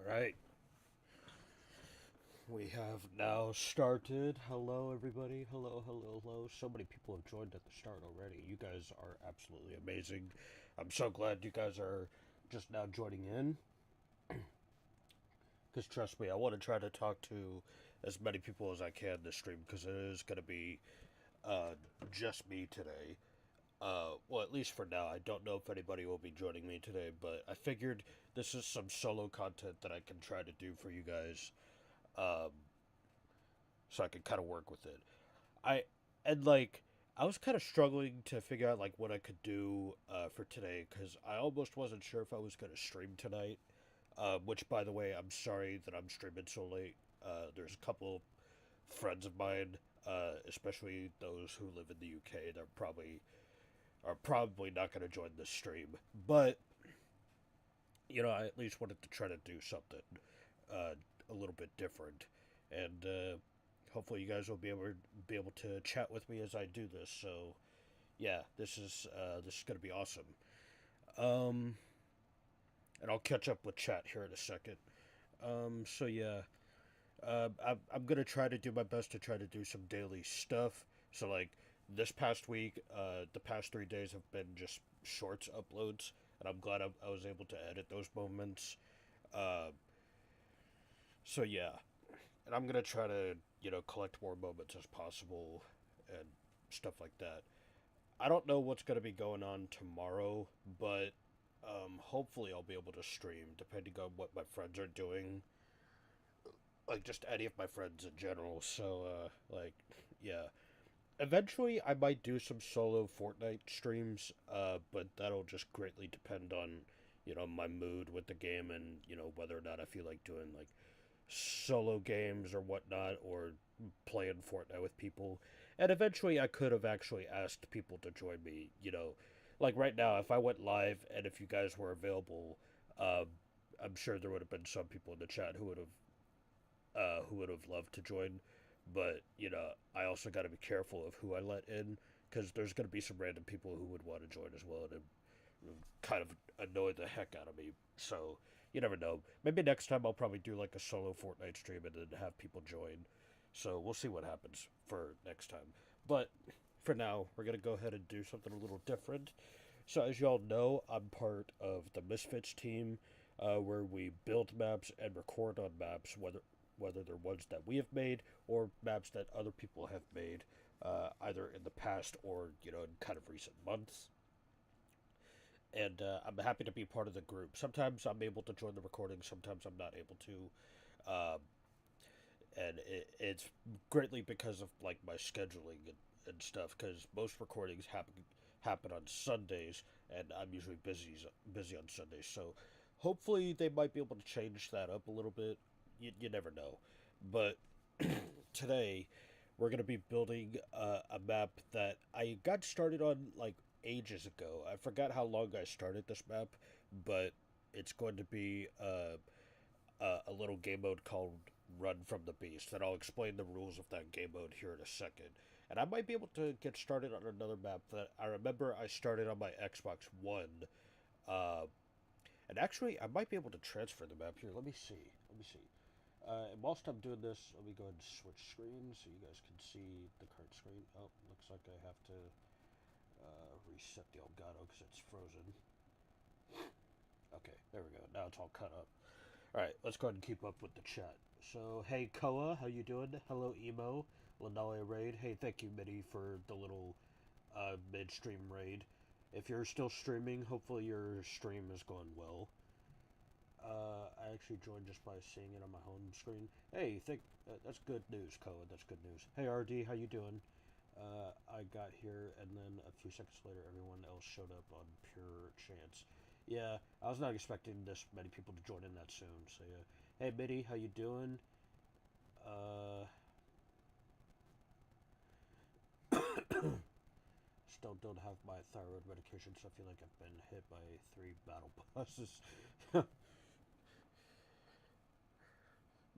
Alright, we have now started. Hello, everybody. Hello, hello, hello. So many people have joined at the start already. You guys are absolutely amazing. I'm so glad you guys are just now joining in. Because trust me, I want to try to talk to as many people as I can this stream because it is going to be uh, just me today. Well, at least for now. I don't know if anybody will be joining me today, but I figured this is some solo content that I can try to do for you guys. Um, so I could kind of work with it. I and like I was kind of struggling to figure out like what I could do for today because I almost wasn't sure if I was going to stream tonight. Which, by the way, I'm sorry that I'm streaming so late. There's a couple friends of mine, especially those who live in the UK, that are probably not going to join this stream. But I at least wanted to try to do something uh, a little bit different, and hopefully you guys will be able to chat with me as I do this. So yeah, this is gonna be awesome. Um, and I'll catch up with chat here in a second. So yeah, I'm gonna try to do my best to try to do some daily stuff. So like this past week, the past 3 days have been just shorts uploads, and I'm glad I was able to edit those moments. Uh, so yeah, and I'm gonna try to collect more moments as possible and stuff like that. I don't know what's gonna be going on tomorrow, but hopefully I'll be able to stream depending on what my friends are doing, like just any of my friends in general. So yeah, eventually I might do some solo Fortnite streams, but that'll just greatly depend on my mood with the game and whether or not I feel like doing like solo games or whatnot, or playing Fortnite with people. And eventually, I could have actually asked people to join me. Like right now, if I went live and if you guys were available, uh, I'm sure there would have been some people in the chat who would have loved to join. But I also got to be careful of who I let in because there's going to be some random people who would want to join as well, and it kind of annoy the heck out of me. So you never know. Maybe next time I'll probably do like a solo Fortnite stream and then have people join. So we'll see what happens for next time. But for now, we're gonna go ahead and do something a little different. So as y'all know, I'm part of the Misfits team, where we build maps and record on maps, whether they're ones that we have made or maps that other people have made, either in the past or in kind of recent months. And I'm happy to be part of the group. Sometimes I'm able to join the recording, sometimes I'm not able to, and it's greatly because of like my scheduling and stuff. Because most recordings happen on Sundays, and I'm usually busy on Sundays. So hopefully they might be able to change that up a little bit. You never know, but today we're gonna be building a map that I got started on like ages ago. I forgot how long I started this map, but it's going to be a little game mode called Run from the Beast, and I'll explain the rules of that game mode here in a second. And I might be able to get started on another map that I remember I started on my Xbox One. Uh, and actually, I might be able to transfer the map here. Let me see. Let me see. And whilst I'm doing this, let me go ahead and switch screens so you guys can see the current screen. Oh, looks like I have to reset the Elgato because it's frozen. Okay, there we go. Now it's all cut up. All right, let's go ahead and keep up with the chat. So, hey Koa, how you doing? Hello Emo, Lanale Raid. Hey, thank you Mitty for the little midstream raid. If you're still streaming, hopefully your stream is going well. I actually joined just by seeing it on my home screen. Hey, that's good news, Koa. That's good news. Hey RD, how you doing? I got here, and then a few seconds later, everyone else showed up on pure chance. Yeah, I was not expecting this many people to join in that soon. So yeah. Hey, Mitty, how you doing? Uh, Still don't have my thyroid medication, so I feel like I've been hit by 3 battle buses.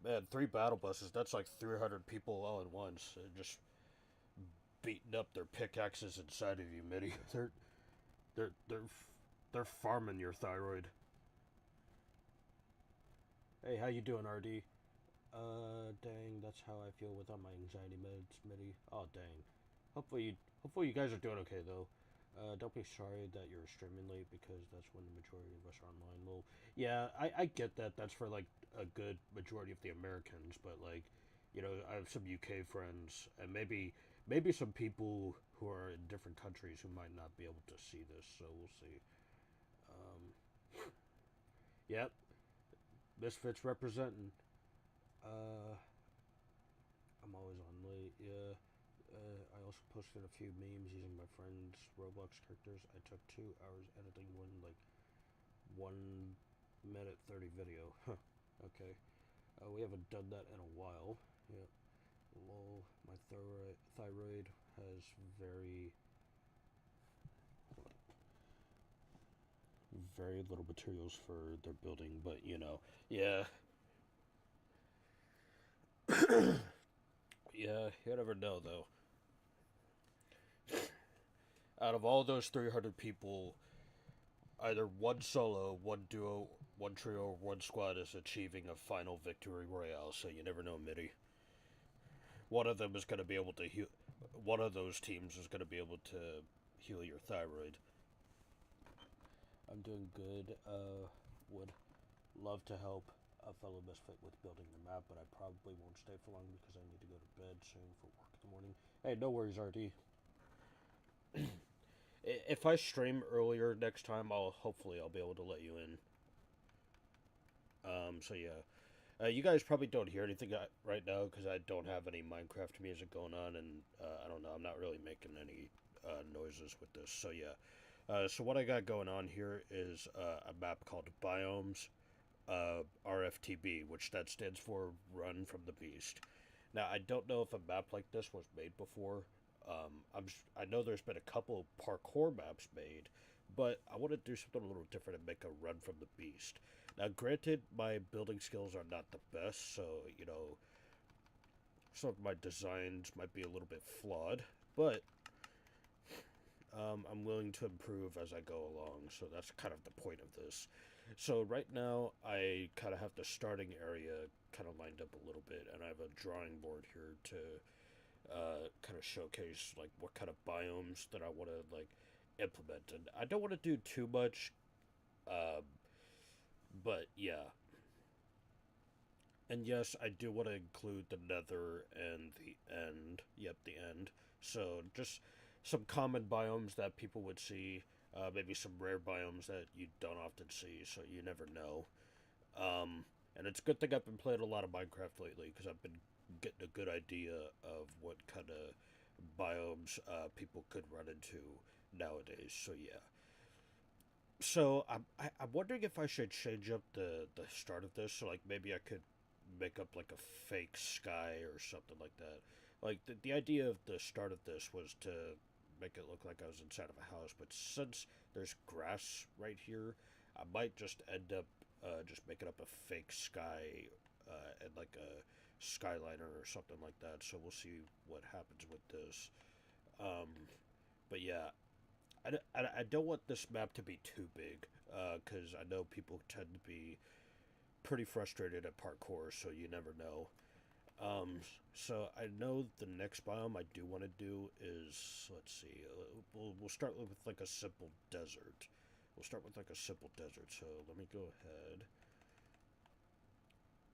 Man, 3 battle buses. That's like 300 people all at once. Just beating up their pickaxes inside of you, Mitty. They're they're they're farming your thyroid. Hey, how you doing, RD? Dang, that's how I feel without my anxiety meds, Mitty. Oh, dang. Hopefully, hopefully you guys are doing okay though. Don't be sorry that you're streaming late because that's when the majority of us are online. Well, yeah, I get that. That's for like a good majority of the Americans, but like, I have some UK friends and maybe some people who are in different countries who might not be able to see this. So we'll see. Um, yep, Misfits representing. Uh, I'm always on late. Yeah. I also posted a few memes using my friend's Roblox characters. I took 2 hours editing one like 1 minute 30 video. Huh. Okay. We haven't done that in a while. Yeah. Lol. My thyroid has very little materials for their building, but yeah, yeah. You never know though. Out of all those 300 people, either one solo, one duo, one trio, or one squad is achieving a final victory royale. So you never know, Mitty. One of them is going to be able to heal. One of those teams is going to be able to heal your thyroid. I'm doing good. Would love to help a fellow misfit with building the map, but I probably won't stay for long because I need to go to bed soon for work in the morning. Hey, no worries, RD. If I stream earlier next time, I'll be able to let you in. So yeah. You guys probably don't hear anything right now because I don't have any Minecraft music going on, and I don't know. I'm not really making any noises with this. So yeah. So what I got going on here is a map called Biomes RFTB, which that stands for Run from the Beast. Now I don't know if a map like this was made before. I know there's been a couple parkour maps made, but I want to do something a little different and make a Run from the Beast. Now, granted, my building skills are not the best, so some of my designs might be a little bit flawed, but I'm willing to improve as I go along, so that's kind of the point of this. So right now, I kind of have the starting area kind of lined up a little bit, and I have a drawing board here to kind of showcase like what kind of biomes that I want to like implement. And I don't want to do too much, um, but yeah. And yes, I do want to include the Nether and the End. Yep, the End. So just some common biomes that people would see. Maybe some rare biomes that you don't often see, so you never know. And it's a good thing I've been playing a lot of Minecraft lately because I've been getting a good idea of what kind of biomes people could run into nowadays. So yeah. So I'm wondering if I should change up the start of this. So like maybe I could make up like a fake sky or something like that. Like the idea of the start of this was to make it look like I was inside of a house, but since there's grass right here, I might just end up just making up a fake sky and like a skyliner or something like that. So we'll see what happens with this. Um, but yeah, I don't want this map to be too big because I know people tend to be pretty frustrated at parkour, so you never know. Um, so I know the next biome I do want to do is, let's see, we'll start with like a simple desert. We'll start with like a simple desert. So let me go ahead.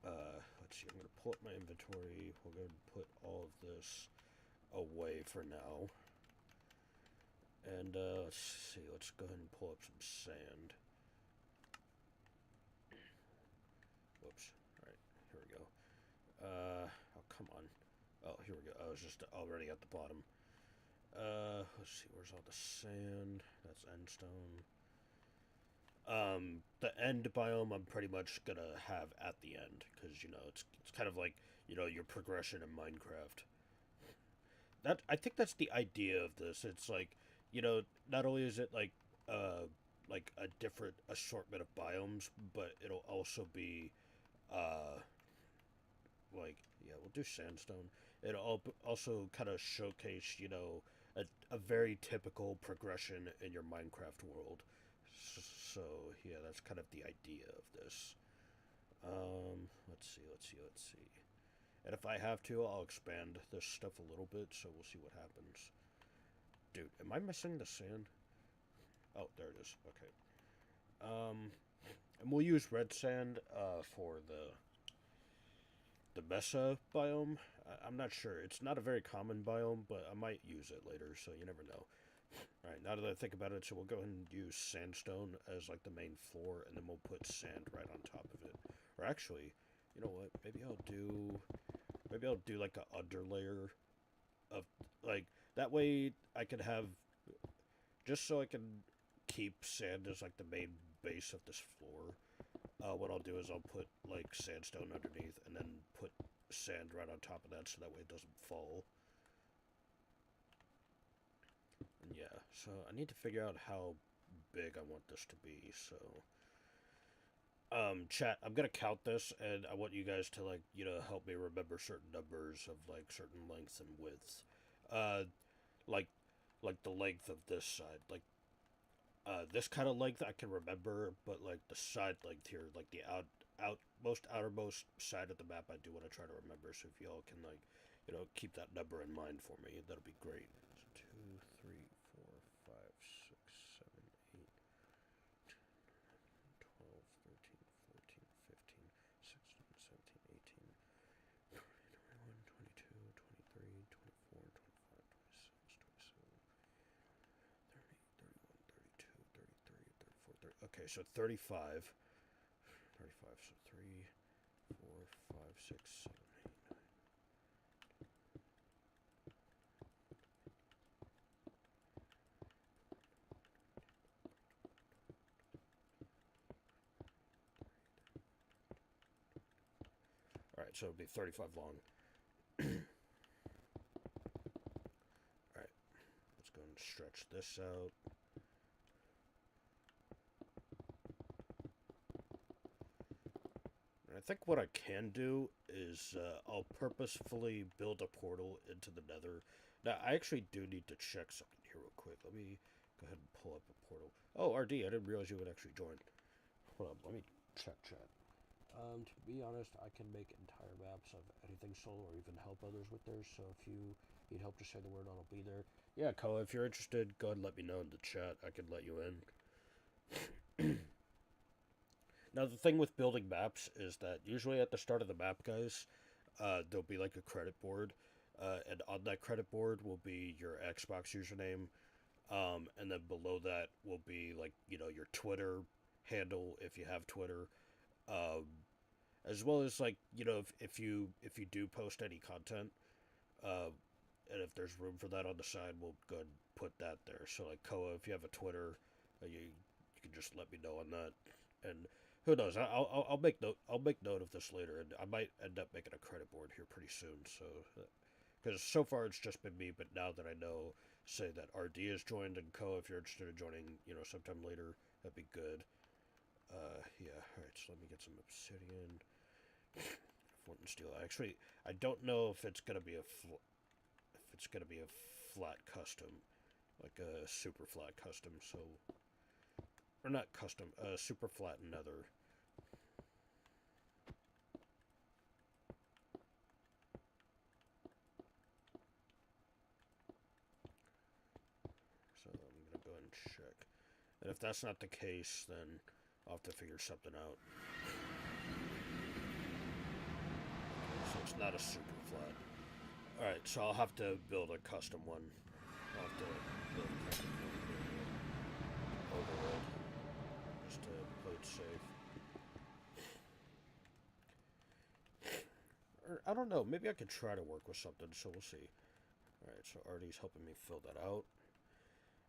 Let's see. I'm gonna pull up my inventory. We'll go and put all of this away for now. And let's see. Let's go ahead and pull up some sand. Whoops. All right. Here we go. Oh, come on. Oh, here we go. I was just already at the bottom. Let's see. Where's all the sand? That's endstone. The end biome I'm pretty much gonna have at the end because it's kind of like your progression in Minecraft. That I think that's the idea of this. It's like not only is it like a different assortment of biomes, but it'll also be uh like yeah, we'll do sandstone. It'll also kind of showcase a very typical progression in your Minecraft world. So yeah, that's kind of the idea of this. Let's see. And if I have to, I'll expand this stuff a little bit, so we'll see what happens. Dude, am I missing the sand? Oh, there it is. Okay. And we'll use red sand for the Mesa biome. I'm not sure. It's not a very common biome, but I might use it later, so you never know. Alright, now that I think about it, so we'll go ahead and use sandstone as like the main floor, and then we'll put sand right on top of it. Or actually, you know what? Maybe I'll do like a underlayer of like that way I can have just so I can keep sand as like the main base of this floor. What I'll do is I'll put like sandstone underneath and then put sand right on top of that so that way it doesn't fall. And yeah, so I need to figure out how big I want this to be, so chat, I'm gonna count this and I want you guys to like, help me remember certain numbers of like certain lengths and widths. Uh like the length of this side. Like this kind of length I can remember, but like the side length here, like the outermost side of the map, I do want to try to remember. So if y'all can like, keep that number in mind for me, that'll be great. 2, 3, 4, 5, 6, 7, 8, 12, 13, 14, 15, 16, 17, 18, 21, 22, 23, 24, 25, 26, 27. 30, 31, 32, 33, 34, 30. Okay, so 35. 35, so 3, 4, 5, 6, 7, 8, 9. Alright, so it'll be 35 long. Alright, let's go and stretch this out. I think what I can do is I'll purposefully build a portal into the nether. Now, I actually do need to check something here real quick. Let me go ahead and pull up a portal. Oh, RD, I didn't realize you would actually join. Hold on, let me check chat. To be honest, I can make entire maps of anything solo or even help others with theirs, so if you need help, just say the word and I'll be there. Yeah, Koa, if you're interested, go ahead and let me know in the chat. I can let you in. Now, the thing with building maps is that usually at the start of the map, guys, there'll be like a credit board, and on that credit board will be your Xbox username, and then below that will be like, your Twitter handle if you have Twitter, um, as well as like, if you do post any content, uh, and if there's room for that on the side, we'll go ahead and put that there. So like Koa, if you have a Twitter, you can just let me know on that, and who knows? I'll make note. I'll make note of this later, and I might end up making a credit board here pretty soon. So, because so far it's just been me, but now that I know, say that RD is joined and Koa, if you're interested in joining, sometime later, that'd be good. Yeah. All right. So let me get some obsidian. Flint and steel. Actually, I don't know if it's gonna be a flat custom, like a super flat custom. So, or not custom, super flat nether. So I'm gonna go ahead and check. And if that's not the case, then I'll have to figure something out. So it's not a super flat. Alright, so I'll have to build a custom one. I'll have to build a custom one overworld. Just to play it safe. Or, I don't know, maybe I could try to work with something, so we'll see. Alright, so RD's helping me fill that out.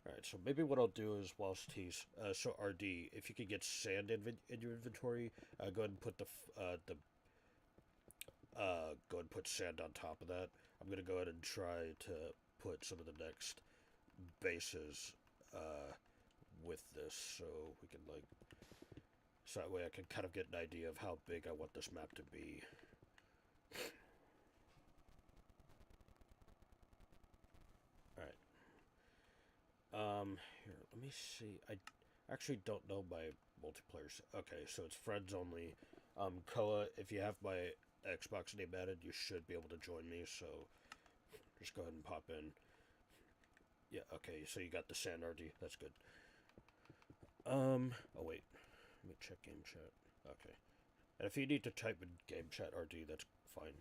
Alright, so maybe what I'll do is, whilst he's, so RD, if you could get sand in your inventory, go ahead and put go ahead and put sand on top of that. I'm gonna go ahead and try to put some of the next bases, with this, so we can, like, so that way I can kind of get an idea of how big I want this map to be. Here, let me see. I actually don't know my multiplayer. Okay, so it's friends only. Koa, if you have my Xbox name added, you should be able to join me, so just go ahead and pop in. Yeah, okay, so you got the Sand RD, that's good. Oh wait, let me check game chat. Okay. And if you need to type in game chat RD, that's fine.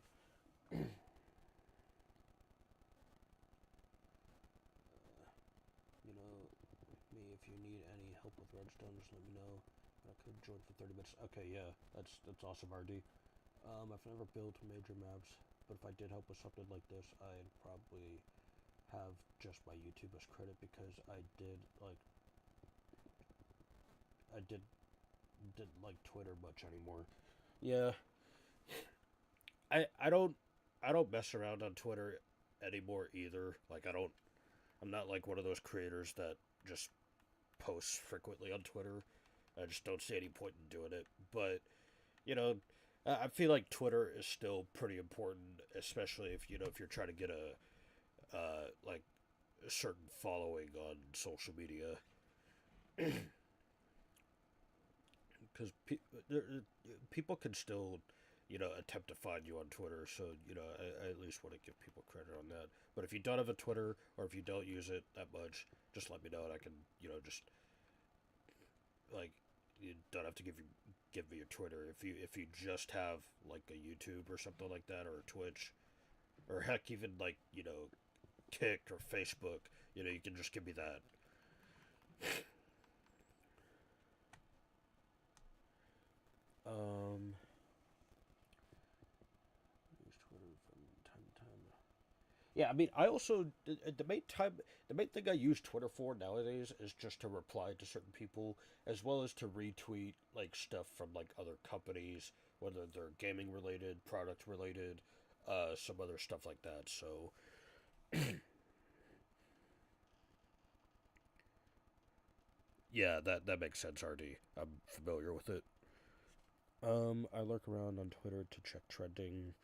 You know, me, if you need any help with Redstone, just let me know. I could join for 30 minutes. Okay, yeah, that's awesome, RD. I've never built major maps, but if I did help with something like this, I'd probably have just my YouTube as credit because I did didn't like Twitter much anymore. Yeah, I don't mess around on Twitter anymore either. Like I'm not like one of those creators that just posts frequently on Twitter. I just don't see any point in doing it. But you know, I feel like Twitter is still pretty important, especially if if you're trying to get like a certain following on social media, because people can still attempt to find you on Twitter. So I at least want to give people credit on that. But if you don't have a Twitter or if you don't use it that much, just let me know and I can just like you don't have to give me your Twitter if you just have like a YouTube or something like that or a Twitch or heck even like Kick or Facebook. You can just give me that. Um, use Twitter from time to time. Yeah, I mean, I also the main thing I use Twitter for nowadays is just to reply to certain people, as well as to retweet like stuff from like other companies, whether they're gaming related, product related, some other stuff like that. So yeah, that makes sense, RD. I'm familiar with it. I lurk around on Twitter to check trending,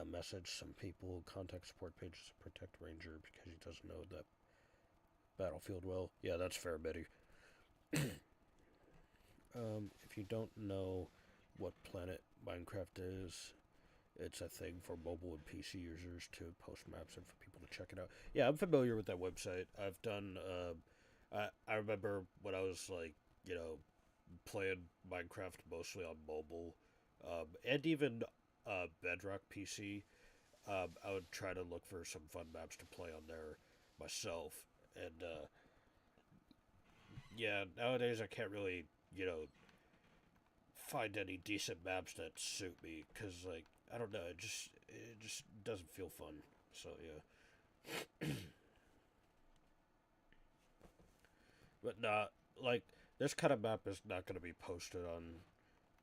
message some people, contact support pages to protect Ranger because he doesn't know that battlefield well. Yeah, that's fair, Betty. If you don't know what Planet Minecraft is, it's a thing for mobile and PC users to post maps and for people to check it out. Yeah, I'm familiar with that website. I've done. I remember when I was like, playing Minecraft mostly on mobile, and even Bedrock PC. I would try to look for some fun maps to play on there myself, and yeah, nowadays I can't really find any decent maps that suit me because like I don't know, it just doesn't feel fun. So yeah, but nah, like this kind of map is not going to be posted on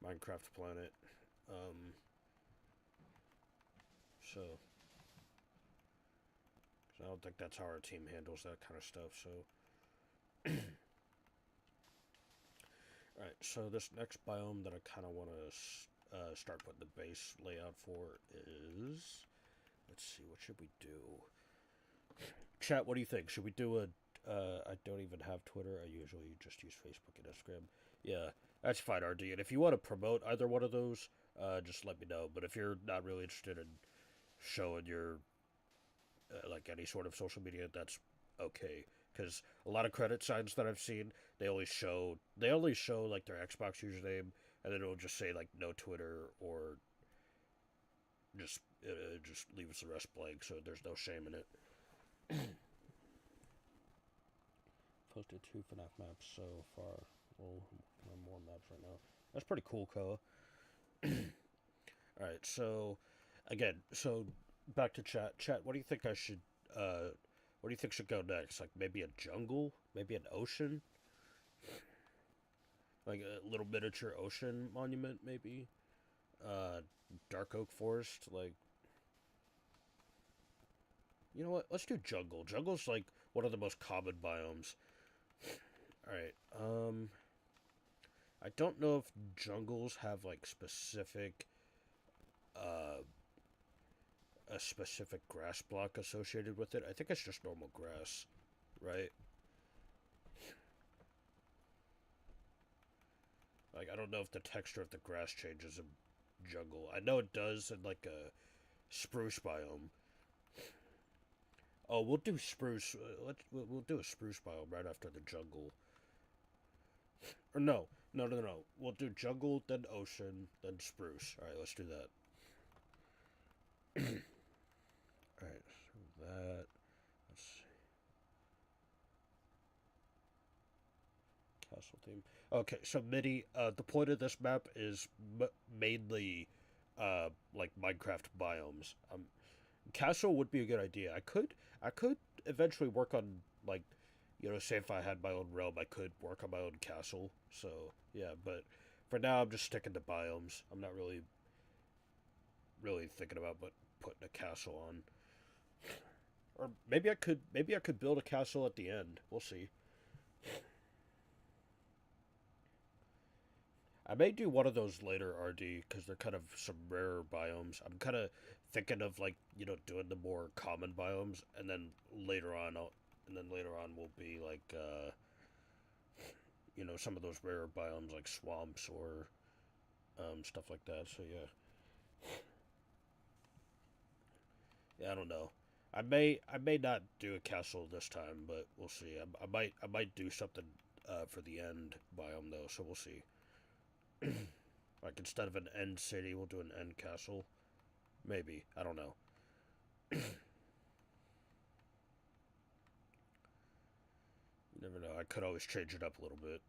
Minecraft Planet. Um, so 'cause I don't think that's how our team handles that kind of stuff. So all right, so this next biome that I kind of want to start putting the base layout for is, let's see, what should we do? Chat, what do you think? Should we do a? I don't even have Twitter. I usually just use Facebook and Instagram. Yeah, that's fine, RD. And if you want to promote either one of those, just let me know. But if you're not really interested in showing your like any sort of social media, that's okay. Because a lot of credit signs that I've seen, they only show like their Xbox username, and then it'll just say like no Twitter or just leaves the rest blank. So there's no shame in it. Posted 2 FNAF maps so far. Well, more maps right now. That's pretty cool, Koa. All right, so again, so back to chat. Chat, what do you think I should? What do you think should go next? Like maybe a jungle, maybe an ocean, like a little miniature ocean monument, maybe. Uh, Dark oak forest. Like, you know what? Let's do jungle. Jungle's like one of the most common biomes. All right. I don't know if jungles have like uh, a specific grass block associated with it. I think it's just normal grass, right? Like, I don't know if the texture of the grass changes in jungle. I know it does in, like, a spruce biome. Oh, we'll do spruce. We'll do a spruce biome right after the jungle. Or no, no. We'll do jungle, then ocean, then spruce. All right, let's do that. All right, so that. Let's see. Castle theme. Okay, so MIDI. The point of this map is mainly, like Minecraft biomes. Castle would be a good idea. I could eventually work on, like, say if I had my own realm, I could work on my own castle. So yeah, but for now, I'm just sticking to biomes. I'm not really thinking about putting a castle on. Or maybe I could build a castle at the end. We'll see. I may do one of those later, RD, because they're kind of some rarer biomes. I'm kind of thinking of, like, doing the more common biomes, and then later on will be like some of those rarer biomes like swamps or stuff like that. So yeah, I don't know. I may not do a castle this time, but we'll see. I might do something for the end biome though, so we'll see. Like, instead of an end city, we'll do an end castle. Maybe. I don't know. You never know. I could always change it up a little bit.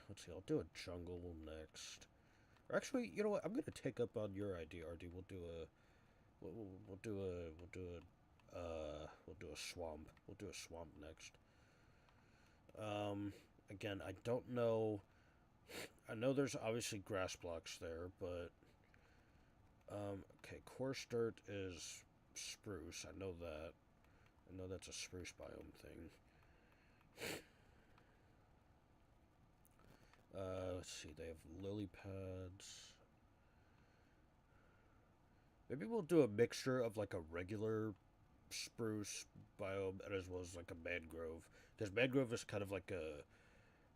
Let's see. I'll do a jungle next. Or actually, you know what? I'm gonna take up on your idea, RD. We'll do a swamp. We'll do a swamp next. Again, I don't know. I know there's obviously grass blocks there, but okay, coarse dirt is spruce. I know that. I know that's a spruce biome thing. Let's see. They have lily pads. Maybe we'll do a mixture of, like, a regular spruce biome and as well as, like, a mangrove, because mangrove is kind of like a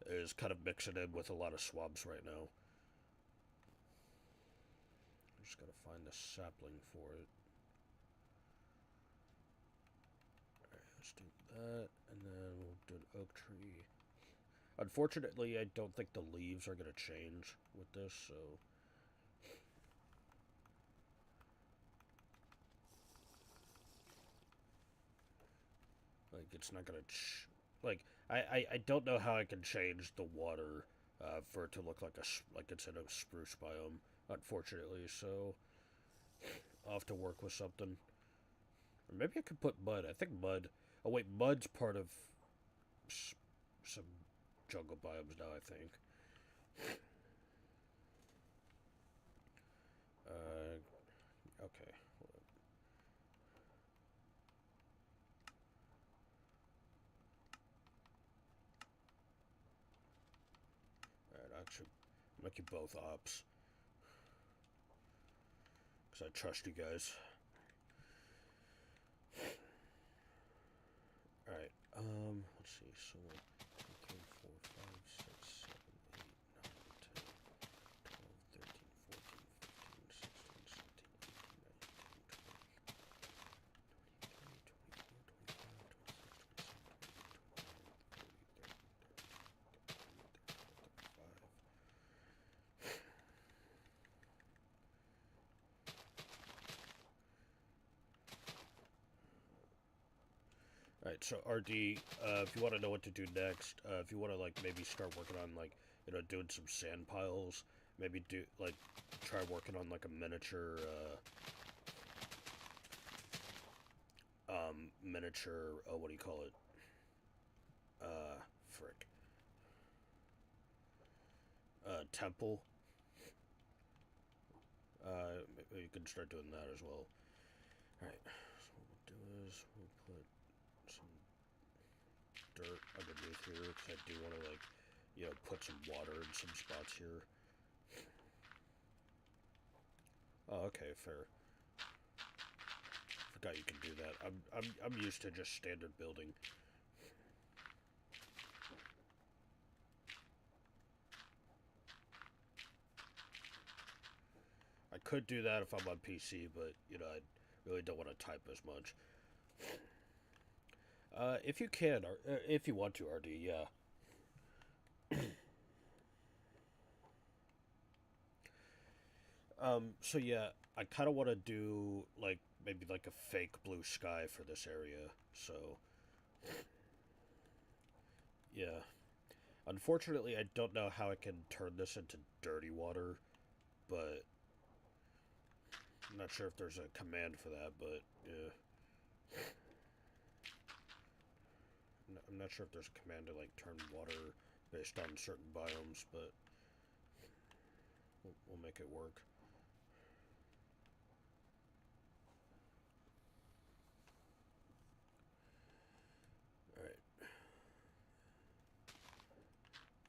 is kind of mixing in with a lot of swamps right now. I'm just gotta find the sapling for it. Alright, let's do that, and then we'll do an oak tree. Unfortunately, I don't think the leaves are gonna change with this, so like, it's not gonna like, I don't know how I can change the water for it to look like it's in a spruce biome, unfortunately. So I'll have to work with something. Or maybe I could put mud. I think mud. Oh wait, mud's part of some jungle biomes now, I think. Okay. Alright, actually, I'll make you both ops. Because I trust you guys. Alright, let's see. So, 1, 2, 3, 4, 5, 6, 7, 8, 9, 10, 12, Alright, so RD, if you want to know what to do next, if you want to, like, maybe start working on, like, doing some sand piles, maybe try working on, like, a miniature, what do you call it? Frick. Temple. Maybe you can start doing that as well. Alright, so what we'll do is we'll put some dirt underneath here, because I do want to, like, put some water in some spots here. Oh, okay, fair. Forgot you can do that. I'm used to just standard building. could do that if I'm on PC, but I really don't want to type as much. If you can, or if you want to, RD, yeah. So yeah, I kind of want to do like maybe like a fake blue sky for this area. So yeah, unfortunately, I don't know how I can turn this into dirty water, but I'm not sure if there's a command for that. But yeah, I'm not sure if there's a command to like turn water based on certain biomes, but we'll make it work. All right.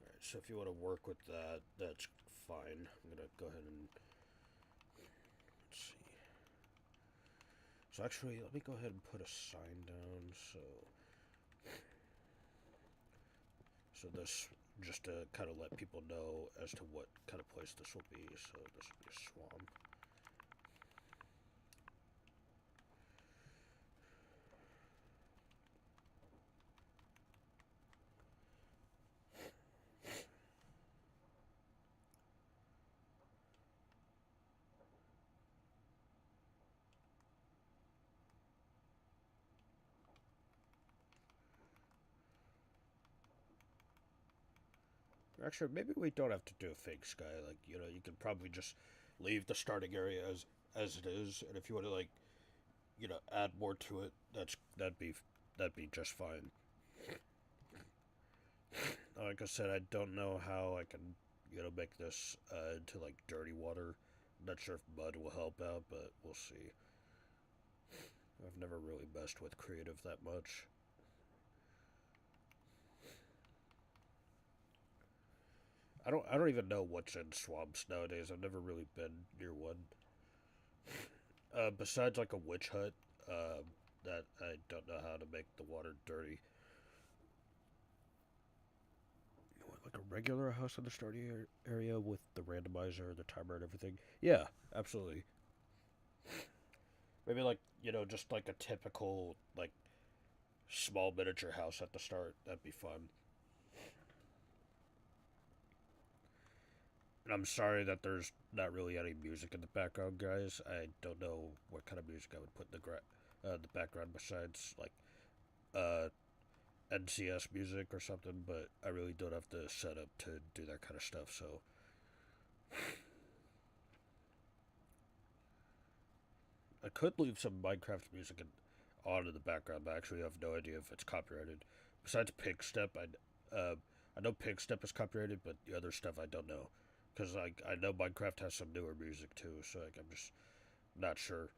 All right. So if you want to work with that, that's fine. I'm gonna go ahead and let's see. So actually, let me go ahead and put a sign down. So this just to kind of let people know as to what kind of place this will be. So this will be a swamp. Actually, maybe we don't have to do a fake sky. Like you can probably just leave the starting area as it is, and if you want to like add more to it, that'd be just fine. Like I said, I don't know how I can make this into like dirty water. I'm not sure if mud will help out, but we'll see. I've never really messed with creative that much. I don't even know what's in swamps nowadays. I've never really been near one. Besides like a witch hut, that I don't know how to make the water dirty. You want like a regular house in the starting area with the randomizer, the timer, and everything? Yeah, absolutely. Maybe like just like a typical like small miniature house at the start. That'd be fun. And I'm sorry that there's not really any music in the background, guys. I don't know what kind of music I would put in the background besides like uh, NCS music or something. But I really don't have the setup to do that kind of stuff. So I could leave some Minecraft music on in the background, but I actually have no idea if it's copyrighted. Besides Pig Step, I know Pig Step is copyrighted, but the other stuff I don't know. Because like I know Minecraft has some newer music too, so like I'm just not sure.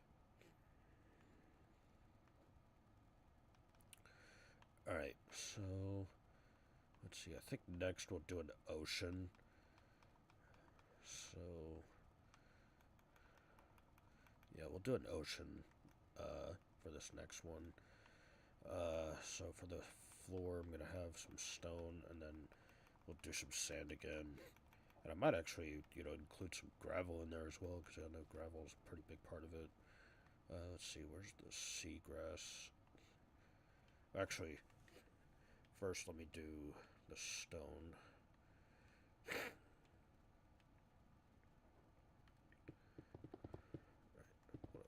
All right, so let's see. I think next we'll do an ocean. So yeah, we'll do an ocean for this next one. So for the floor, I'm gonna have some stone, and then we'll do some sand again. And I might actually, include some gravel in there as well, because I know gravel is a pretty big part of it. Let's see, where's the seagrass? Actually, first let me do the stone. Right,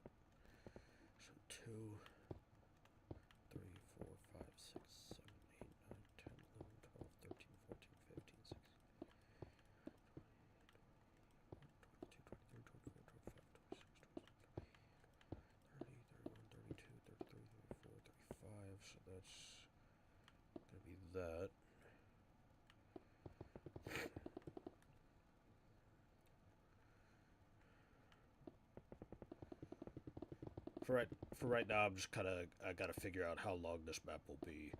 so 2, 3, 4, 5, 6, 7, 8, 9, 10, 11, 12, 13, 14, 15, 16, 5. So that's gonna be that. For right now, I'm just I gotta figure out how long this map will be,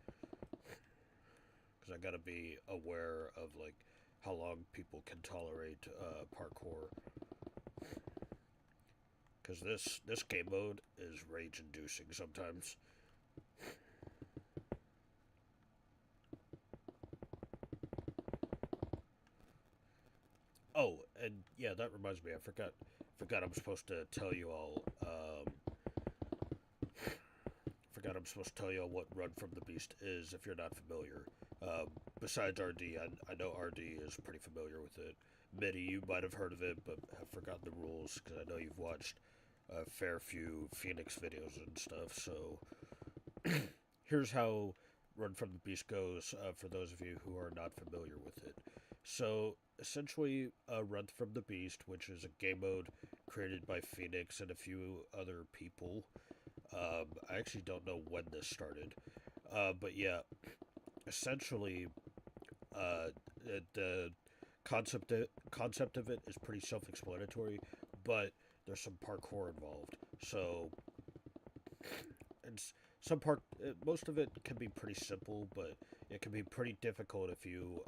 because I gotta be aware of like how long people can tolerate parkour. Because this game mode is rage inducing sometimes. Oh, and yeah, that reminds me, I forgot. Forgot I'm supposed to tell you all. Forgot I'm supposed to tell you all what Run from the Beast is if you're not familiar. Besides RD, I know RD is pretty familiar with it. Mitty, you might have heard of it, but have forgotten the rules because I know you've watched a fair few Phoenix videos and stuff. So here's how Run from the Beast goes for those of you who are not familiar with it. So essentially, Run from the Beast, which is a game mode created by Phoenix and a few other people. I actually don't know when this started, but yeah, essentially, uh, the concept of it is pretty self-explanatory, but there's some parkour involved. So, and some part, most of it can be pretty simple, but it can be pretty difficult if you.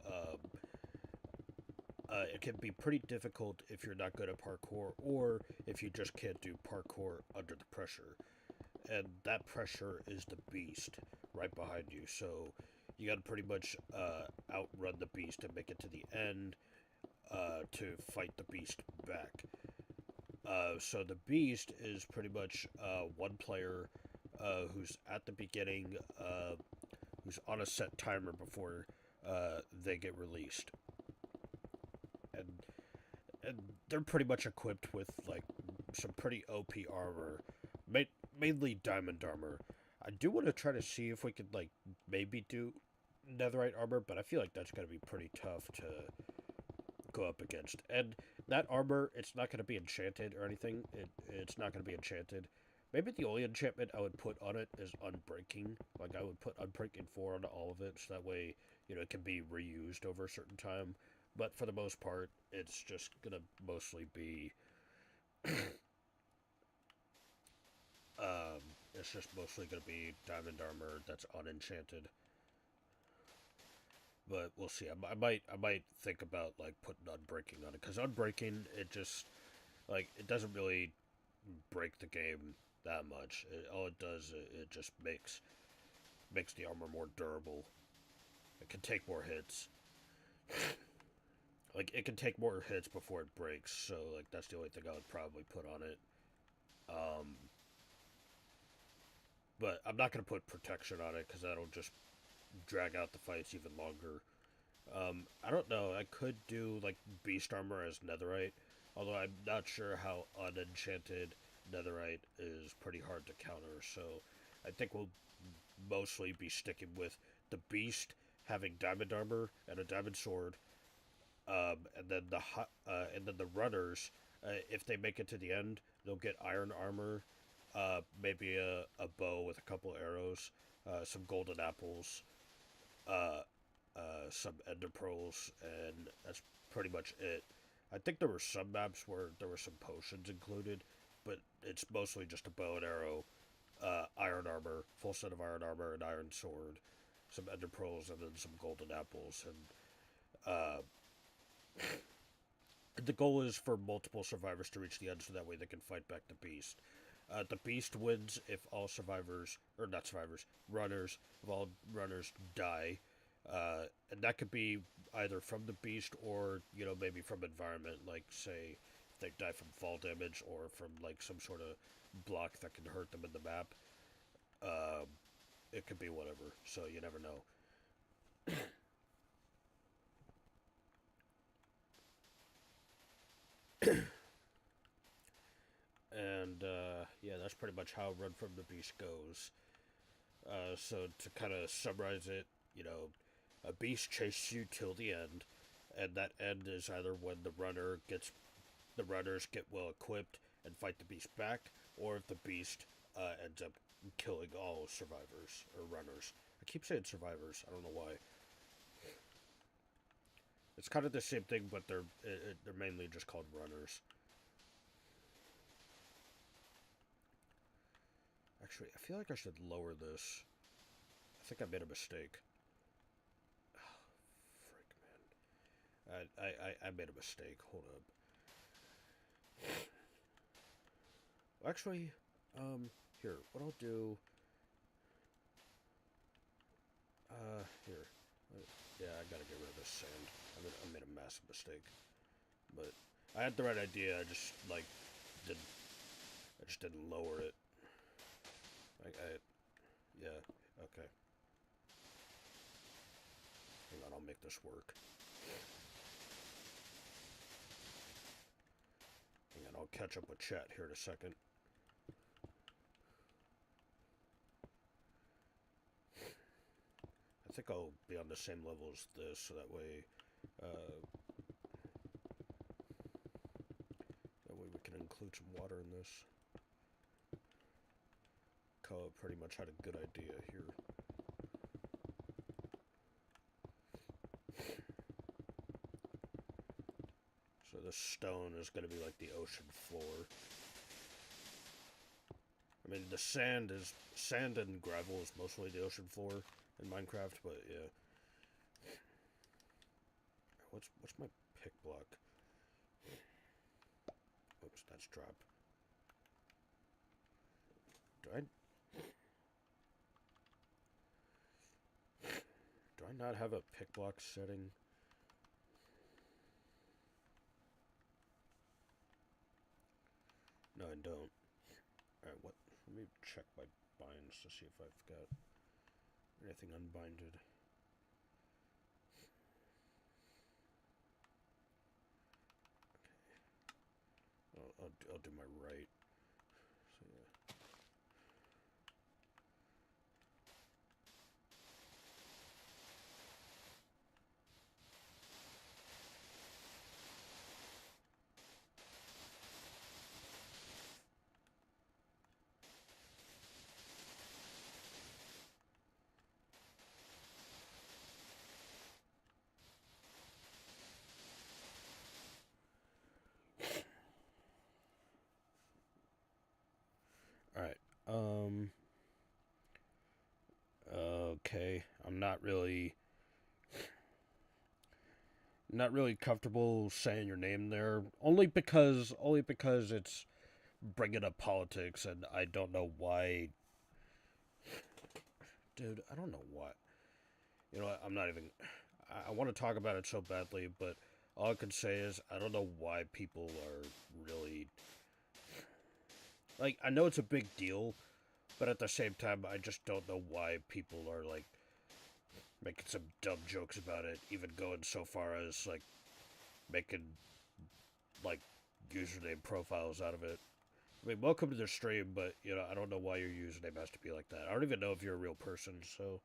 It can be pretty difficult if you're not good at parkour, or if you just can't do parkour under the pressure. And that pressure is the beast right behind you. So you got to pretty much outrun the beast and make it to the end to fight the beast back. So the beast is pretty much one player who's at the beginning, who's on a set timer before they get released, and and they're pretty much equipped with like some pretty OP armor, mainly diamond armor. I do want to try to see if we could like maybe do netherite armor, but I feel like that's gonna be pretty tough to go up against. And that armor, it's not gonna be enchanted or anything. It's not gonna be enchanted. Maybe the only enchantment I would put on it is Unbreaking. Like I would put Unbreaking 4 on all of it, so that way it can be reused over a certain time. But for the most part, it's just gonna mostly be Um, it's just mostly going to be diamond armor that's unenchanted. But we'll see. I might think about like putting unbreaking on it because unbreaking it just like it doesn't really break the game that much. All it does it just makes the armor more durable. It can take more hits. Like it can take more hits before it breaks. So like that's the only thing I would probably put on it. Um, but I'm not gonna put protection on it because that'll just drag out the fights even longer. I don't know. I could do like beast armor as netherite, although I'm not sure how unenchanted netherite is pretty hard to counter. So I think we'll mostly be sticking with the beast having diamond armor and a diamond sword, and then the runners, if they make it to the end, they'll get iron armor, maybe a bow with a couple arrows, some golden apples, uh, some ender pearls, and that's pretty much it. I think there were some maps where there were some potions included, but it's mostly just a bow and arrow, iron armor, full set of iron armor, and iron sword, some ender pearls, and then some golden apples. And the goal is for multiple survivors to reach the end, so that way they can fight back the beast. The beast wins if all survivors, or not survivors, runners, if all runners die. And that could be either from the beast or, maybe from environment, like, say, if they die from fall damage or from, like, some sort of block that can hurt them in the map. Um, it could be whatever, so you never know. And, yeah, that's pretty much how Run from the Beast goes. So to kind of summarize it, a beast chases you till the end, and that end is either when the runners get well equipped and fight the beast back, or if the beast ends up killing all survivors or runners. I keep saying survivors. I don't know why. It's kind of the same thing, but they're mainly just called runners. Actually, I feel like I should lower this. I think I made a mistake. Frick, man. I made a mistake. Hold up. Actually, here, what I'll do. Here. Yeah, I gotta get rid of this sand. I made a massive mistake. But I had the right idea. I just, like, just didn't lower it. Yeah, okay. Hang on, I'll make this work. Hang on, I'll catch up with chat here in a second. I think I'll be on the same level as this, so that way we can include some water in this. Koa pretty much had a good idea here. So this stone is going to be like the ocean floor. I mean, the sand and gravel is mostly the ocean floor in Minecraft, but yeah. What's my pick block? Oops, that's drop. Do I not have a pick block setting? No, I don't. Alright, what? Let me check my binds to see if I've got anything unbinded. Okay. I'll do my right. So yeah. Alright, okay, I'm not really comfortable saying your name there, only because it's bringing up politics, and I don't know why. Dude, I don't know why. You know what, I'm not even, I want to talk about it so badly, but all I can say is, I don't know why people are really, like, I know it's a big deal, but at the same time, I just don't know why people are, like, making some dumb jokes about it, even going so far as, like, making, like, username profiles out of it. I mean, welcome to the stream, but, you know, I don't know why your username has to be like that. I don't even know if you're a real person, so...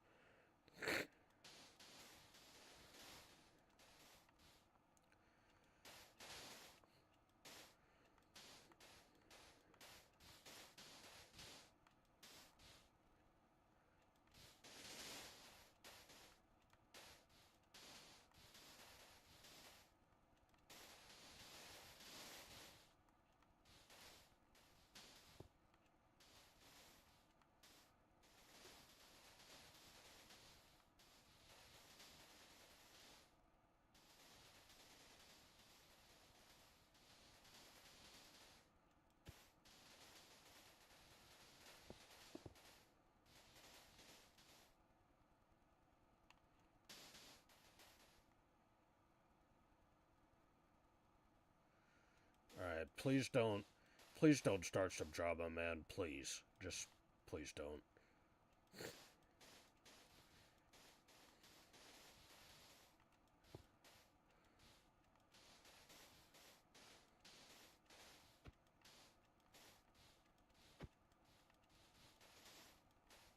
Alright, please don't start some drama, man. Please. Just, please don't.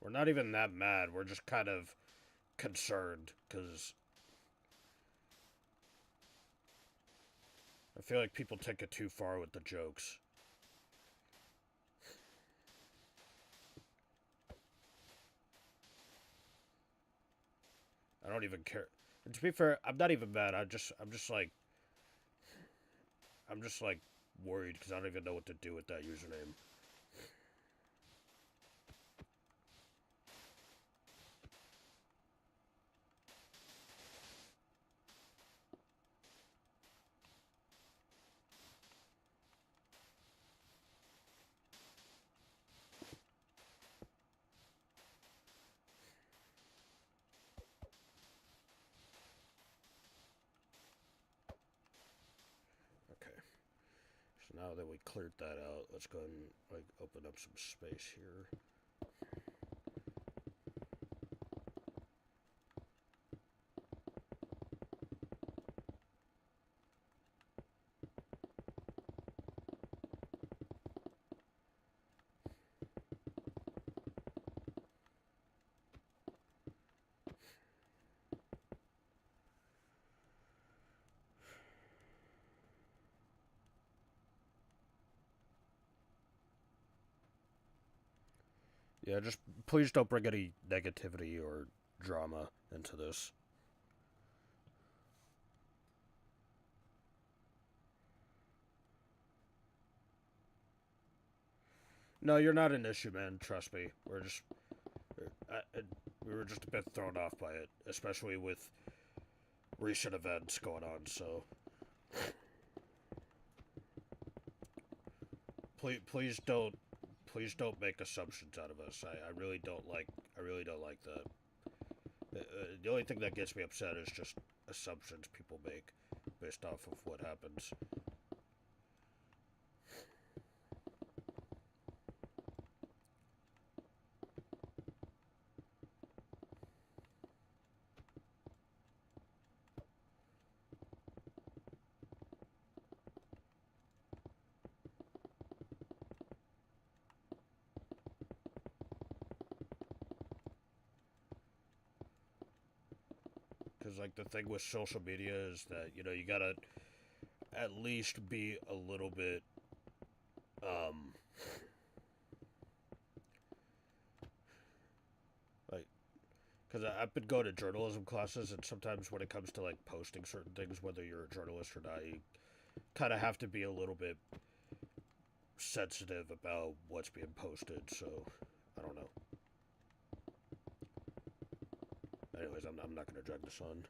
We're not even that mad. We're just kind of concerned, because I feel like people take it too far with the jokes. I don't even care. And to be fair, I'm not even mad. I'm just like worried because I don't even know what to do with that username. Okay. So now that we cleared that out, let's go ahead and like open up some space here. Yeah, just please don't bring any negativity or drama into this. No, you're not an issue, man. Trust me. We were just a bit thrown off by it, especially with recent events going on. So please don't make assumptions out of us. I really don't like that. The only thing that gets me upset is just assumptions people make based off of what happens. Because like the thing with social media is that you gotta at least be a little bit um like because I've been going to journalism classes, and sometimes when it comes to like posting certain things, whether you're a journalist or not, you kind of have to be a little bit sensitive about what's being posted. So I don't know. Anyways, I'm not gonna drag this on.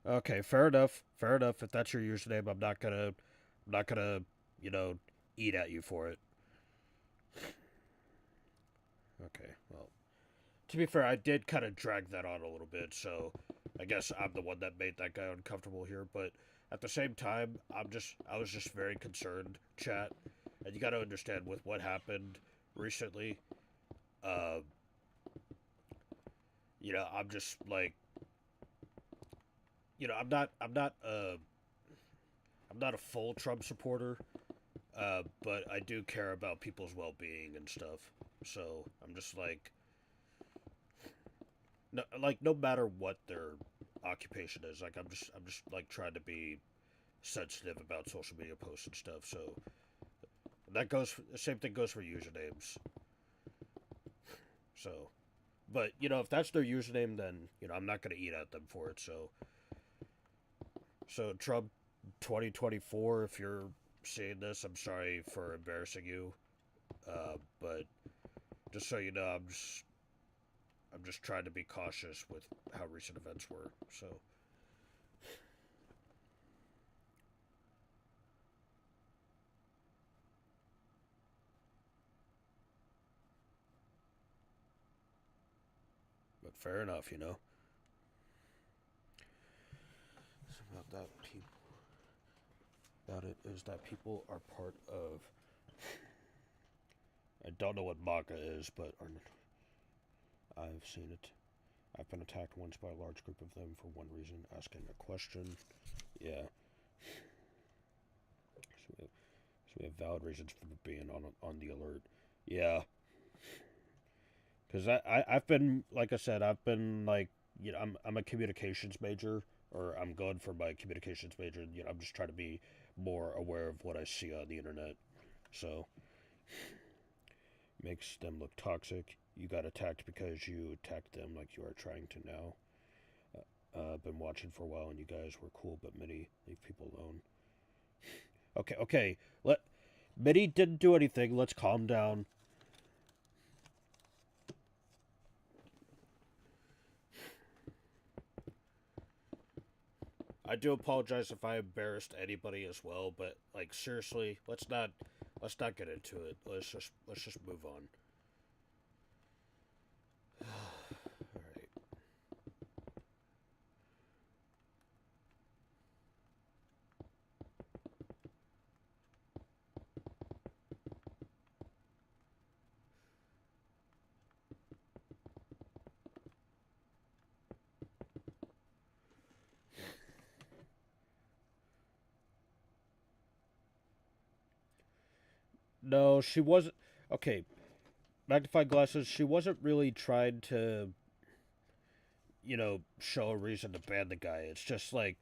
Okay, fair enough. Fair enough. If that's your username, I'm not gonna, you know, eat at you for it. Okay, well, to be fair, I did kind of drag that on a little bit, so I guess I'm the one that made that guy uncomfortable here. But at the same time, I was just very concerned, chat, and you got to understand with what happened recently. Uh, I'm just like, you know, I'm not a full Trump supporter, but I do care about people's well-being and stuff. So I'm just no matter what their occupation is, like I'm just like trying to be sensitive about social media posts and stuff. So the same thing goes for usernames. So, but if that's their username, then I'm not gonna eat at them for it. So Trump 2024, if you're seeing this, I'm sorry for embarrassing you. But just so you know, I'm just trying to be cautious with how recent events were. So. But fair enough. It's about that people about it is that people are part of. I don't know what MAGA is, but I've seen it. I've been attacked once by a large group of them for one reason, asking a question. Yeah. So we have valid reasons for being on the alert. Yeah. Because I've been, like I said, I've been like, I'm a communications major, or I'm going for my communications major, and, I'm just trying to be more aware of what I see on the internet. So, makes them look toxic. You got attacked because you attacked them like you are trying to now. Been watching for a while, and you guys were cool, but Mitty, leave people alone. Okay. Mitty didn't do anything. Let's calm down. I do apologize if I embarrassed anybody as well, but like seriously, let's not get into it. Let's just move on. All right. No, she wasn't. Okay, magnifying glasses. She wasn't really trying to, show a reason to ban the guy. It's just like,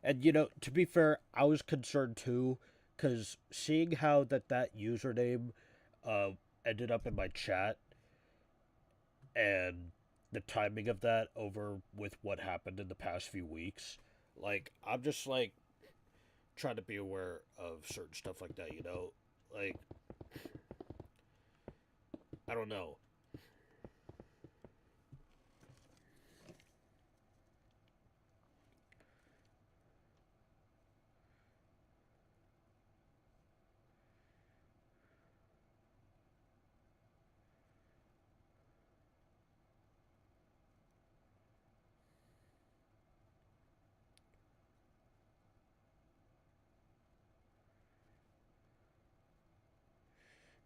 and to be fair, I was concerned too, because seeing how that username, uh, ended up in my chat, and the timing of that over with what happened in the past few weeks, like I'm just like trying to be aware of certain stuff like that. Like I don't know.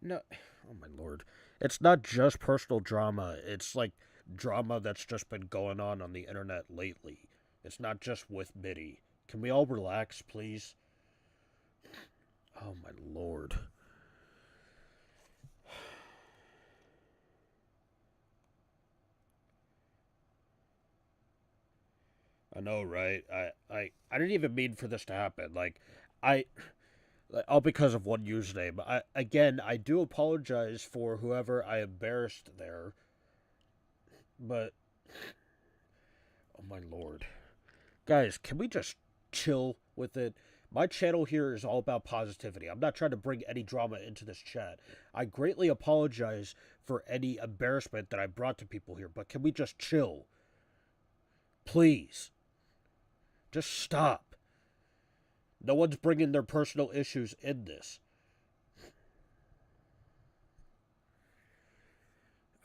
No, oh my lord. It's not just personal drama. It's like drama that's just been going on the internet lately. It's not just with Mitty. Can we all relax, please? Oh my lord. I know, right? I didn't even mean for this to happen. I all because of one username. I do apologize for whoever I embarrassed there, but oh my lord. Guys, can we just chill with it? My channel here is all about positivity. I'm not trying to bring any drama into this chat. I greatly apologize for any embarrassment that I brought to people here, but can we just chill? Please. Just stop. No one's bringing their personal issues in this.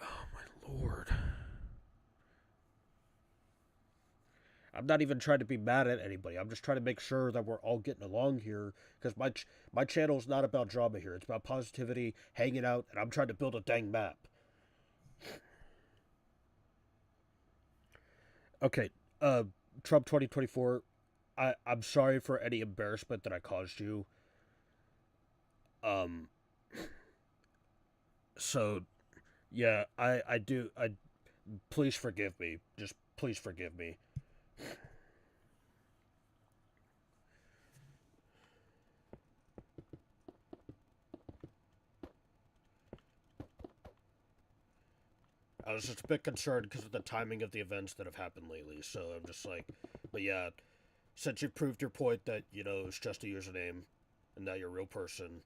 Oh my lord. I'm not even trying to be mad at anybody. I'm just trying to make sure that we're all getting along here because my channel is not about drama here. It's about positivity, hanging out, and I'm trying to build a dang map. Okay, uh, Trump 2024. I'm sorry for any embarrassment that I caused you. Um, so yeah, I do. I Please forgive me. Just please forgive me. I was just a bit concerned because of the timing of the events that have happened lately. So I'm just like, but yeah, since you proved your point that it's just a username and not your real person,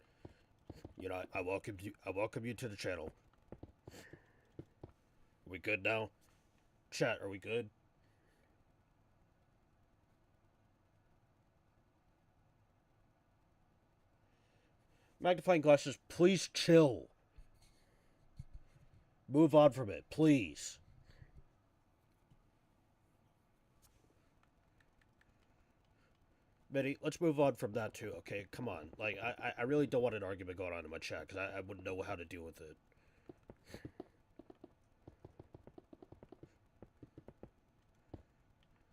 I welcome you. I welcome you to the channel. Are we good now? Chat, are we good? Magnifying glasses, please chill. Move on from it, please. Mitty, let's move on from that too. Okay, come on. Like, I really don't want an argument going on in my chat because I wouldn't know how to deal with it.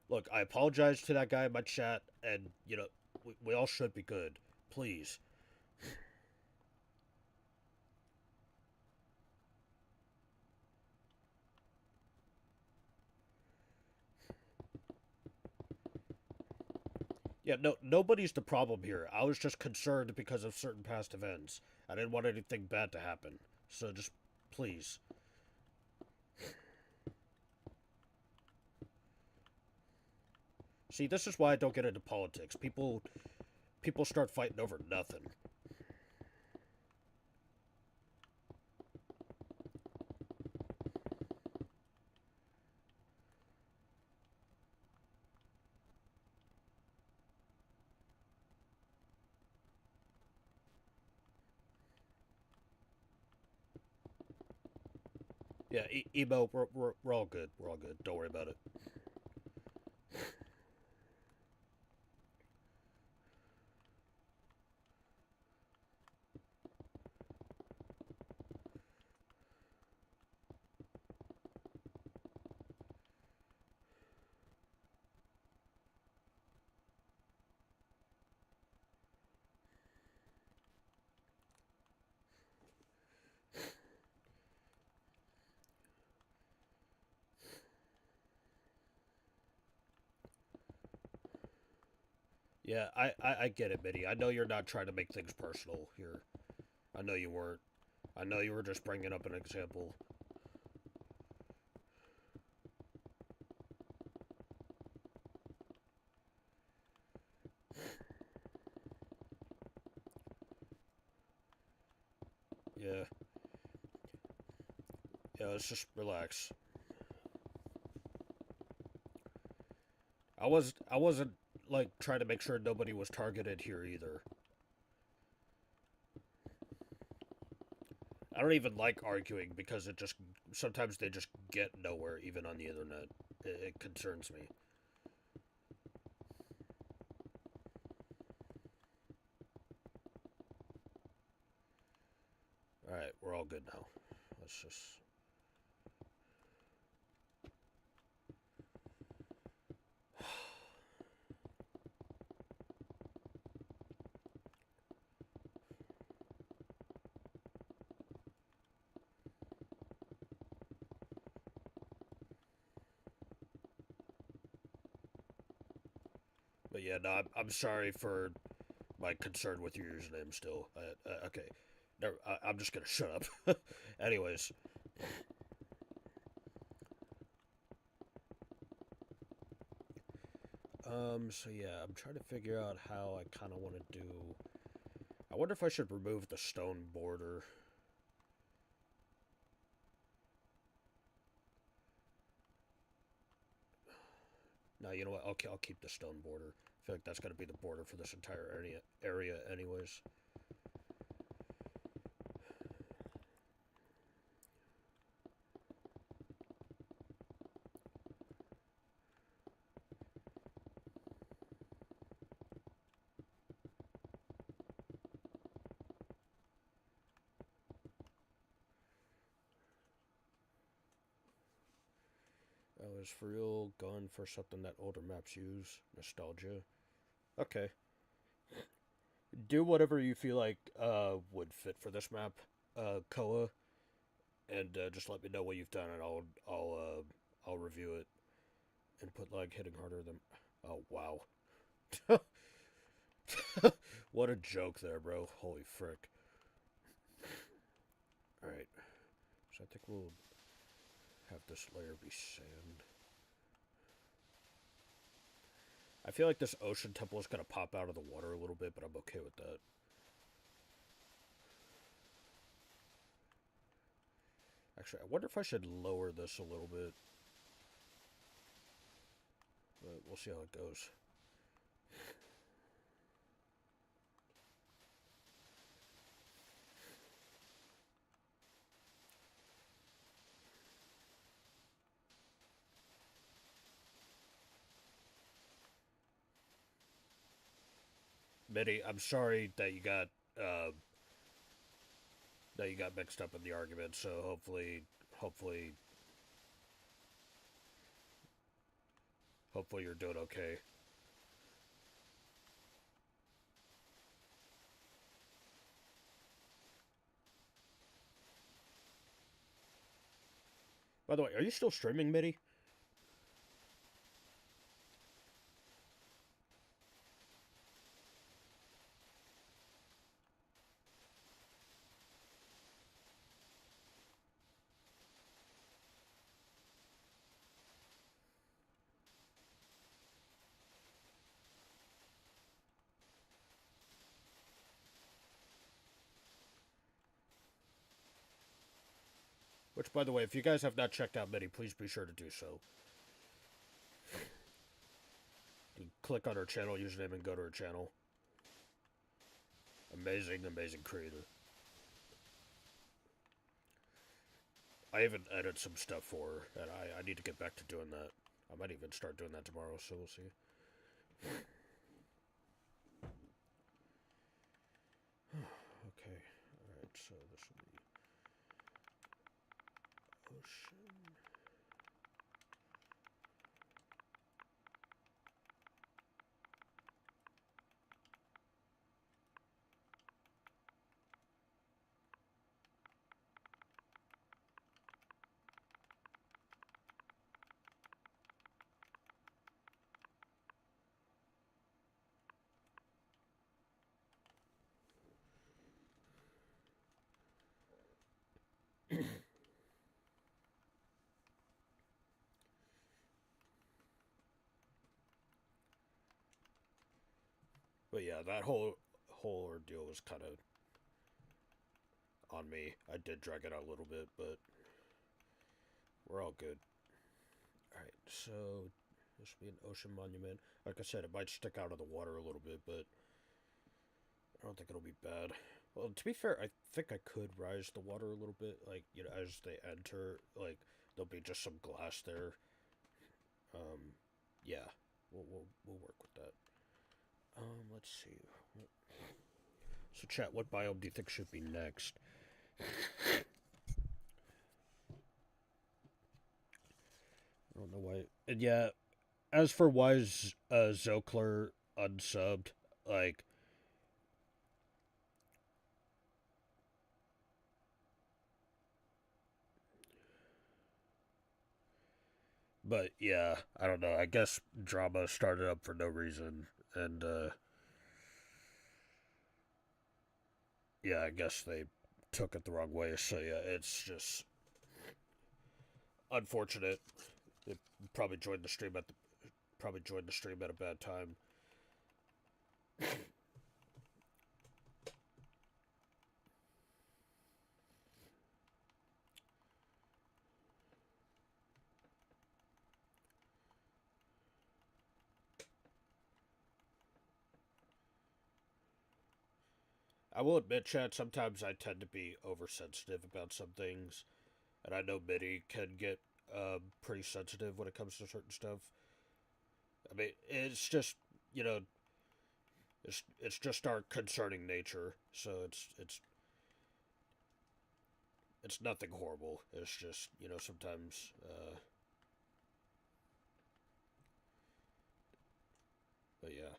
Look, I apologize to that guy in my chat, and we all should be good. Please. Yeah, no, nobody's the problem here. I was just concerned because of certain past events. I didn't want anything bad to happen. So just please. See, this is why I don't get into politics. People start fighting over nothing. Yeah, emo, we're all good. We're all good. Don't worry about it. Yeah, I get it, Mitty. I know you're not trying to make things personal here. I know you weren't. I know you were just bringing up an example. Yeah. Yeah, let's just relax. I wasn't like trying to make sure nobody was targeted here either. I don't even like arguing because it just sometimes they just get nowhere even on the internet. It concerns me. All right, we're all good now. Let's just. But yeah, no, I'm sorry for my concern with your username still. Okay, never, I'm just gonna shut up. Anyways, so yeah, I'm trying to figure out how I kind of want to do. I wonder if I should remove the stone border. No, you know what? I'll keep the stone border. I feel like that's gonna be the border for this entire area, anyways. I was for real going for something that older maps use. Nostalgia. Okay. Do whatever you feel like would fit for this map, Koa, and just let me know what you've done, and I'll review it and put like hitting harder than. Oh wow, what a joke there, bro! Holy frick! All right, so I think we'll have this layer be sand. I feel like this ocean temple is gonna pop out of the water a little bit, but I'm okay with that. Actually, I wonder if I should lower this a little bit. But we'll see how it goes. Mitty, I'm sorry uh, that you got mixed up in the argument. So hopefully, hopefully you're doing okay. By the way, are you still streaming, Mitty? Which, by the way, if you guys have not checked out Mitty, please be sure to do so. You click on her channel username and go to her channel. Amazing, amazing creator. I even edit some stuff for her, and I need to get back to doing that. I might even start doing that tomorrow, so we'll see. Okay, alright, so this will be ocean. But yeah, that whole ordeal was kind of on me. I did drag it out a little bit, but we're all good. All right, so this will be an ocean monument. Like I said, it might stick out of the water a little bit, but I don't think it'll be bad. Well, to be fair, I think I could rise the water a little bit. Like, you know, as they enter, like, there'll be just some glass there. Um, yeah, we'll work with that. Let's see. So, chat, what biome do you think should be next? I don't know why. And yeah, as for why is Zokler unsubbed, like, but yeah, I don't know. I guess drama started up for no reason, and yeah, I guess they took it the wrong way. So yeah, it's just unfortunate. They probably joined the stream at a bad time. I will admit, chat, sometimes I tend to be oversensitive about some things, and I know Mitty can get pretty sensitive when it comes to certain stuff. I mean, it's just, you know, it's just our concerning nature. So it's nothing horrible. It's just, you know, sometimes but yeah.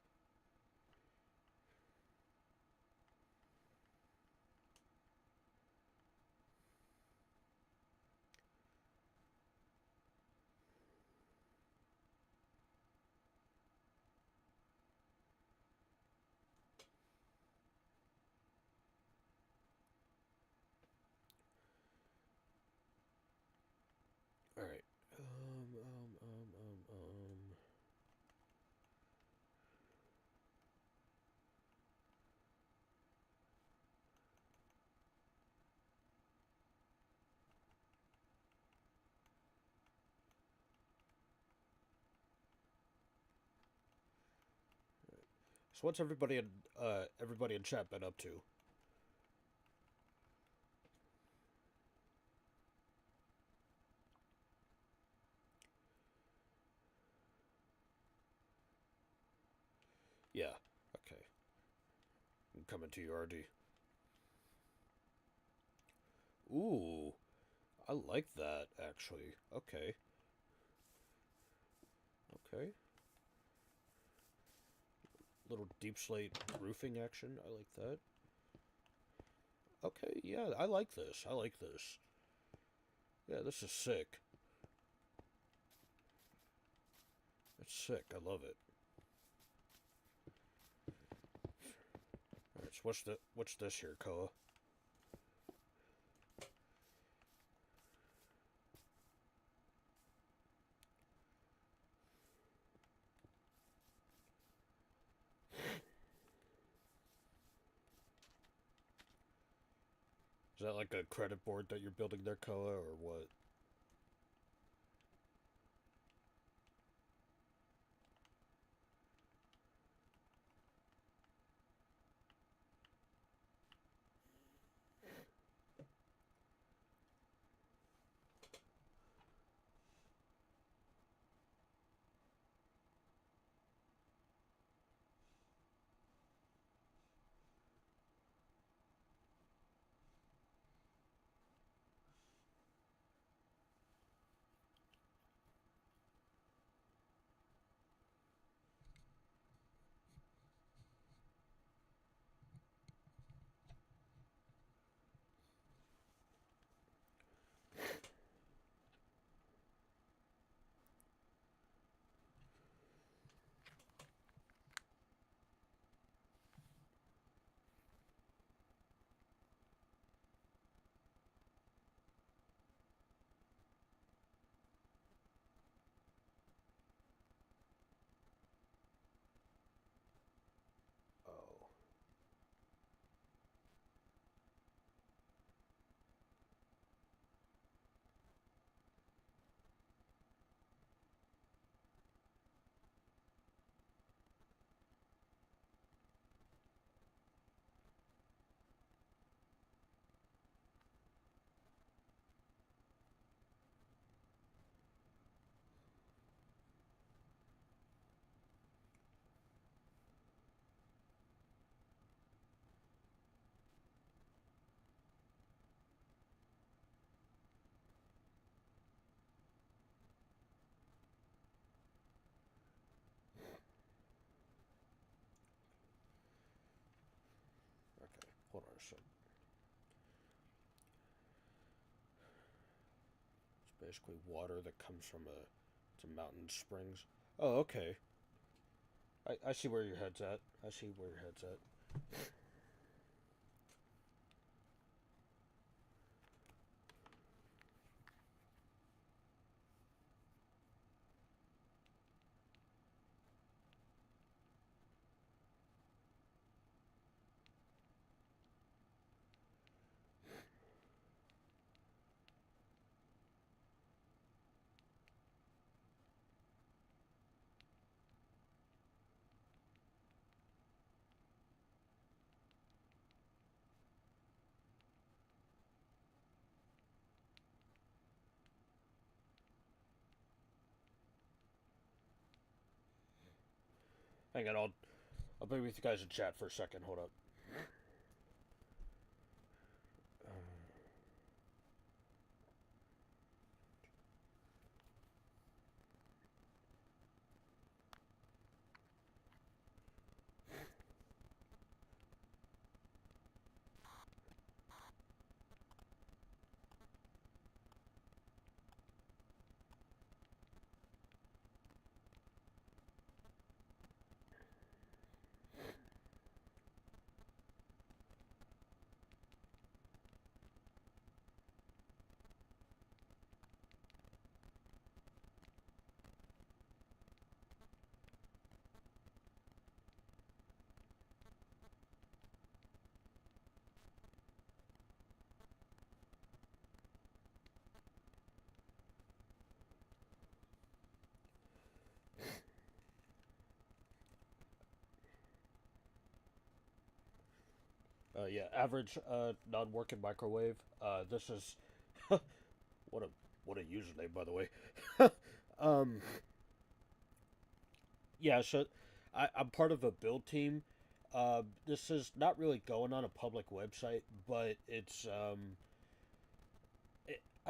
All right. Um um um um um. So what's everybody in chat been up to? Yeah. Okay. I'm coming to you, RD. Ooh, I like that actually. Okay. Okay. Little deep slate roofing action. I like that. Okay, yeah, I like this. I like this. Yeah, this is sick. It's sick. I love it. All right, so what's this here, Koa? Is that like a credit board that you're building there, Koa, or what? So it's basically water that comes from a mountain springs. Oh, okay. I see where your head's at. I see where your head's at. Hang on, I'll be with you guys in chat for a second. Hold up. Yeah, average non-working microwave. This is what a what a username, by the way. um, yeah, so I'm part of a build team. This is not really going on a public website, but I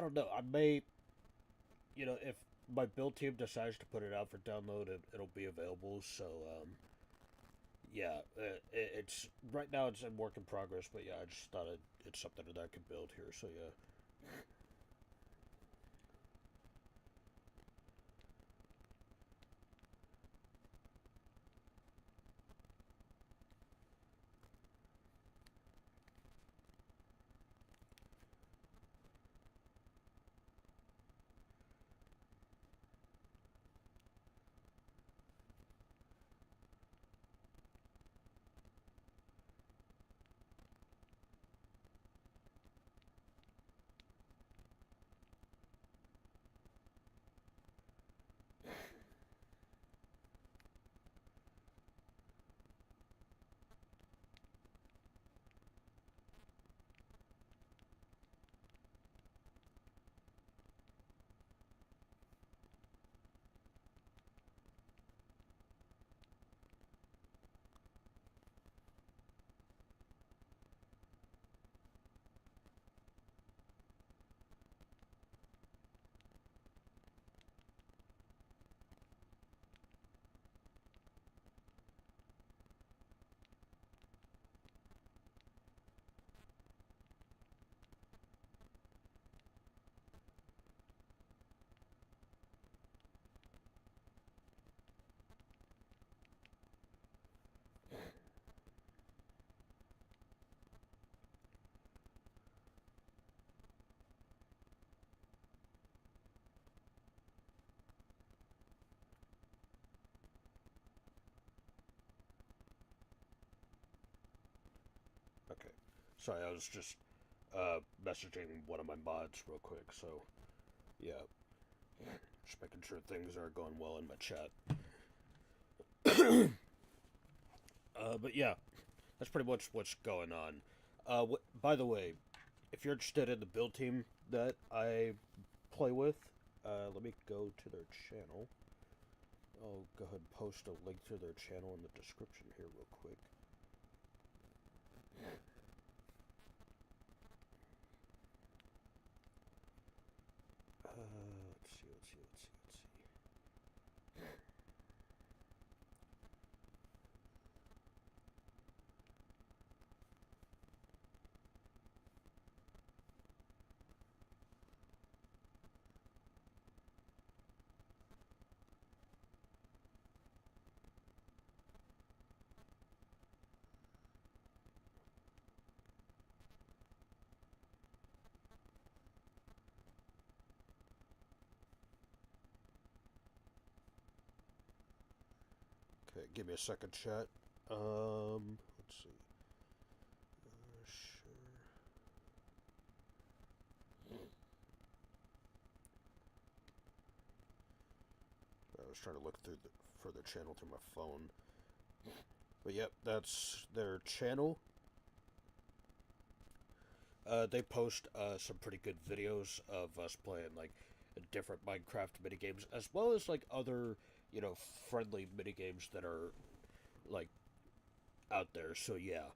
don't know. I may, if my build team decides to put it out for download, it'll be available. So, yeah, it's right now it's in work in progress, but yeah, I just thought it's something that I could build here. So yeah. Okay. Sorry, I was just messaging one of my mods real quick. So yeah, just making sure things are going well in my chat. But yeah, that's pretty much what's going on. By the way, if you're interested in the build team that I play with, let me go to their channel. I'll go ahead and post a link to their channel in the description here real quick. Let's see. Okay, give me a second, chat. Let's see. Sure. I was trying to look for the channel through my phone. But yep, that's their channel. They post some pretty good videos of us playing like different Minecraft minigames, as well as like other, friendly minigames that are like out there. So yeah,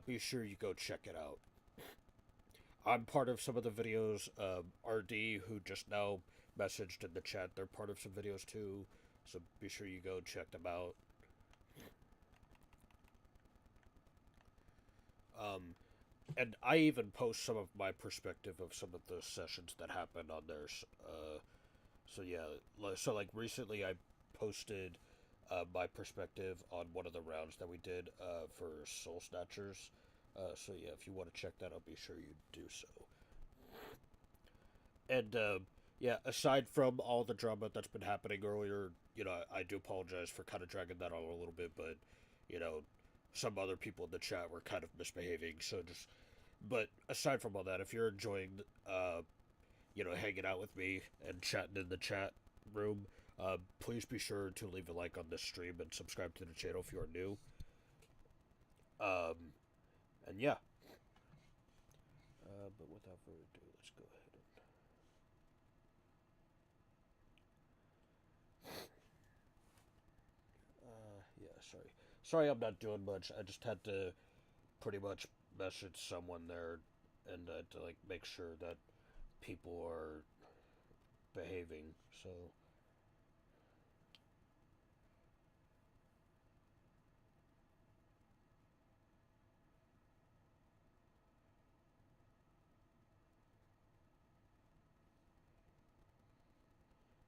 be sure you go check it out. I'm part of some of the videos. RD, who just now messaged in the chat, they're part of some videos too. So be sure you go check them out. And I even post some of my perspective of some of the sessions that happened on there. So yeah, so like recently I posted my perspective on one of the rounds that we did for Soul Snatchers. So yeah, if you want to check that out, be sure you do so. And yeah, aside from all the drama that's been happening earlier, I do apologize for kind of dragging that on a little bit, but you know, some other people in the chat were kind of misbehaving. So just, but aside from all that, if you're enjoying, hanging out with me and chatting in the chat room, please be sure to leave a like on this stream and subscribe to the channel if you are new. Um, and yeah. But without further ado, let's go ahead and. Yeah, sorry. Sorry I'm not doing much. I just had to pretty much message someone there and to like make sure that people are behaving. So.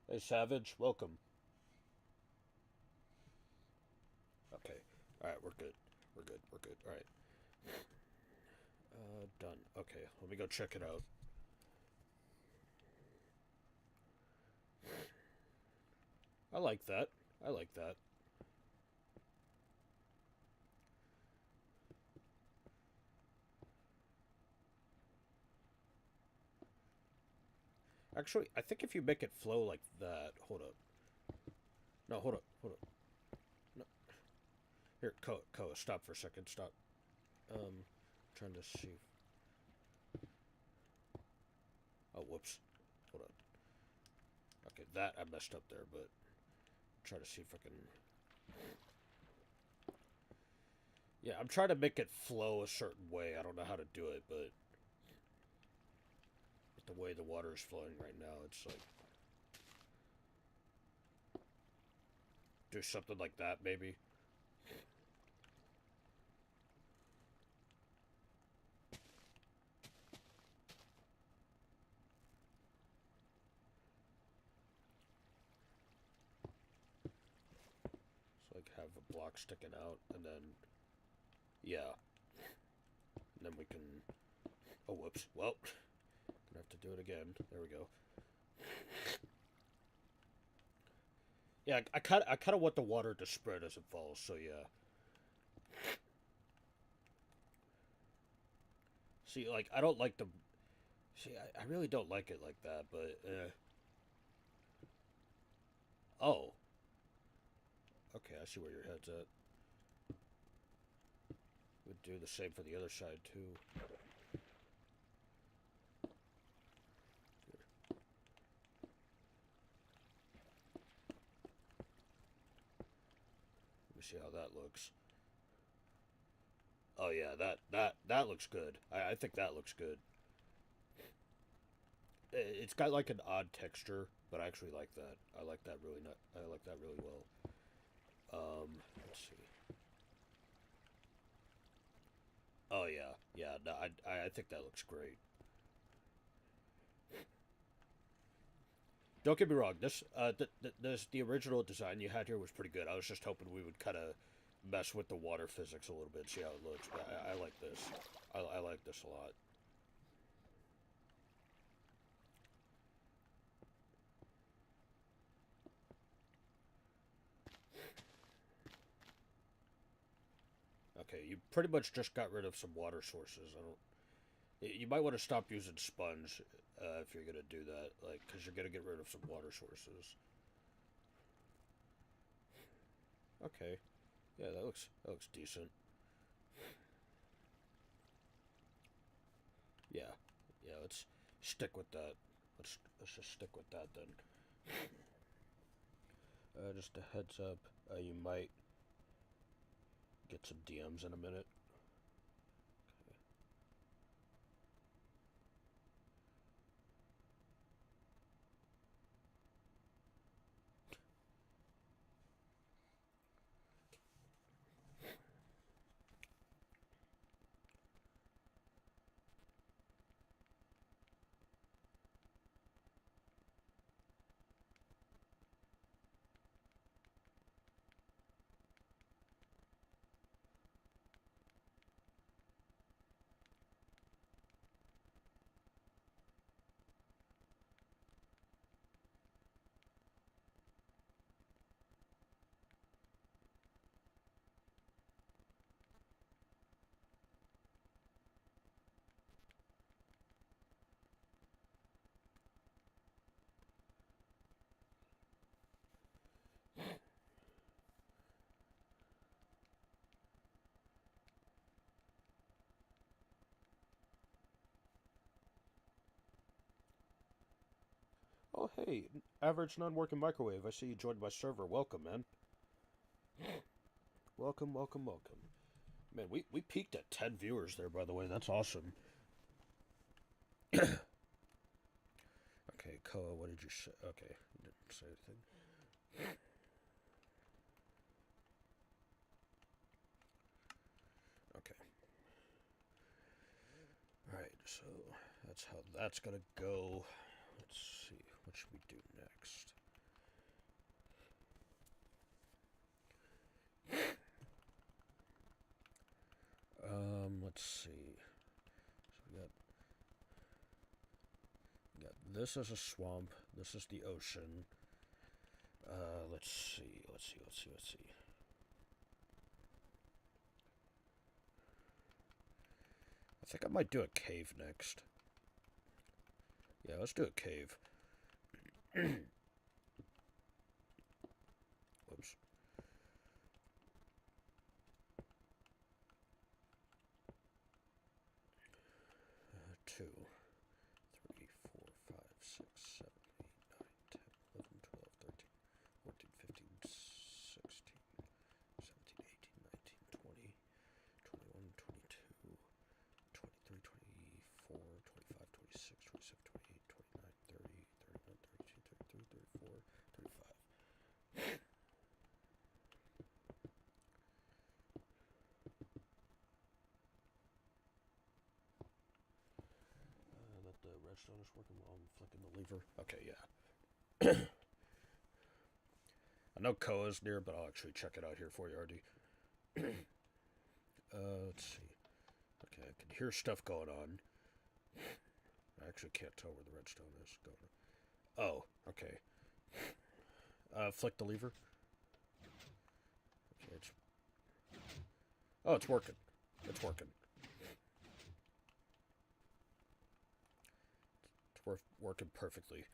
Hey, Savage, welcome. Okay. Alright, we're good. We're good. We're good. Alright. Done. Okay, let me go check it out. I like that. I like that. Actually, I think if you make it flow like that... Hold up. No, hold up. Hold up. No. Here, Koa, stop for a second. Stop. Trying to see. Oh, whoops. Hold on. Okay, that I messed up there, but try to see if I can. Yeah, I'm trying to make it flow a certain way. I don't know how to do it, but with the way the water is flowing right now, it's like do something like that, maybe. So like have a block sticking out, and then yeah, and then we can. Oh, whoops. Well, gonna have to do it again. There we go. Yeah, I kind of want the water to spread as it falls. So yeah. See, like I don't like the. See, I really don't like it like that, but. Oh. Okay, I see where your head's at. Would do the same for the other side too. Let me see how that looks. Oh yeah, that looks good. I think that looks good. It's got like an odd texture, but I actually like that. I like that really not. I like that really well. Let's see. Oh yeah, yeah. No, I think that looks great. Don't get me wrong. The original design you had here was pretty good. I was just hoping we would kind of mess with the water physics a little bit, see how it looks. But I like this. I like this a lot. pretty much just got rid of some water sources. I don't. You might want to stop using sponge if you're gonna do that, like, because you're gonna get rid of some water sources. Okay, yeah, that looks decent. Yeah, yeah. Let's stick with that. Let's just stick with that then. Just a heads up, you might get some DMs in a minute. Oh, hey, average non-working microwave. I see you joined my server. Welcome, man. Welcome, welcome, welcome. Man, we peaked at 10 viewers there, by the way. That's awesome. Okay, Koa, what did you say? Okay, didn't say anything. Okay. Alright, so that's how that's gonna go. Let's see, what should we do next? Let's see. So we got this as a swamp. This is the ocean. Let's see. I think I might do a cave next. Yeah, let's do a cave. Whoops. 2, 3, 4, 5, 6, 7, 8, 9, 10, 11, 12, 13, 14, 15, 16, 17, 18, 19, 20, 21, 22, 23, 24, 25, 26, 27, 28, 29, 30, 31, 32, 33, 34, 35. That the redstone is working while I'm flicking the lever. Okay, yeah. I know Koa's near, but I'll actually check it out here for you, RD. Let's see. Okay, I can hear stuff going on. I actually can't tell where the redstone is going. Oh, okay. Flick the lever. Okay, it's working. It's working. It's working perfectly.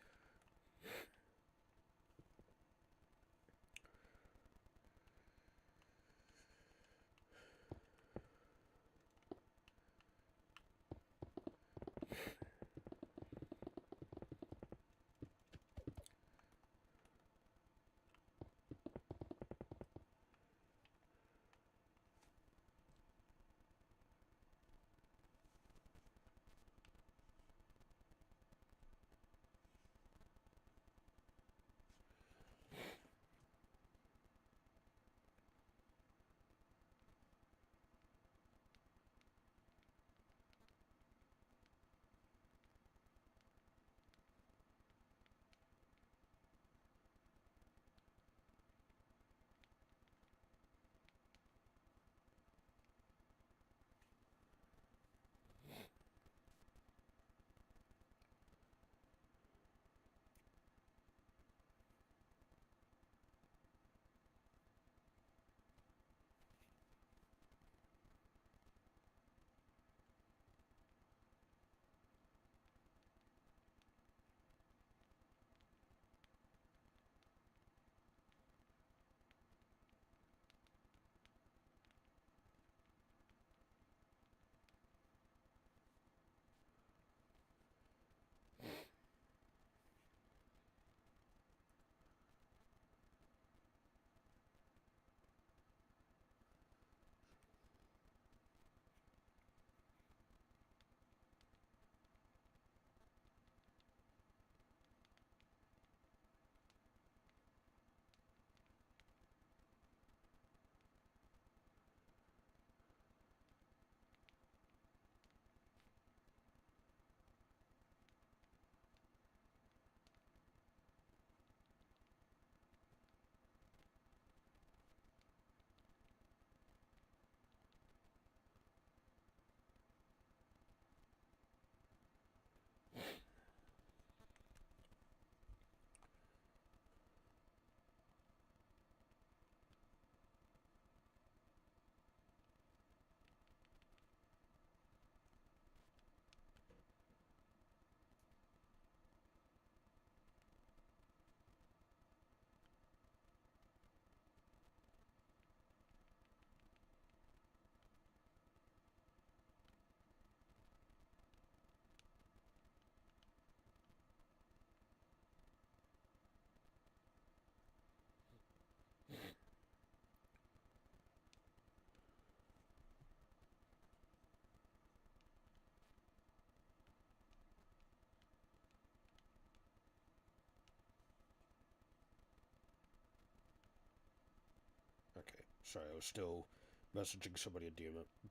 Sorry, I was still messaging somebody in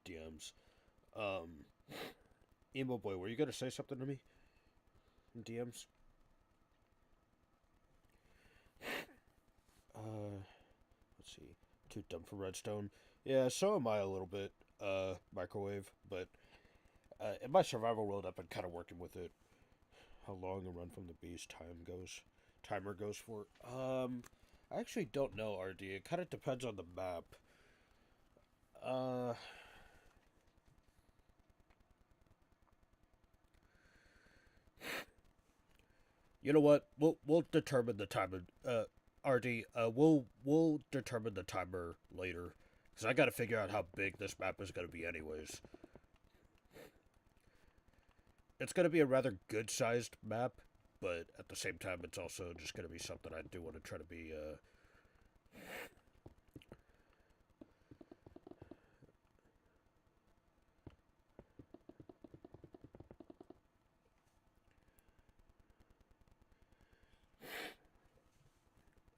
DMs. Um, Emo Boy, were you gonna say something to me in DMs? Uh, let's see. Too dumb for Redstone. Yeah, so am I a little bit. Microwave, but in my survival world, I've been kind of working with it. How long a run from the beast timer goes for. I actually don't know, RD. It kind of depends on the map. Uh, you know what? We'll determine the timer. RD. We'll determine the timer later, because I got to figure out how big this map is gonna be, anyways. It's gonna be a rather good sized map, but at the same time, it's also just gonna be something I do want to try to be.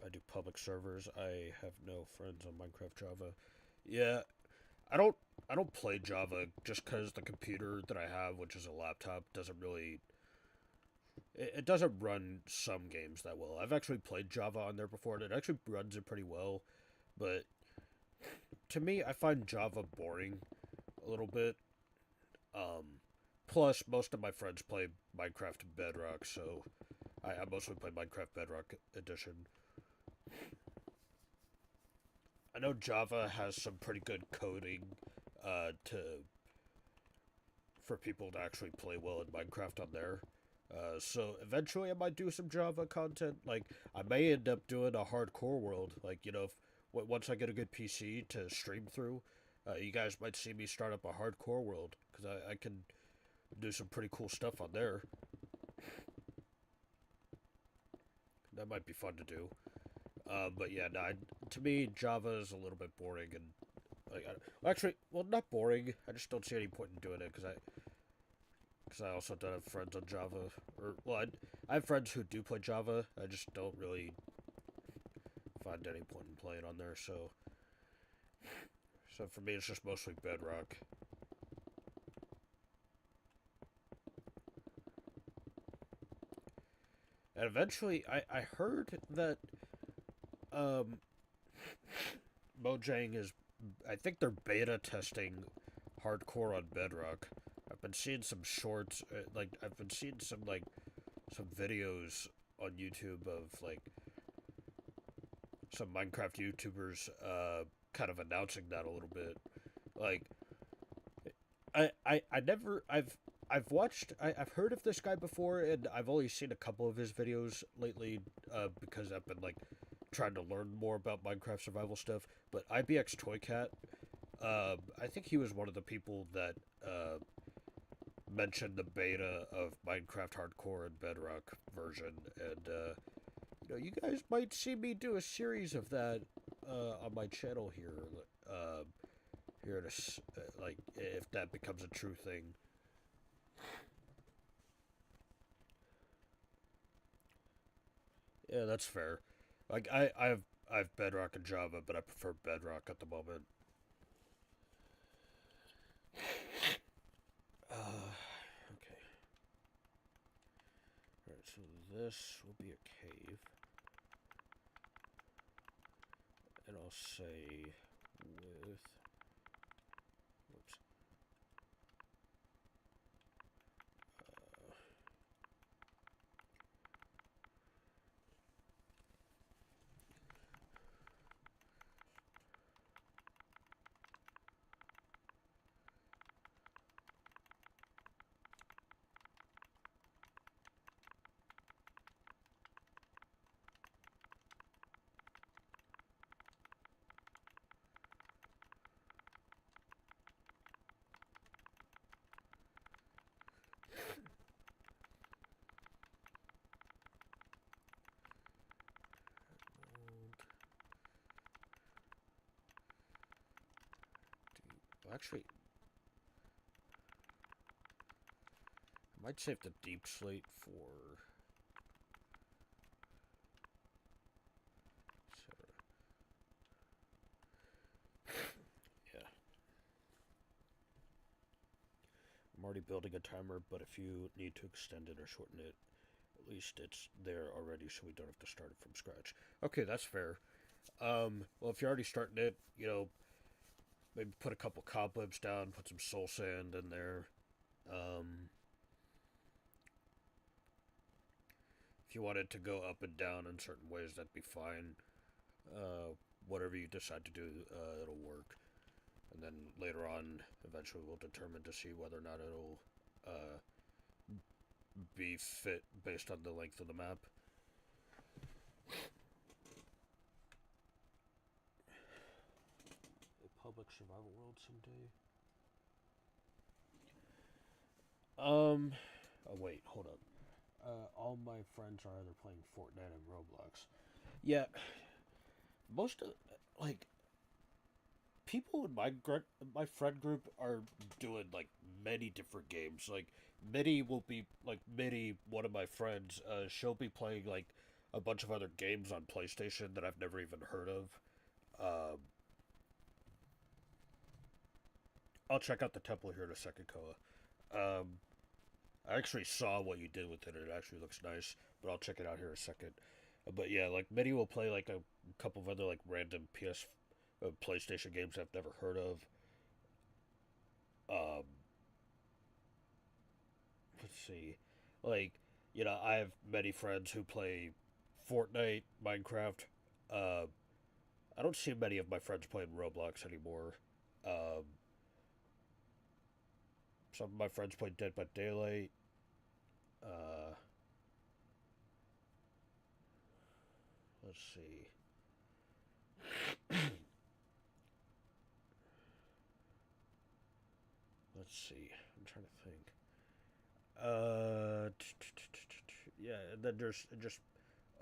I do public servers. I have no friends on Minecraft Java. Yeah, I don't. I don't play Java just because the computer that I have, which is a laptop, doesn't really. It doesn't run some games that well. I've actually played Java on there before, and it actually runs it pretty well. But to me, I find Java boring a little bit. Um, Plus, most of my friends play Minecraft Bedrock, so I mostly play Minecraft Bedrock Edition. I know Java has some pretty good coding to for people to actually play well in Minecraft on there. So eventually I might do some Java content. Like I may end up doing a hardcore world. Like once I get a good PC to stream through, you guys might see me start up a hardcore world because I can do some pretty cool stuff on there. That might be fun to do. But yeah, no, to me Java is a little bit boring and actually, well, not boring. I just don't see any point in doing it because I also don't have friends on Java. Or well, I have friends who do play Java. I just don't really find any point in playing on there. So for me, it's just mostly Bedrock. And eventually, I heard that um, Mojang is. I think they're beta testing hardcore on Bedrock. I've been seeing some shorts, I've been seeing some videos on YouTube of some Minecraft YouTubers kind of announcing that a little bit. Like I never I've watched I've heard of this guy before and I've only seen a couple of his videos lately because I've been trying to learn more about Minecraft survival stuff. But IBX Toycat, I think he was one of the people that mentioned the beta of Minecraft Hardcore and Bedrock version, and you guys might see me do a series of that on my channel here. Here to if that becomes a true thing. Yeah, that's fair. I've Bedrock and Java, but I prefer Bedrock at the moment. Okay. Alright, so this will be a cave. And I'll say with... Whoops. Actually, I might save the deep slate for... building a timer, but if you need to extend it or shorten it, at least it's there already, so we don't have to start it from scratch. Okay, that's fair. Well, if you're already starting it, maybe put a couple cobwebs down, put some soul sand in there. Um, if you want it to go up and down in certain ways, that'd be fine. Uh, Whatever you decide to do, it'll work. And then later on, eventually, we'll determine to see whether or not it'll uh, be fit based on the length of the map. A public survival world someday. Oh wait, hold up. All my friends are either playing Fortnite and Roblox. Yeah, most of like people in my friend group are doing like many different games. Like Mitty will be like Mitty, one of my friends. She'll be playing like a bunch of other games on PlayStation that I've never even heard of. Um, I'll check out the temple here in a second, Koa. I actually saw what you did with it. It actually looks nice, but I'll check it out here in a second. But yeah, like Mitty will play like a couple of other like random PlayStation games I've never heard of. Um, let's see, like I have many friends who play Fortnite, Minecraft. Uh, I don't see many of my friends playing Roblox anymore. Um, some of my friends play Dead by Daylight. Uh, let's see. Let's see. I'm trying to think. Yeah, and then there's just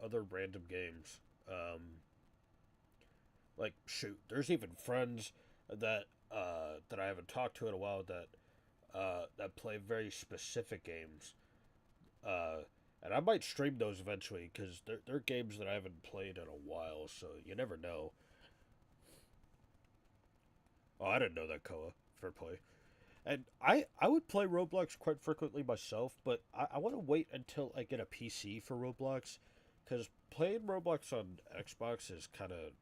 other random games. Um, like shoot, there's even friends that I haven't talked to in a while that play very specific games. Uh, and I might stream those eventually because they're games that I haven't played in a while. So you never know. Oh, I didn't know that, Koa. Fair play. And I would play Roblox quite frequently myself, but I want to wait until I get a PC for Roblox, because playing Roblox on Xbox is kind of,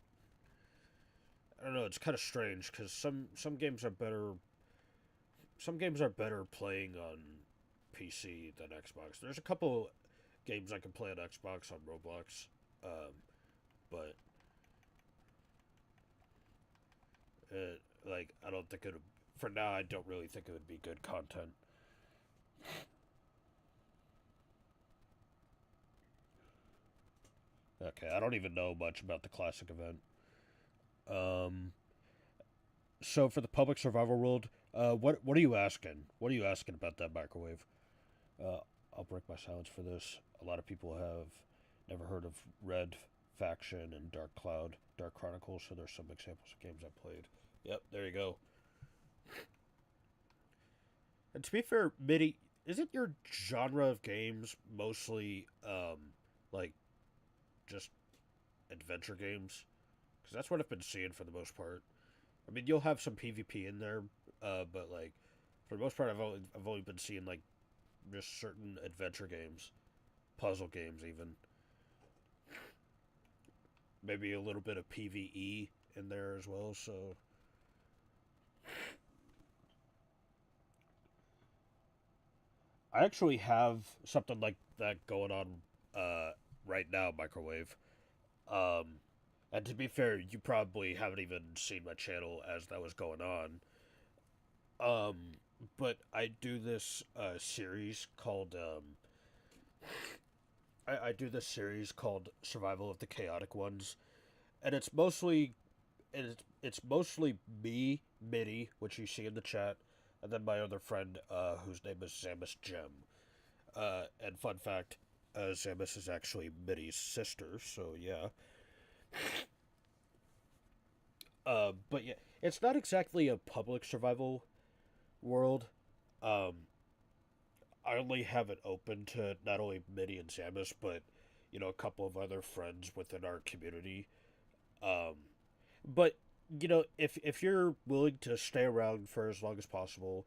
I don't know, it's kind of strange because some games are better playing on PC than Xbox. There's a couple games I can play on Xbox on Roblox, but like I don't think it. For now, I don't really think it would be good content. Okay, I don't even know much about the classic event. Um, so for the public survival world, what are you asking? What are you asking about that microwave? Uh, I'll break my silence for this. A lot of people have never heard of Red Faction and Dark Cloud, Dark Chronicles. So there's some examples of games I played. Yep, there you go. And to be fair, MIDI, isn't your genre of games mostly like just adventure games? Because that's what I've been seeing for the most part. I mean, you'll have some PvP in there, but like for the most part, I've only been seeing like just certain adventure games, puzzle games, even maybe a little bit of PVE in there as well. So I actually have something like that going on uh, right now, microwave. Um, and to be fair, you probably haven't even seen my channel as that was going on. Um, but I do this series called I do this series called Survival of the Chaotic Ones, and it's mostly me, Mitty, which you see in the chat, and then my other friend, whose name is Samus Gem. And fun fact, Samus is actually Mitty's sister, so yeah. But yeah, it's not exactly a public survival world. Um, I only have it open to not only Mitty and Samus, but a couple of other friends within our community. Um, but if you're willing to stay around for as long as possible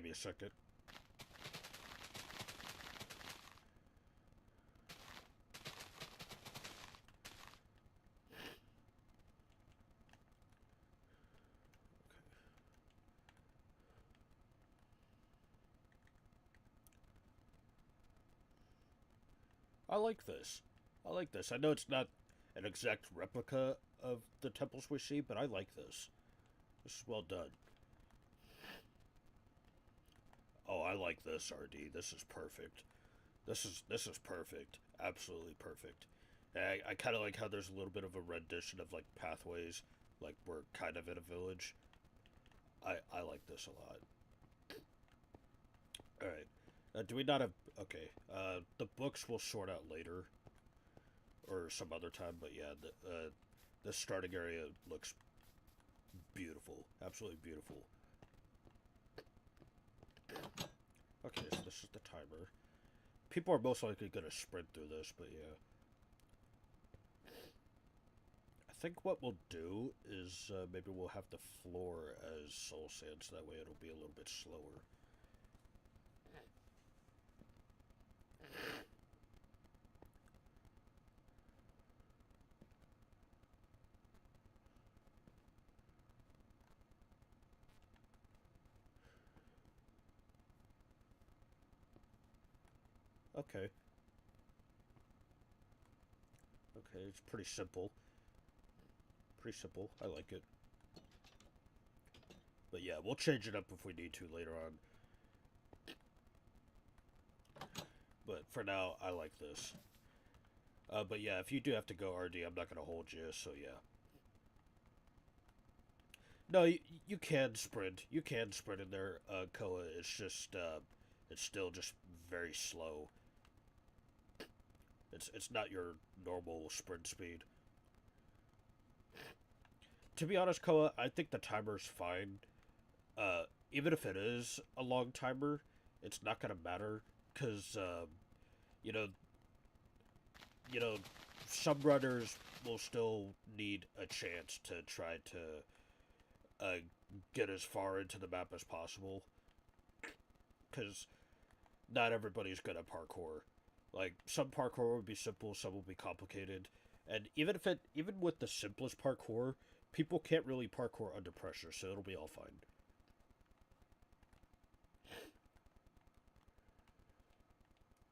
Give me a second. I like this. I like this. I know it's not an exact replica of the temples we see, but I like this. This is well done. Oh, I like this, RD. This is perfect. This is perfect. Absolutely perfect. I kind of like how there's a little bit of a rendition of like pathways like we're kind of in a village. I like this a lot. All right. Do we not have? Okay. The books we'll sort out later, or some other time. But yeah, the starting area looks beautiful. Absolutely beautiful. Okay, so this is the timer. People are most likely gonna sprint through this, but yeah. I think what we'll do is maybe we'll have the floor as soul sand, so that way it'll be a little bit slower. Okay. Okay, it's pretty simple. Pretty simple. I like it. But yeah, we'll change it up if we need to later on. But for now, I like this. But yeah, if you do have to go RD, I'm not going to hold you, so yeah. No, you can sprint. You can sprint in there, Koa. It's just, it's still just very slow. It's not your normal sprint speed. To be honest, Koa, I think the timer's fine. Even if it is a long timer, it's not gonna matter because you know, you know, some runners will still need a chance to try to get as far into the map as possible. Because not everybody's good at parkour. Like some parkour would be simple, some will be complicated, and even with the simplest parkour, people can't really parkour under pressure, so it'll be all fine.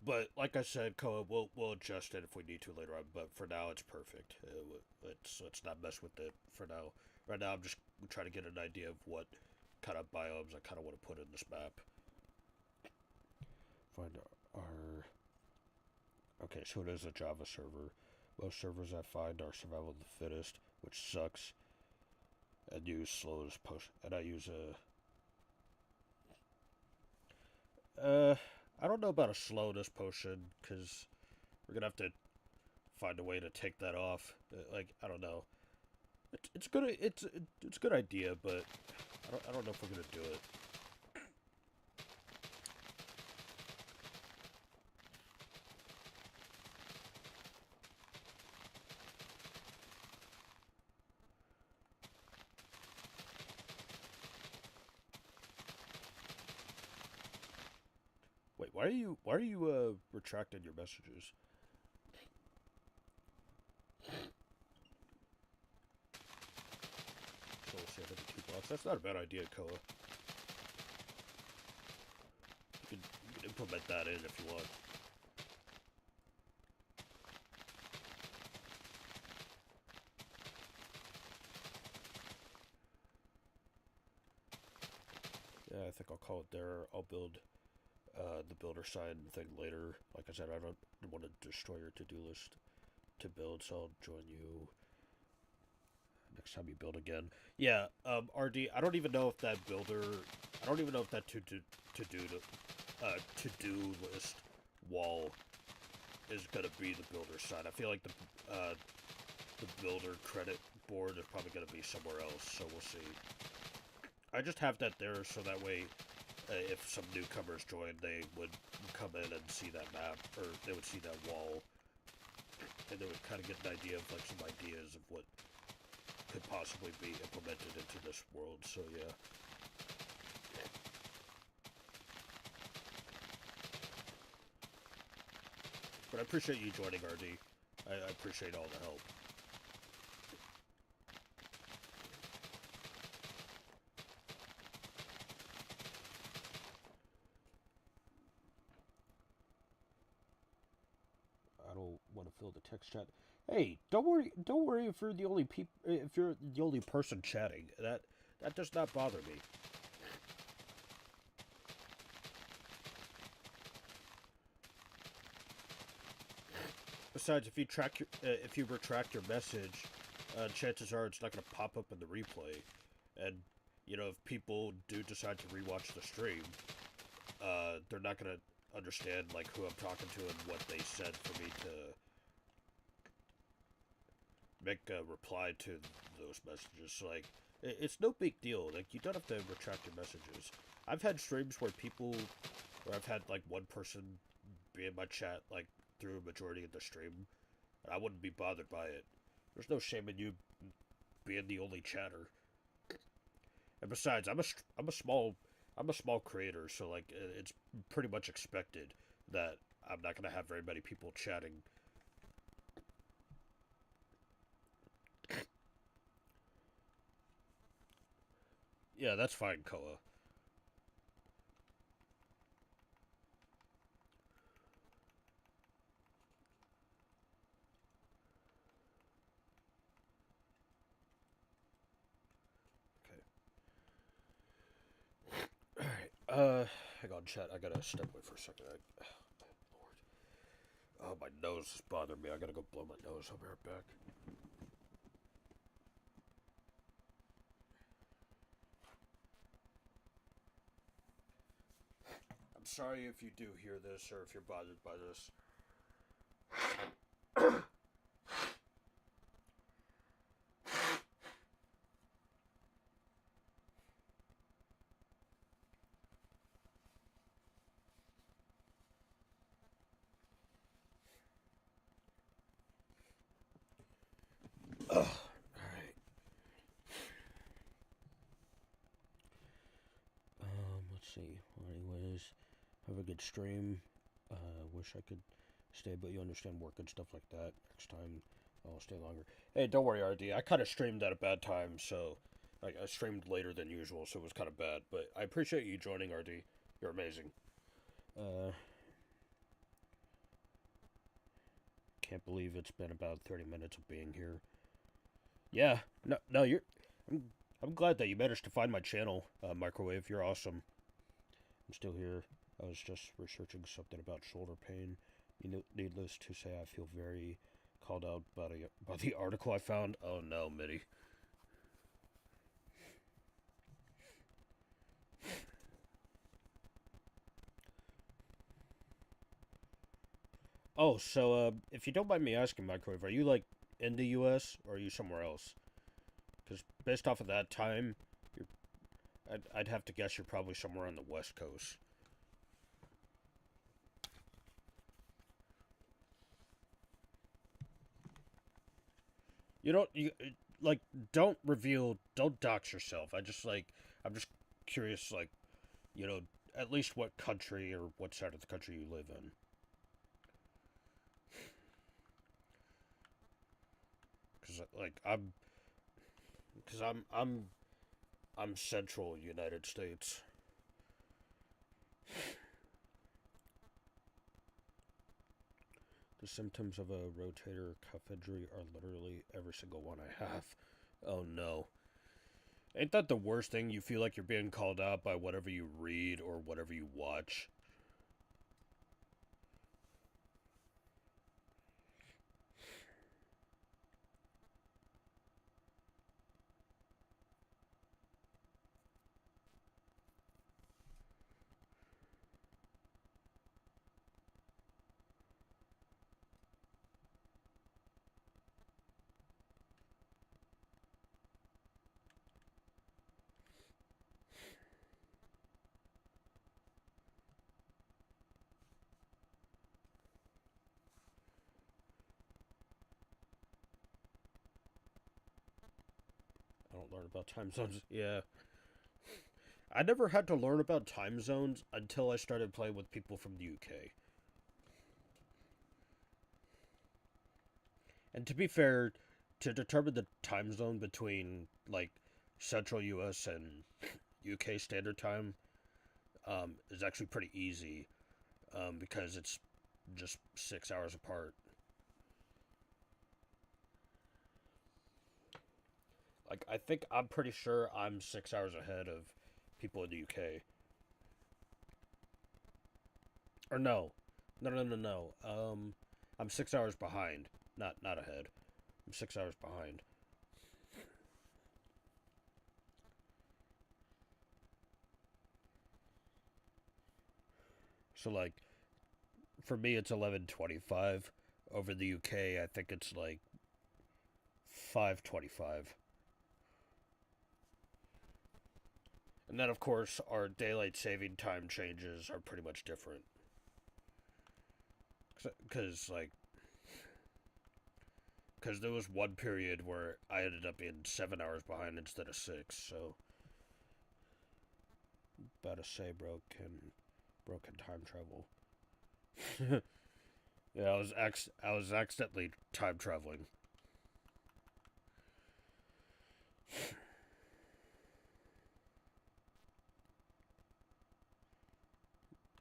But like I said, Koa, we'll adjust it if we need to later on. But for now, it's perfect. Let's not mess with it for now. Right now, I'm just trying to get an idea of what kind of biomes I kind of want to put in this map. Find our okay. So it is a Java server. Most servers I find are survival of the fittest, which sucks. And use slow as push. And I use I don't know about a slowness potion because we're gonna have to find a way to take that off. Like I don't know. It's good. It's a good idea, but I don't know if we're gonna do it. Wait, why are you retracting your messages? Soul sand into two blocks. That's not a bad idea, Koa. You can implement that in if you want. Yeah, I think I'll call it there. I'll build the builder side thing later. Like I said, I don't want to destroy your to-do list to build, so I'll join you next time you build again. Yeah, RD, I don't even know if that builder, I don't even know if that to-do list wall is gonna be the builder side. I feel like the builder credit board is probably gonna be somewhere else, so we'll see. I just have that there so that way if some newcomers join, they would come in and see that map, or they would see that wall, and they would kind of get an idea of like some ideas of what could possibly be implemented into this world. So yeah. But I appreciate you joining, RD. I appreciate all the help. I don't want to fill the text chat. Hey, don't worry if you're the only if you're the only person chatting. That does not bother me. Besides, if you retract your message, chances are it's not going to pop up in the replay. And, if people do decide to rewatch the stream, they're not going to understand, like, who I'm talking to and what they said for me to make a reply to those messages. Like, it's no big deal. Like, you don't have to retract your messages. I've had streams where I've had, like, one person be in my chat, like, through a majority of the stream, and I wouldn't be bothered by it. There's no shame in you being the only chatter. And besides, I'm a small creator, so, like, it's pretty much expected that I'm not gonna have very many people chatting. Yeah, that's fine, Koa. Okay. Alright, hang on, chat. I gotta step away for a second. Lord. Oh, my nose is bothering me. I gotta go blow my nose. I'll be right back. I'm sorry if you do hear this or if you're bothered by this. Alright. Let's see. Well, anyways, have a good stream. Wish I could stay, but you understand work and stuff like that. Next time, I'll stay longer. Hey, don't worry, RD. I kind of streamed at a bad time, so like I streamed later than usual, so it was kind of bad. But I appreciate you joining, RD. You're amazing. Can't believe it's been about 30 minutes of being here. Yeah, no, I'm, I'm glad that you managed to find my channel, Microwave. You're awesome. I'm still here. I was just researching something about shoulder pain. Needless to say, I feel very called out by the article I found. Oh no, Mitty. Oh, so if you don't mind me asking, Microwave, are you like in the U.S. or are you somewhere else? Because based off of that time, I'd have to guess you're probably somewhere on the West Coast. You don't you like don't reveal, don't dox yourself. I'm just curious, like, you know, at least what country or what side of the country you live in. Because like because I'm central United States. The symptoms of a rotator cuff injury are literally every single one I have. Oh no. Ain't that the worst thing? You feel like you're being called out by whatever you read or whatever you watch. I don't learn about time zones. Yeah. I never had to learn about time zones until I started playing with people from the UK. And to be fair, to determine the time zone between like Central US and UK Standard Time is actually pretty easy because it's just 6 hours apart. Like I think I'm pretty sure I'm 6 hours ahead of people in the UK. Or no, no. I'm 6 hours behind, not ahead. I'm 6 hours behind. So like for me it's 11:25. Over the UK, I think it's like 5:25. And then of course our daylight saving time changes are pretty much different. Cuz like cuz there was one period where I ended up being 7 hours behind instead of 6, so about to say broken time travel. Yeah, I was accidentally time traveling.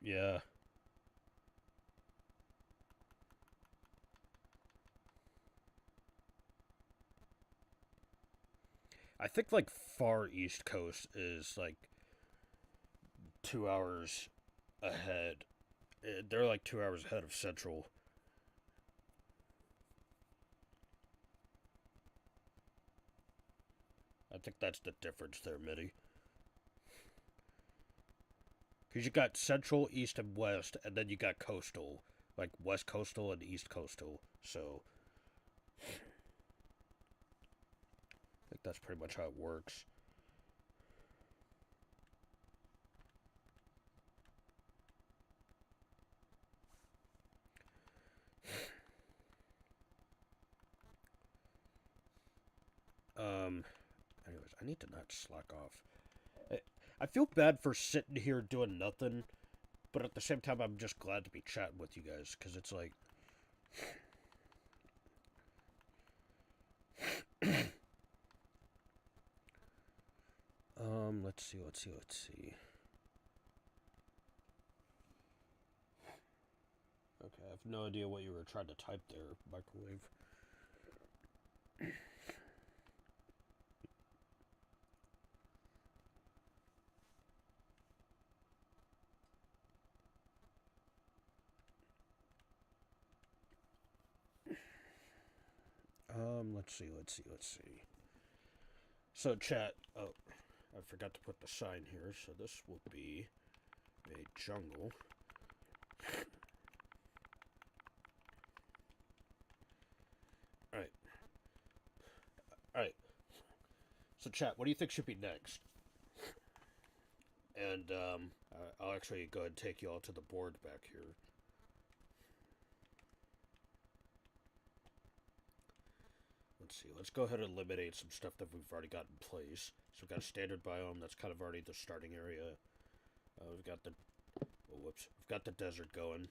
Yeah. I think like far east coast is like 2 hours ahead. They're like 2 hours ahead of central. I think that's the difference there, Mitty. Because you got central, east, and west, and then you got coastal. Like west coastal and east coastal. So I think that's pretty much how it works. Um, anyways, I need to not slack off. I feel bad for sitting here doing nothing, but at the same time, I'm just glad to be chatting with you guys because it's like, let's see. Okay, I have no idea what you were trying to type there, microwave. Let's see. So chat. Oh, I forgot to put the sign here. So this will be a jungle. All right. All right. So chat. What do you think should be next? And I'll actually go ahead and take you all to the board back here. Let's see. Let's go ahead and eliminate some stuff that we've already got in place. So we've got a standard biome that's kind of already the starting area. We've got the whoops. We've got the desert going.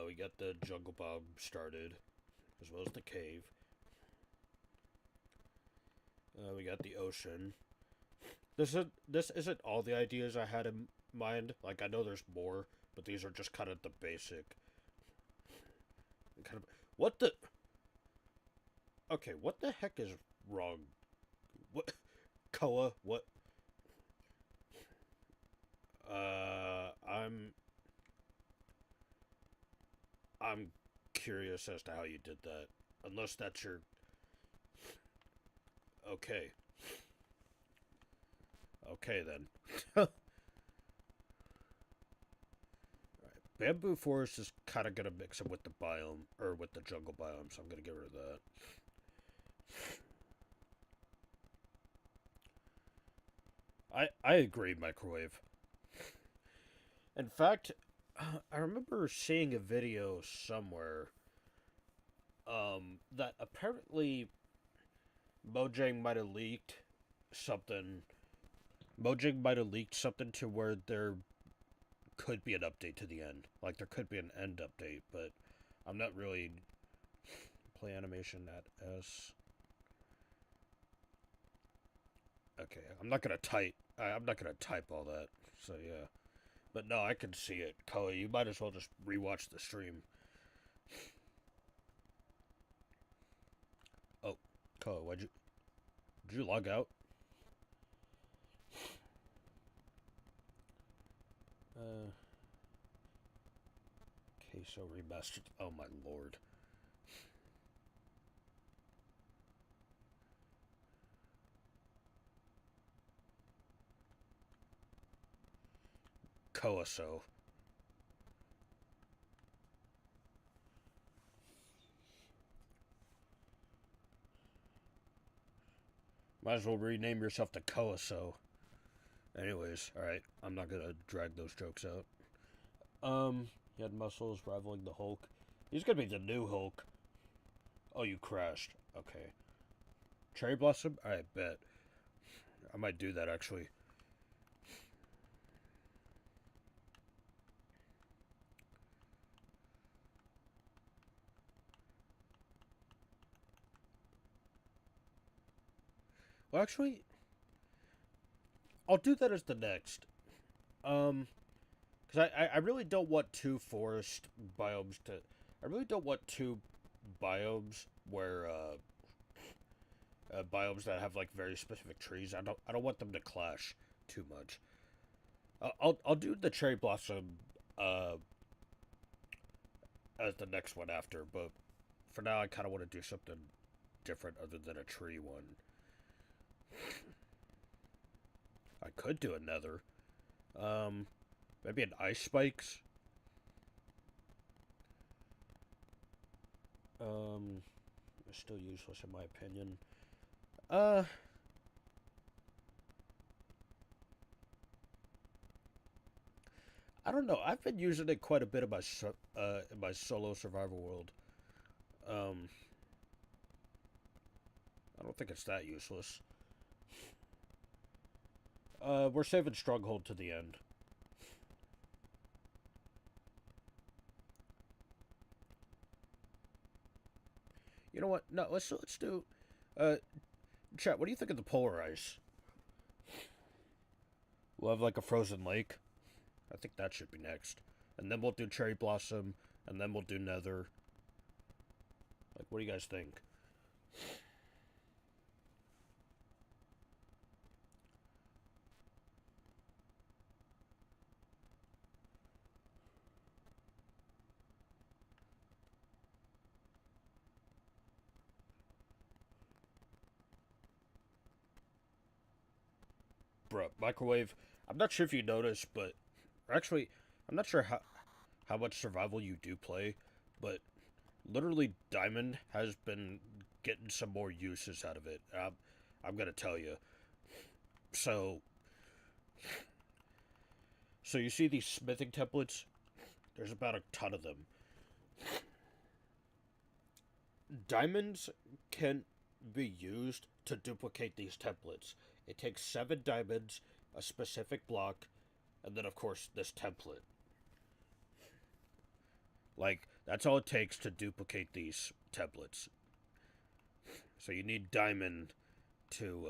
We got the jungle biome started, as well as the cave. We got the ocean. This isn't all the ideas I had in mind. Like I know there's more, but these are just kind of the basic. Kind of what the. Okay, what the heck is wrong? What, Koa? What? I'm curious as to how you did that. Unless that's your. Okay. Okay then. Right. Bamboo forest is kind of gonna mix up with the biome or with the jungle biome, so I'm gonna get rid of that. I agree, microwave. In fact, I remember seeing a video somewhere that apparently Mojang might have leaked something. Mojang might have leaked something to where there could be an update to the end. Like there could be an end update, but I'm not really play animation at S. Okay, I'm not gonna type. I'm not gonna type all that. So yeah, but no, I can see it. Koa, you might as well just rewatch the stream. Oh, Koa, did you log out? Queso remastered. Oh my lord. Coaso. Might as well rename yourself to Coaso. Anyways, alright, I'm not gonna drag those jokes out. He had muscles rivaling the Hulk. He's gonna be the new Hulk. Oh, you crashed. Okay. Cherry Blossom? I bet. I might do that, actually. Well, actually, I'll do that as the next. Because I really don't want two forest biomes to... I really don't want two biomes where, biomes that have, like, very specific trees. I don't want them to clash too much. I'll do the Cherry Blossom, as the next one after, but for now I kind of want to do something different other than a tree one. I could do another. Maybe an Ice Spikes. It's still useless in my opinion. I don't know. I've been using it quite a bit in my solo survival world. Um, I don't think it's that useless. We're saving Stronghold to the end. You know what? No, let's do. Chat. What do you think of the polar ice? We'll have like a frozen lake. I think that should be next, and then we'll do Cherry Blossom, and then we'll do Nether. Like, what do you guys think? Bruh, microwave. I'm not sure if you noticed, but actually, I'm not sure how much survival you do play, but literally Diamond has been getting some more uses out of it. I'm gonna tell you. So, so you see these smithing templates? There's about a ton of them. Diamonds can be used to duplicate these templates. It takes 7 diamonds, a specific block, and then of course this template. Like, that's all it takes to duplicate these templates. So you need diamond to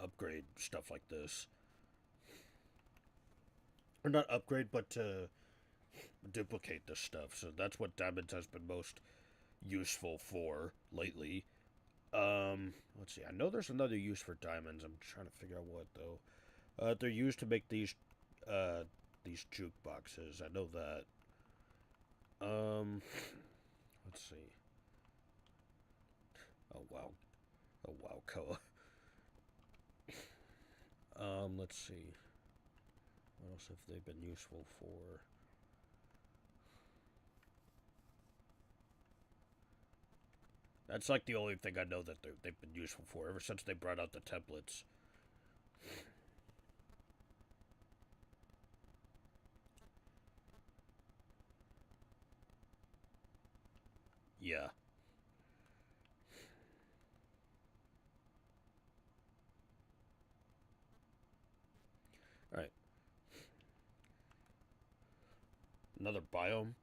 upgrade stuff like this. Or not upgrade, but to duplicate this stuff. So that's what diamonds has been most useful for lately. Let's see. I know there's another use for diamonds. I'm trying to figure out what though. They're used to make these jukeboxes. I know that. Let's see. Oh wow. Oh wow, Koa. Let's see. What else have they been useful for? That's like the only thing I know that they've been useful for ever since they brought out the templates. Yeah. Alright. Another biome.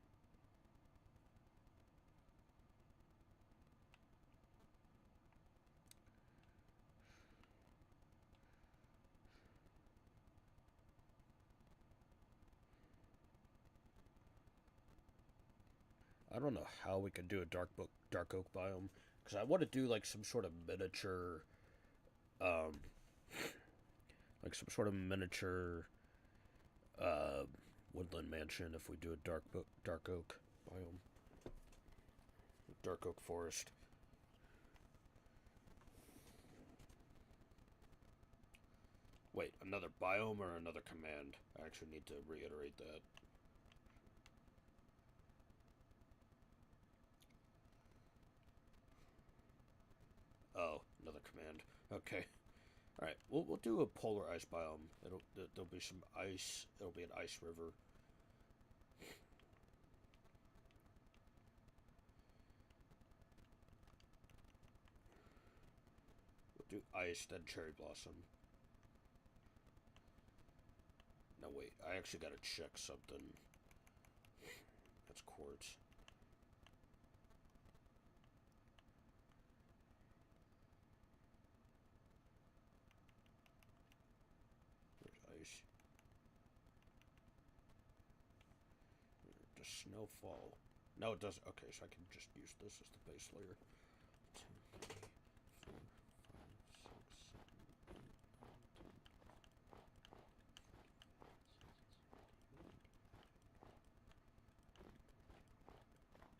I don't know how we can do a dark oak biome, because I want to do like some sort of miniature, um, like some sort of miniature, uh, woodland mansion. If we do a dark oak biome, dark oak forest. Wait, another biome or another command? I actually need to reiterate that. Oh, another command. Okay. Alright, we'll do a polar ice biome. There'll be some ice. It'll be an ice river. We'll do ice, then cherry blossom. No, wait, I actually gotta check something. That's quartz. There's ice. Does snow fall? No, it doesn't. Okay, so I can just use this as the base layer. 2, 3, 4, 5, 6, 7, 8, 9, 10, 11, 12,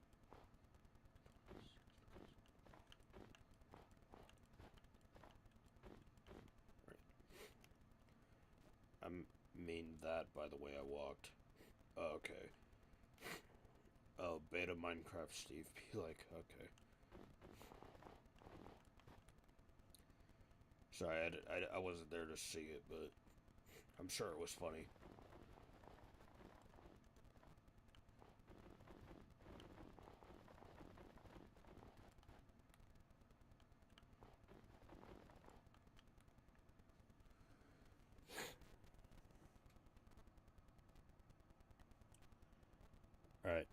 13. I mean that by the way I walked. Okay. Oh, beta Minecraft Steve be like, okay. Sorry, I wasn't there to see it, but I'm sure it was funny. Alright.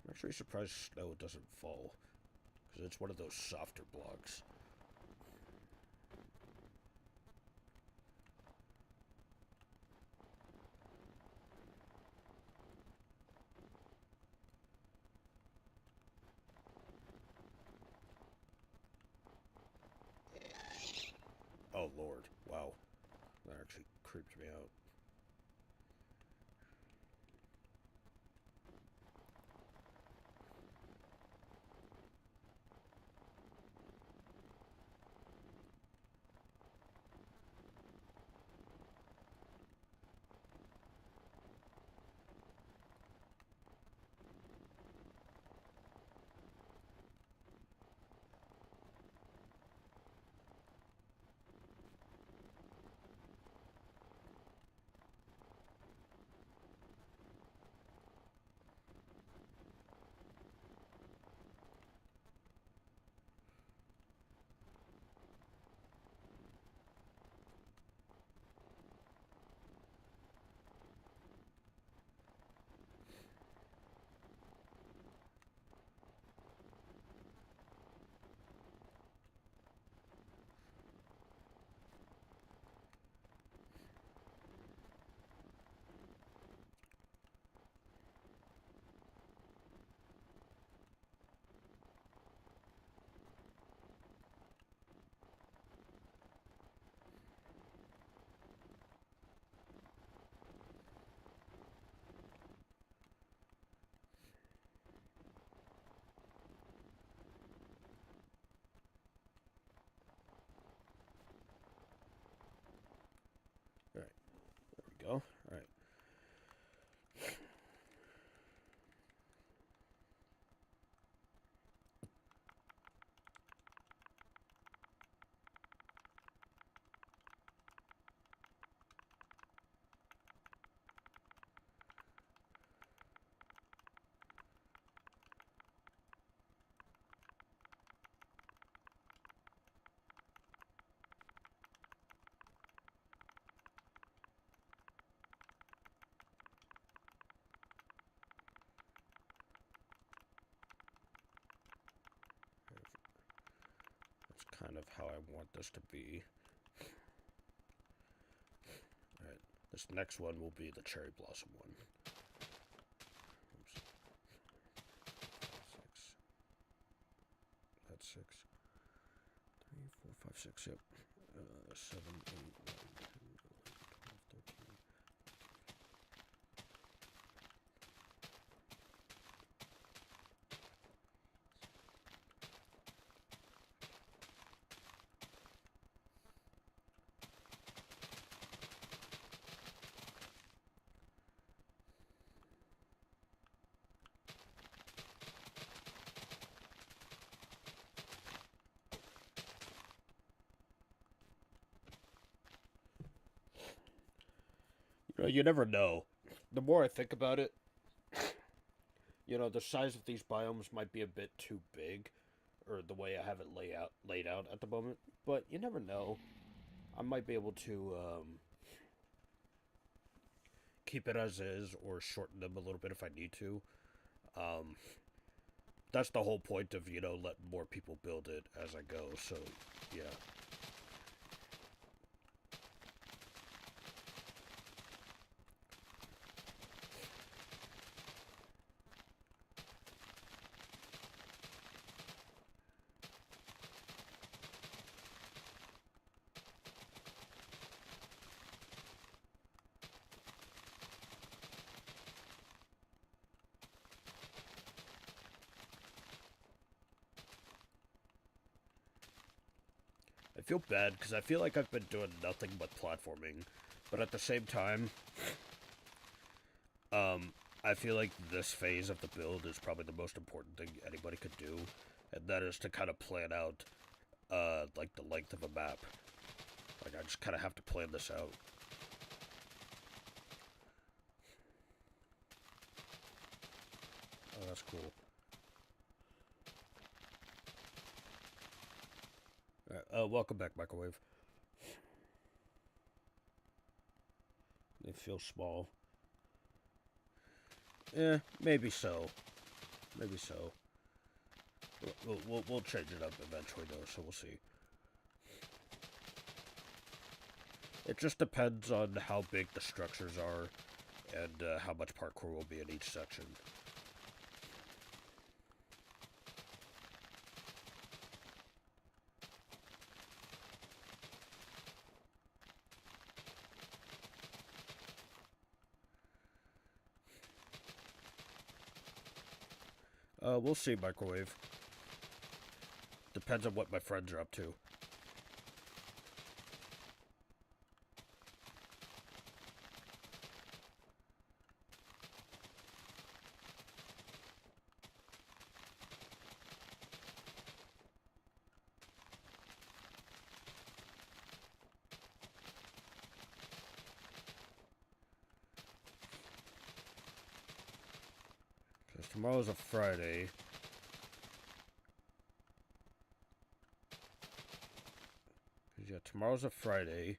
I'm actually surprised snow doesn't fall, because it's one of those softer blocks. Oh lord, wow. That actually creeped me out. Alright, there we go. Alright. Kind of how I want this to be. Alright, this next one will be the cherry blossom one. Oops. 6. That's 6. 3, 4, 5, 6, yep. 7, 8, 9, 10, 11, 12, 13. You never know. The more I think about it, the size of these biomes might be a bit too big, or the way I have it laid out at the moment. But you never know. I might be able to keep it as is or shorten them a little bit if I need to. Um, that's the whole point of letting more people build it as I go. So yeah. I feel bad because I feel like I've been doing nothing but platforming, but at the same time, I feel like this phase of the build is probably the most important thing anybody could do, and that is to kind of plan out, like the length of a map. Like I just kind of have to plan this out. Oh, that's cool. Welcome back, Microwave. They feel small. Maybe so. Maybe so. We'll change it up eventually, though, so we'll see. It just depends on how big the structures are and how much parkour will be in each section. We'll see, Microwave. Depends on what my friends are up to. Because tomorrow's a Friday. Yeah, tomorrow's a Friday,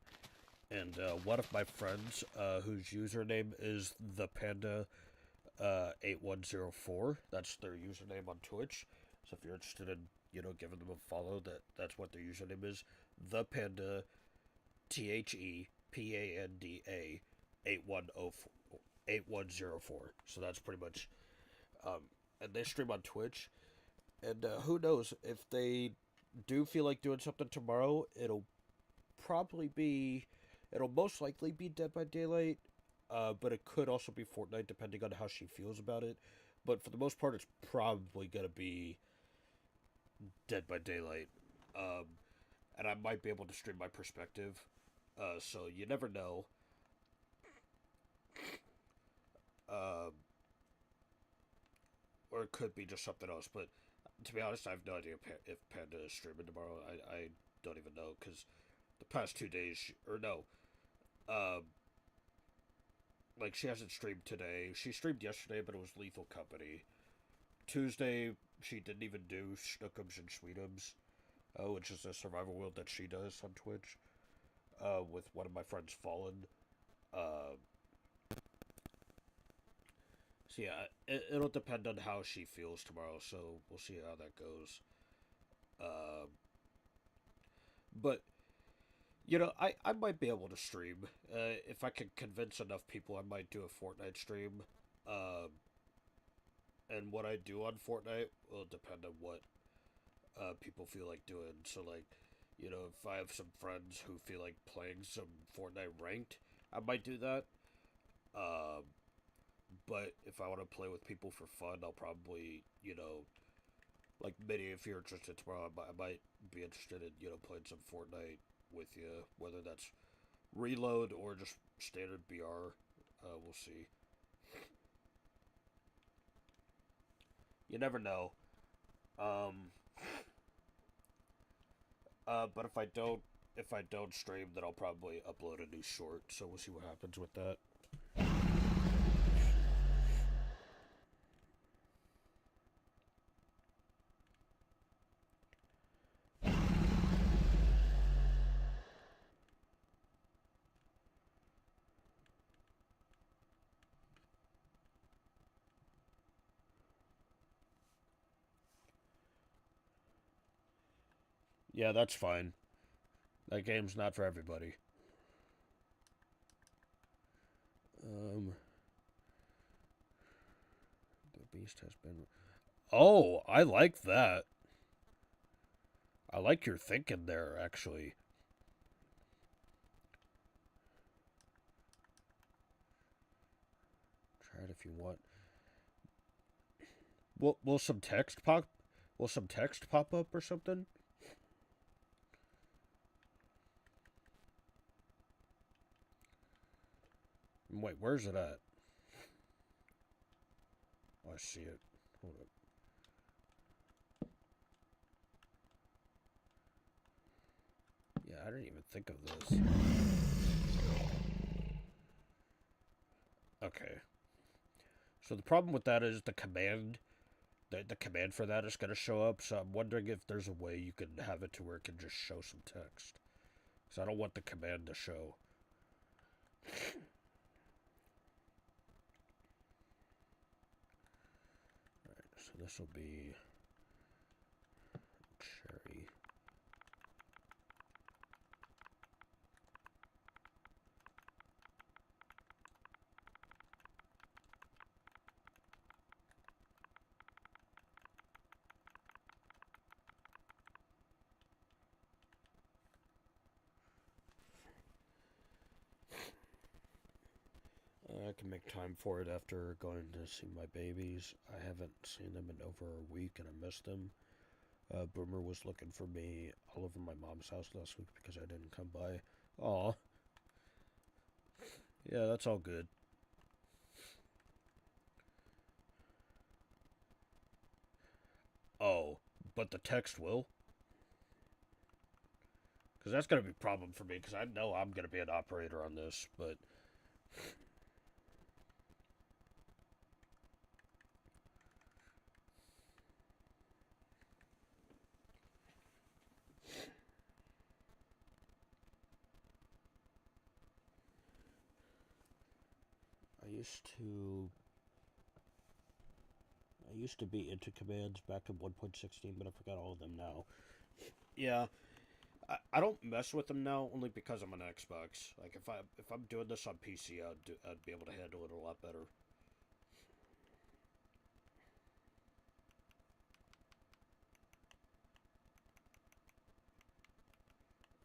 and one of my friends, whose username is thepanda8104, that's their username on Twitch. So if you're interested in, giving them a follow, that's what their username is. Thepanda, ThePanda 8104. So that's pretty much, and they stream on Twitch. And who knows if they do feel like doing something tomorrow, it'll most likely be Dead by Daylight, but it could also be Fortnite depending on how she feels about it. But for the most part, it's probably gonna be Dead by Daylight, um, and I might be able to stream my perspective. So you never know. Um, or it could be just something else. But to be honest, I have no idea if Panda is streaming tomorrow. I don't even know because the past 2 days, or no, um, like she hasn't streamed today. She streamed yesterday, but it was Lethal Company. Tuesday, she didn't even do Snookums and Sweetums, which is a survival world that she does on Twitch, with one of my friends, Fallen. Uh, so yeah, it'll depend on how she feels tomorrow. So we'll see how that goes. Um, but I might be able to stream. If I can convince enough people, I might do a Fortnite stream. Um, and what I do on Fortnite will depend on what people feel like doing. So, like, if I have some friends who feel like playing some Fortnite ranked, I might do that. Um, but if I want to play with people for fun, I'll probably, like Minnie, if you're interested tomorrow, I might be interested in, playing some Fortnite with you, whether that's reload or just standard BR. We'll see. You never know. Um, but if I don't stream, then I'll probably upload a new short. So we'll see what happens with that. Yeah, that's fine. That game's not for everybody. The beast has been. Oh, I like that. I like your thinking there, actually. Try it if you want. Will some text pop? Will some text pop up or something? Wait, where's it at? Oh, I see it. Hold up. Yeah, I didn't even think of this. Okay. So the problem with that is the command. The command for that is going to show up. So I'm wondering if there's a way you can have it to where it can just show some text. Because I don't want the command to show. Alright, so this will be cherry. I can make time for it after going to see my babies. I haven't seen them in over a week and I miss them. Boomer was looking for me all over my mom's house last week because I didn't come by. Aw. Yeah, that's all good. Oh, but the text will? Because that's going to be a problem for me because I know I'm going to be an operator on this, but... I used to be into commands back in 1.16, but I forgot all of them now. Yeah, I don't mess with them now only because I'm on Xbox. Like if I'm doing this on PC, I'd be able to handle it a lot better.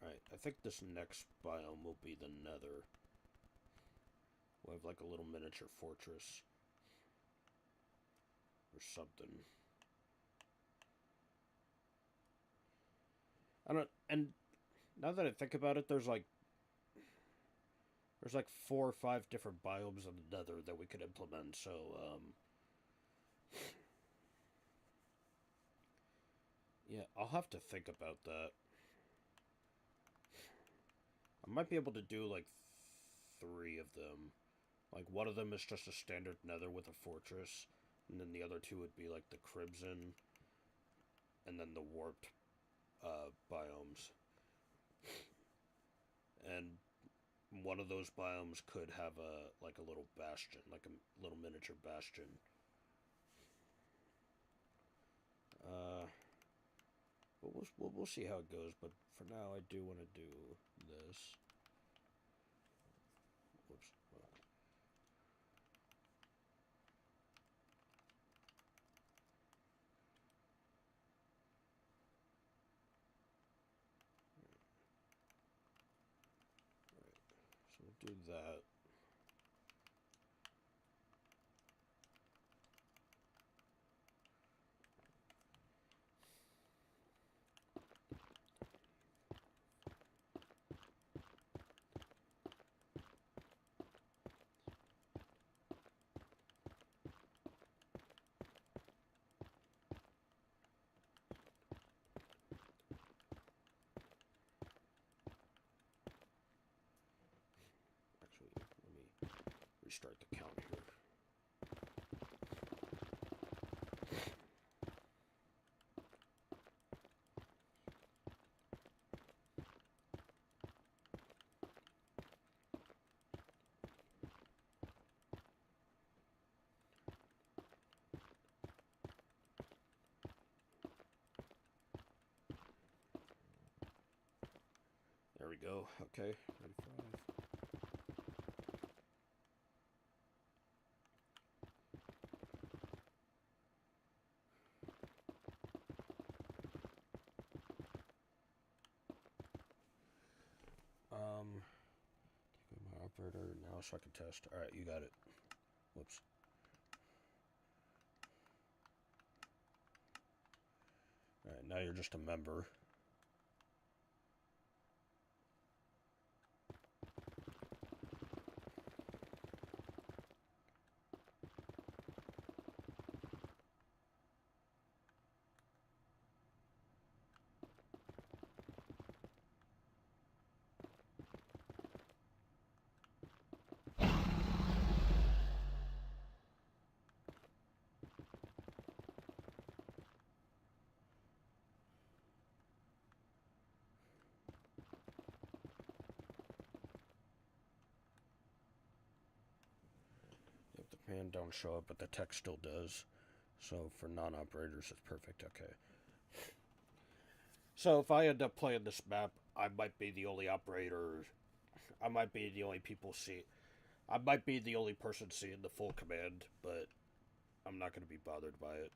Alright, I think this next biome will be the Nether. We'll have like a little miniature fortress or something. I don't. And now that I think about it, there's like 4 or 5 different biomes in the Nether that we could implement. So yeah, I'll have to think about that. I might be able to do like 3 of them. Like one of them is just a standard Nether with a fortress, and then the other 2 would be like the Crimson, and then the warped biomes. And one of those biomes could have a little bastion, like a little miniature bastion. But we'll see how it goes. But for now, I do want to do this. Whoops. So we'll do that. Actually, let me restart the count here. go. Okay, 95. My operator now so I can test. Alright, you got it. Whoops. Alright, now you're just a member. If the command don't show up, but the text still does. So for non-operators, it's perfect. Okay. So if I end up playing this map, I might be the only operator. I might be the only people see. I might be the only person seeing the full command, but I'm not going to be bothered by it.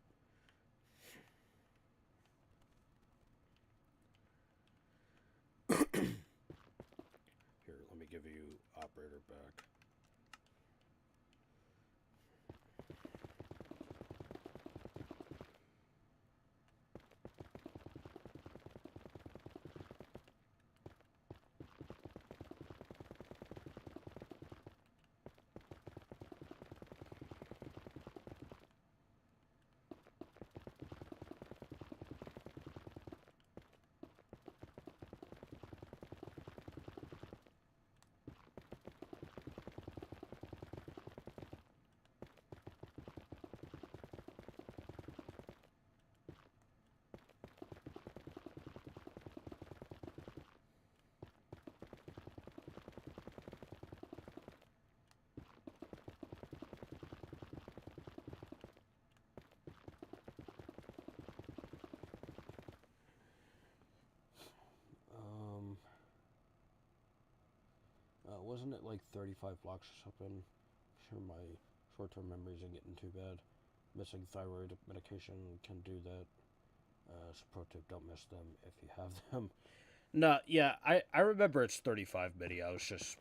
Here, let me give you operator back. Wasn't it like 35 blocks or something? I'm sure my short-term memory isn't getting too bad. Missing thyroid medication can do that. So pro tip, don't miss them if you have them. No, yeah, I remember it's 35 mini. I was just...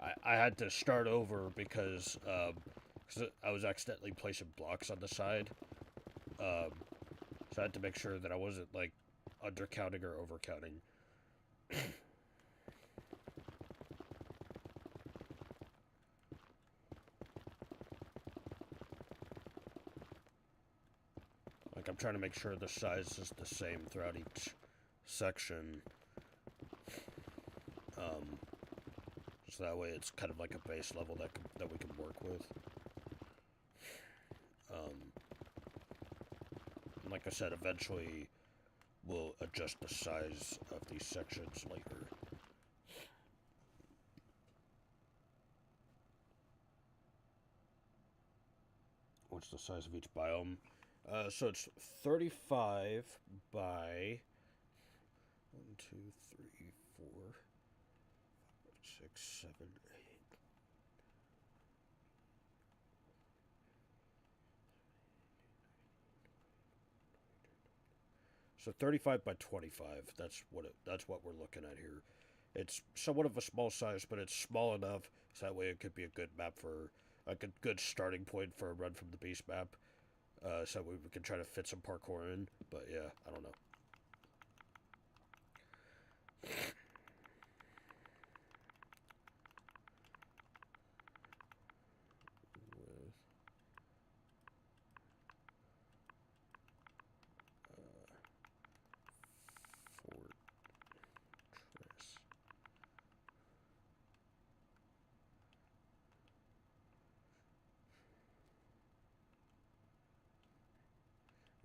I had to start over because I was accidentally placing blocks on the side. So I had to make sure that I wasn't, like, undercounting or overcounting. Like, I'm trying to make sure the size is the same throughout each section. So that way it's kind of like a base level that we can work with. And like I said, eventually we'll adjust the size of these sections later. What's the size of each biome? So it's 35 by 1, 2, 3, 4, 5, 6, 7, 8. So 35 by 25. That's what we're looking at here. It's somewhat of a small size, but it's small enough so that way it could be a good map for like a good starting point for a run from the beast map. So we can try to fit some parkour in. But yeah, I don't know.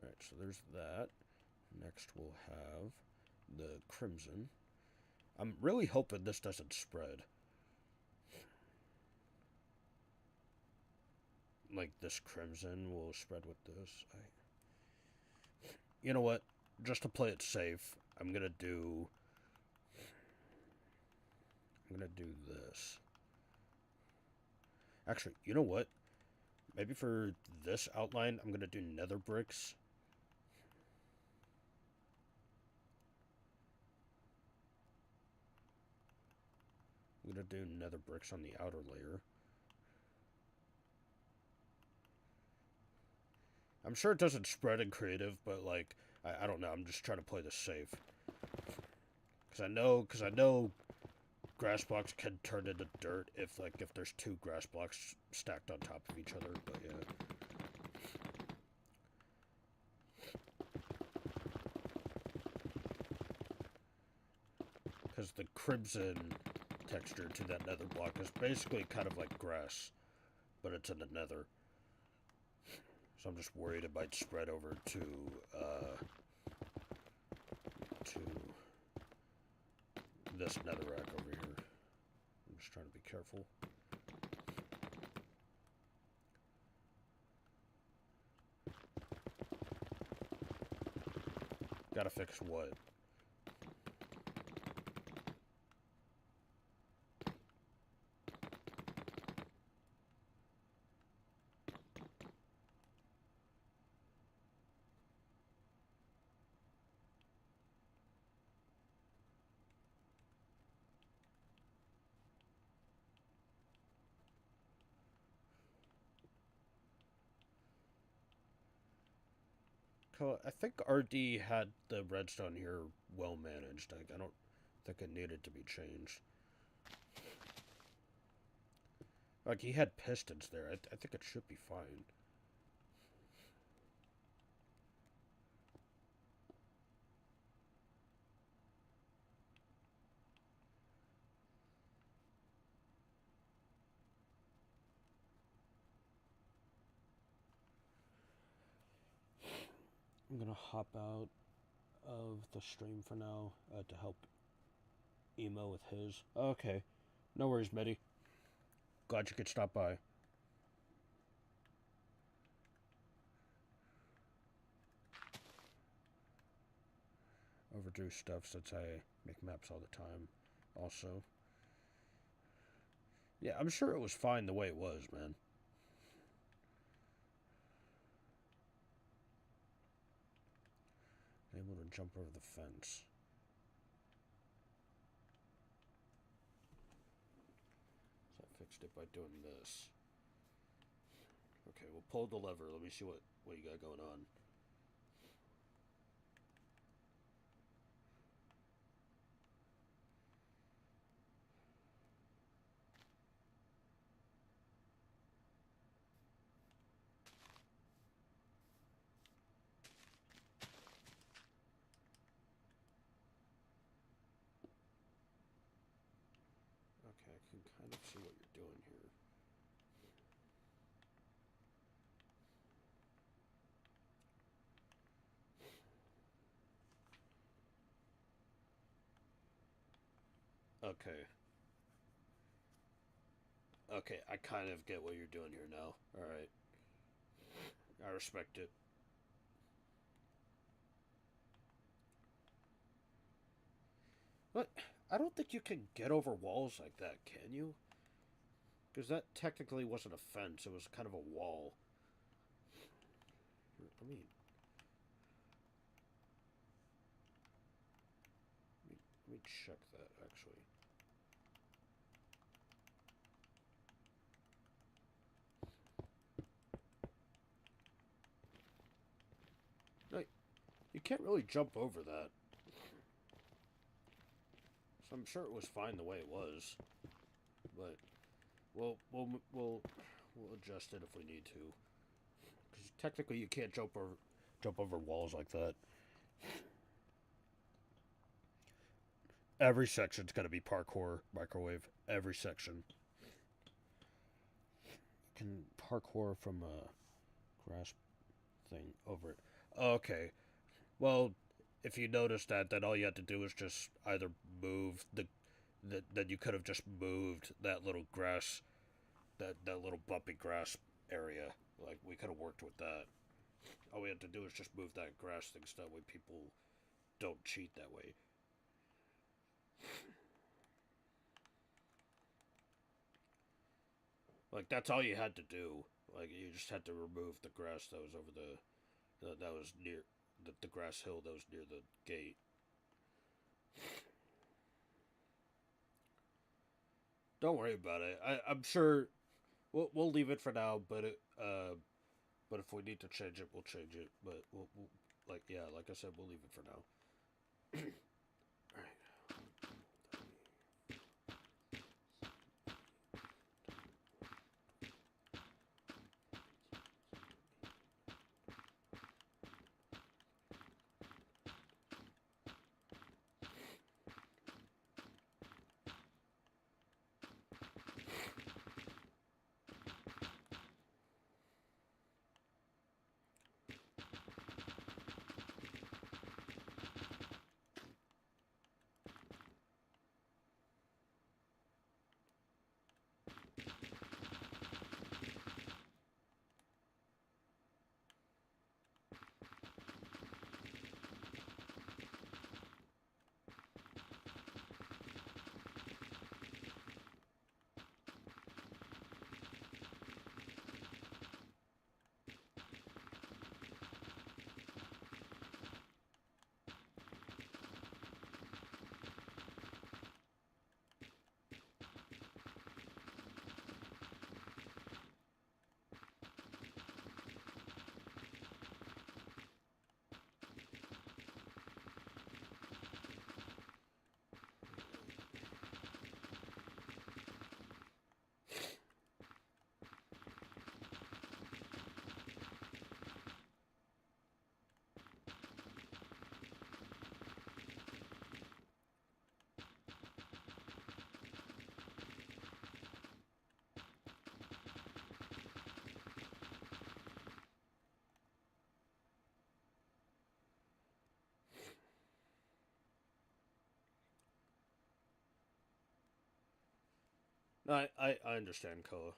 Alright, so there's that. Next we'll have the Crimson. I'm really hoping this doesn't spread. Like this Crimson will spread with this. You know what? Just to play it safe, I'm gonna do... I'm gonna do this. Actually, you know what? Maybe for this outline, I'm gonna do nether bricks. I'm gonna do nether bricks on the outer layer. I'm sure it doesn't spread in creative, but like, I don't know. I'm just trying to play this safe. Cause I know grass blocks can turn into dirt if there's two grass blocks stacked on top of each other, but yeah. Because the crimson texture to that nether block is basically kind of like grass, but it's in the nether. So I'm just worried it might spread over to this netherrack over here. I'm just trying to be careful. Gotta fix what? I think RD had the redstone here well managed. I don't think it needed to be changed. Like, he had pistons there. I think it should be fine. I'm gonna hop out of the stream for now to help Emo with his. Okay. No worries, Mitty. Glad you could stop by. Overdue stuff since I make maps all the time. Also. Yeah, I'm sure it was fine the way it was, man. Able to jump over the fence. So I fixed it by doing this. Okay, we'll pull the lever. Let me see what you got going on. Okay, I can kind of see what you're doing here. Okay. Okay, I kind of get what you're doing here now. Alright. I respect it. But I don't think you can get over walls like that, can you? Because that technically wasn't a fence, it was kind of a wall. Let me check that, actually. No, you can't really jump over that. So I'm sure it was fine the way it was. But we'll adjust it if we need to. Because technically you can't jump over walls like that. Every section's gonna be parkour microwave. Every section. You can parkour from a grass thing over it. Okay. Well, if you notice that, then all you had to do was just either move then you could have just moved that little grass, that little bumpy grass area. Like, we could have worked with that. All we had to do is just move that grass thing so that way people don't cheat that way. Like that's all you had to do. Like you just had to remove the grass that was over that was near the grass hill that was near the gate. Don't worry about it. I'm sure we'll leave it for now. But if we need to change it, we'll change it. But we'll like yeah, like I said, we'll leave it for now. All right. No, I understand, Koa.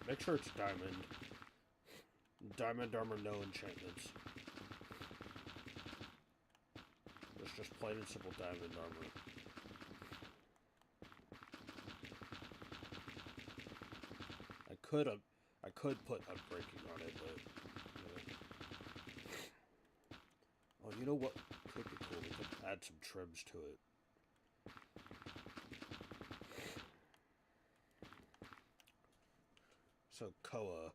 Make sure it's diamond. Diamond armor, no enchantments. It's just plain and simple diamond armor. I could put unbreaking on it, but oh, you know what could be cool? We could add some trims to it. So Koa,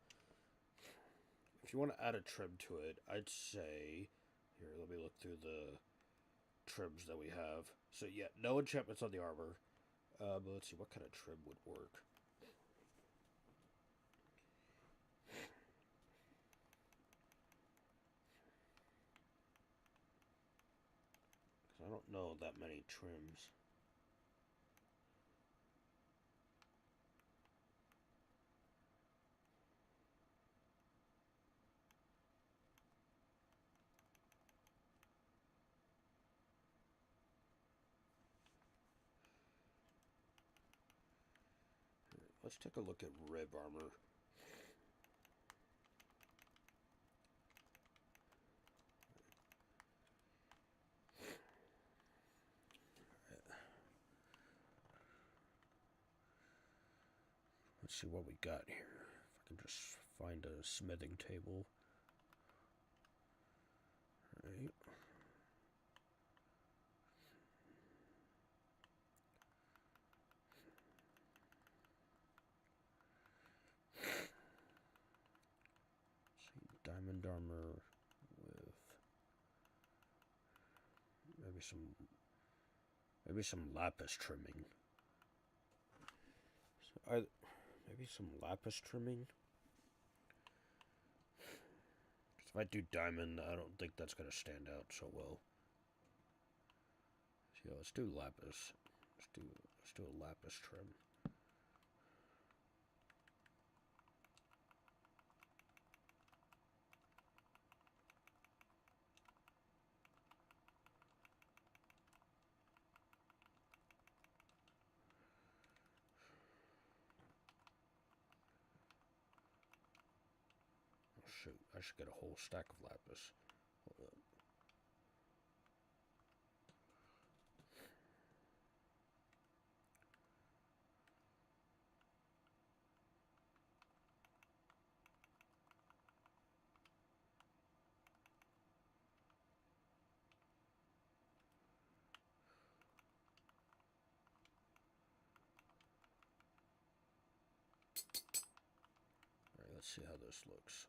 if you want to add a trim to it, I'd say here. Let me look through the trims that we have. So yeah, no enchantments on the armor. But let's see what kind of trim would work. I don't know that many trims. Let's take a look at rib armor. Let's see what we got here. If I can just find a smithing table. Right. See, diamond armor with maybe some lapis trimming. So maybe some lapis trimming. If I do diamond, I don't think that's gonna stand out so well. So yeah, let's do lapis. Let's do a lapis trim. shoot, I should get a whole stack of lapis. Hold up. Alright, let's see how this looks.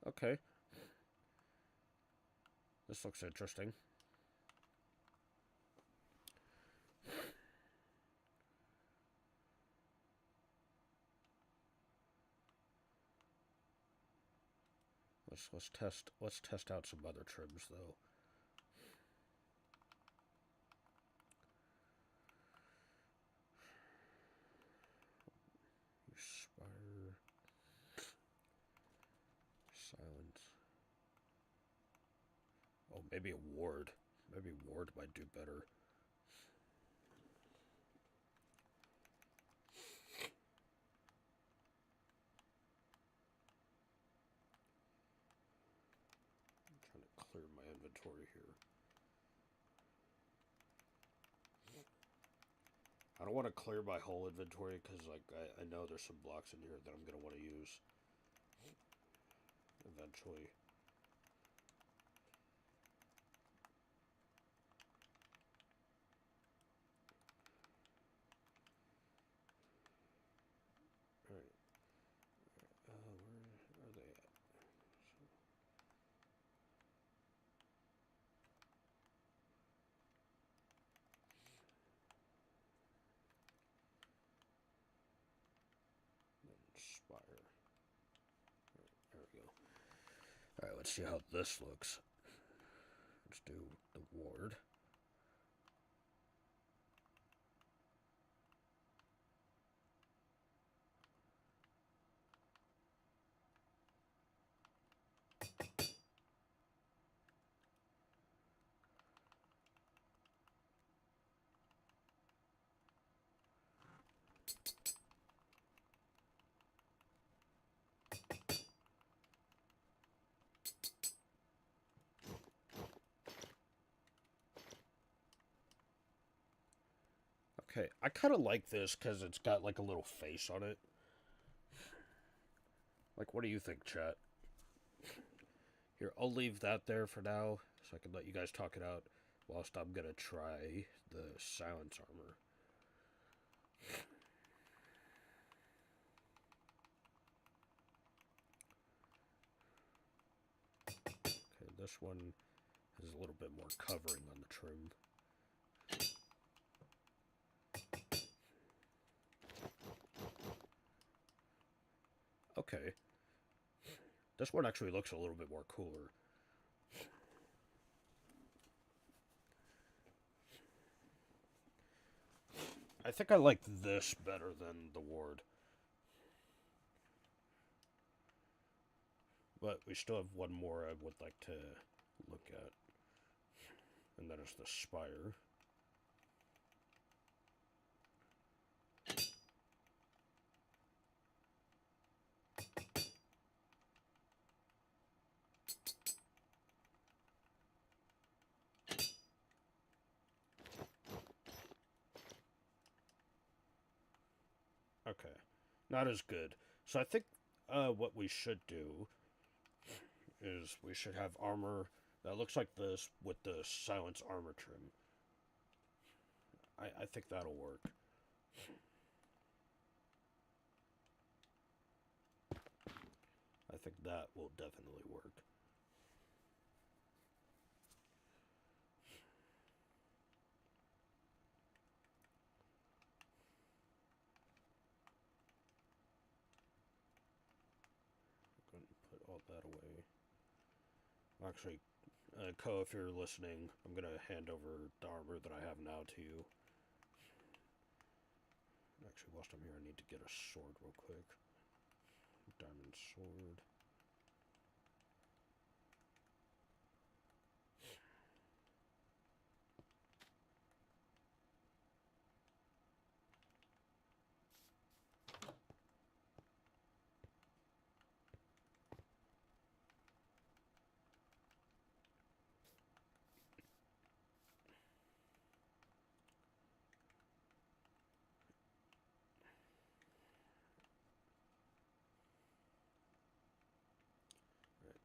Okay. This looks interesting. Let's test out some other trims though. Spire, silence. Oh, maybe a ward. Maybe ward might do better. I'm trying to clear my inventory here. I don't want to clear my whole inventory because, like, I know there's some blocks in here that I'm going to want to use eventually. Alright. Where are they at? Spire. There we go. Alright, let's see how this looks. Let's do the ward. Okay, I kind of like this because it's got like a little face on it. Like, what do you think, chat? Here, I'll leave that there for now so I can let you guys talk it out whilst I'm gonna try the silence armor. Okay, this one has a little bit more covering on the trim. Okay. This one actually looks a little bit more cooler. I think I like this better than the ward. But we still have one more I would like to look at. And that is the spire. Okay, not as good. So I think what we should do is we should have armor that looks like this with the silence armor trim. I think that'll work. I think that will definitely work. I'm going to put all that away. Actually, Ko, if you're listening, I'm going to hand over the armor that I have now to you. Actually, whilst I'm here, I need to get a sword real quick. Diamond sword.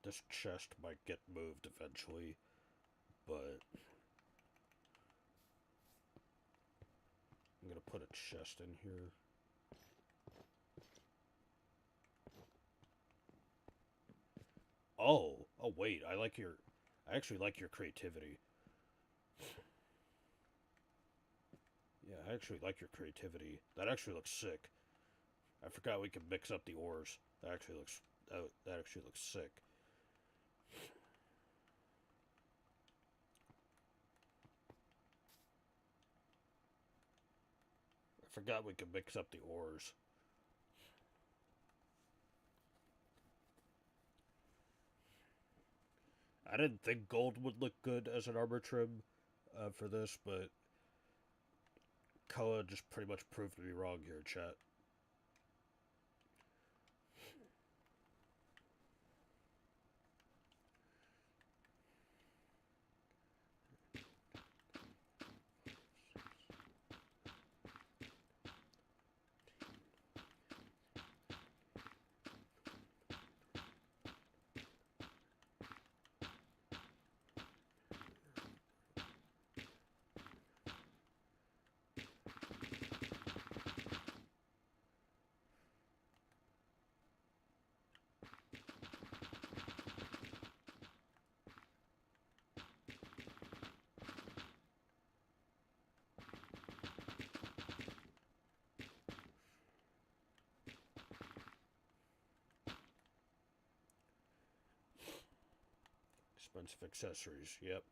this chest might get moved eventually, but I'm gonna put a chest in here. Oh, wait, I actually like your creativity. Yeah, I actually like your creativity. That actually looks sick. I forgot we could mix up the ores. That actually looks sick. I forgot we could mix up the ores. I didn't think gold would look good as an armor trim for this, but Koa just pretty much proved me wrong here, chat. Expensive accessories, yep.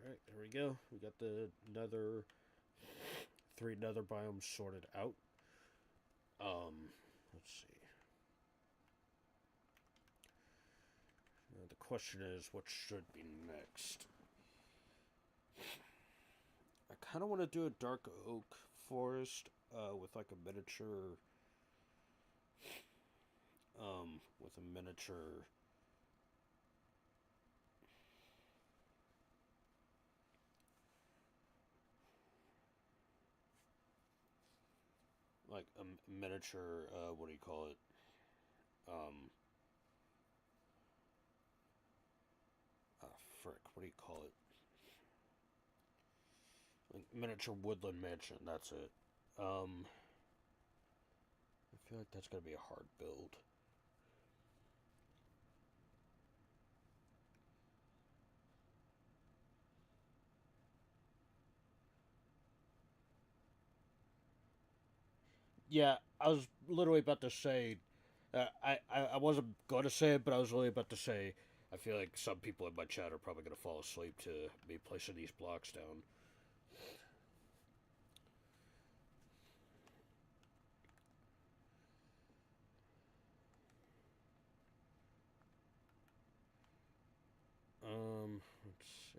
Alright, there we go. We got the nether, 3 nether biomes sorted out. Let's see. Now the question is, what should be next? I kind of want to do a dark oak forest with like a miniature, with a miniature like a miniature, what do you call it? Frick, what do you call it? Like miniature woodland mansion, that's it. I feel like that's gonna be a hard build. Yeah, I was literally about to say, I wasn't going to say it, but I was really about to say, I feel like some people in my chat are probably going to fall asleep to me placing these blocks down. Let's see.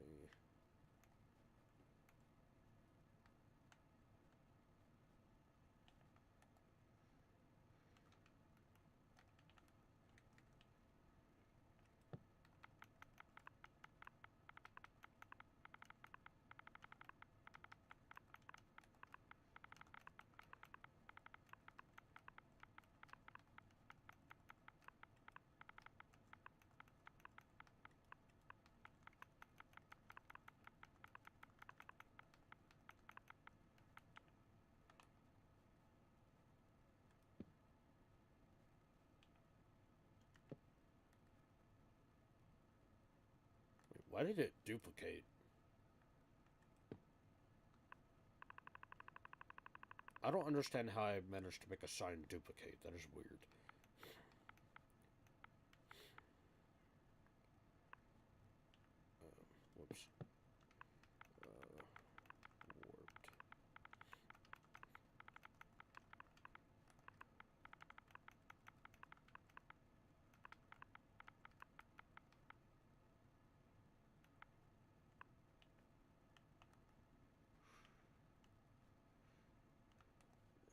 Why did it duplicate? I don't understand how I managed to make a sign duplicate. That is weird. Whoops. Warped.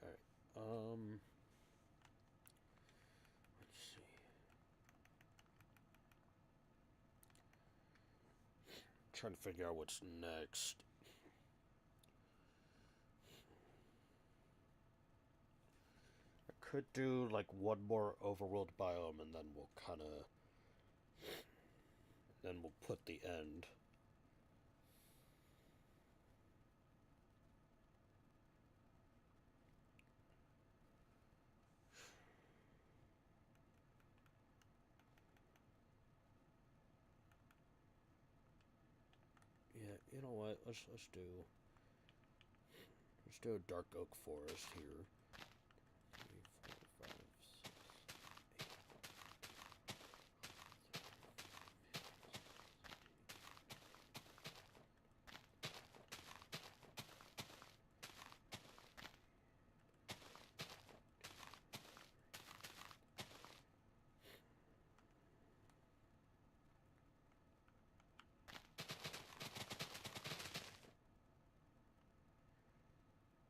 Alright. Let's see. Trying to figure out what's next. I could do like one more overworld biome and then we'll kind of then we'll put the end. Yeah, you know what? Let's do a dark oak forest here. 3, 4, 5, 6, 8.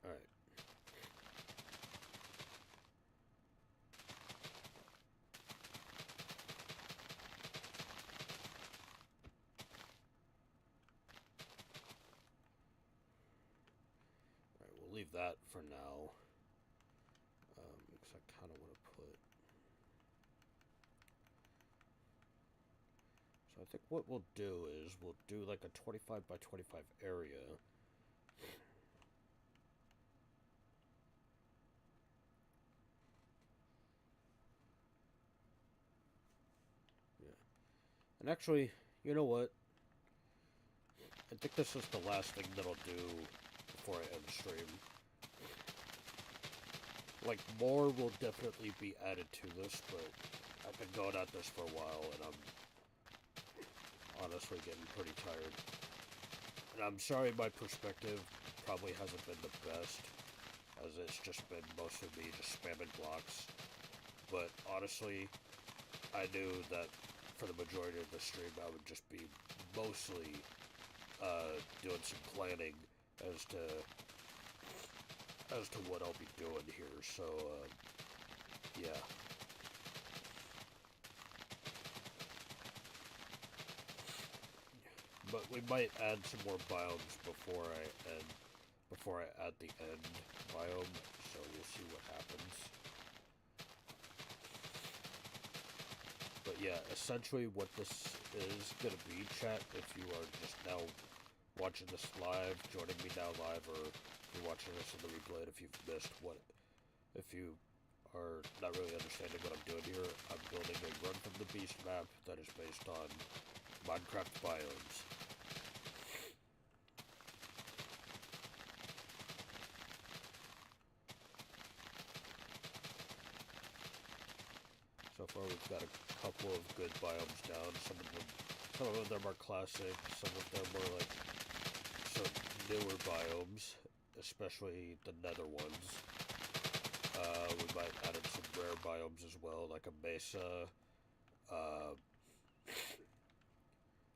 All right. Alright, we'll leave that for now. Because I kind of want to put... So I think what we'll do is we'll do like a 25 by 25 area. Yeah. And actually, you know what? I think this is the last thing that I'll do before I end the stream. Like, more will definitely be added to this, but I've been going at this for a while, and I'm honestly getting pretty tired. And I'm sorry my perspective probably hasn't been the best, as it's just been mostly me just spamming blocks. But honestly, I knew that for the majority of the stream I would just be mostly doing some planning as to what I'll be doing here. So yeah. But we might add some more biomes before I add the end biome, so we'll see what happens. But yeah, essentially what this is gonna be, chat, if you are just now watching this live, joining me now live, or you're watching this on the replay, if you've missed if you are not really understanding what I'm doing here, I'm building a Run from the Beast map that is based on Minecraft biomes. So far we've got a couple of good biomes down. Some of them are classic, some of them are like some newer biomes, especially the nether ones. We might add in some rare biomes as well, like a mesa,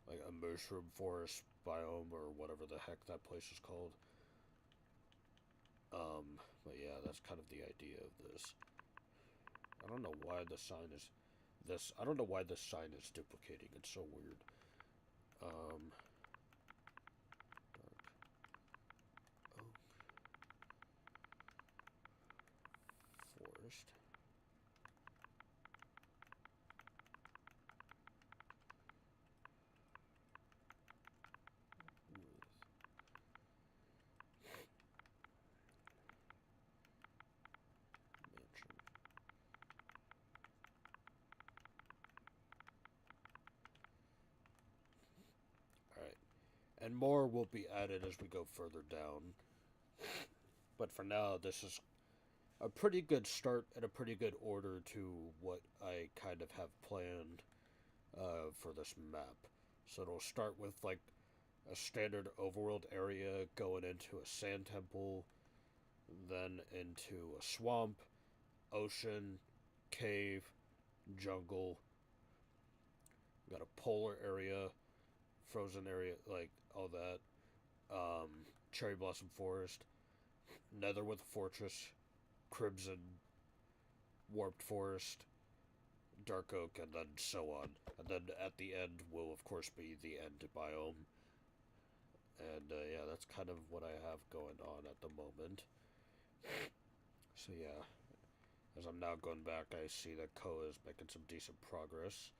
like a mushroom forest biome, or whatever the heck that place is called. But yeah, that's kind of the idea of this. I don't know why the sign is this. I don't know why this sign is duplicating. It's so weird. Dark oak forest. and more will be added as we go further down. But for now, this is a pretty good start and a pretty good order to what I kind of have planned for this map. So it'll start with like a standard overworld area going into a sand temple, then into a swamp, ocean, cave, jungle. Got a polar area, frozen area, like all that. Um, Cherry Blossom Forest, Netherwoods Fortress, Crimson Warped Forest, Dark Oak, and then so on. And then at the end will, of course, be the end biome. And yeah, that's kind of what I have going on at the moment. So yeah, as I'm now going back, I see that Koa is making some decent progress.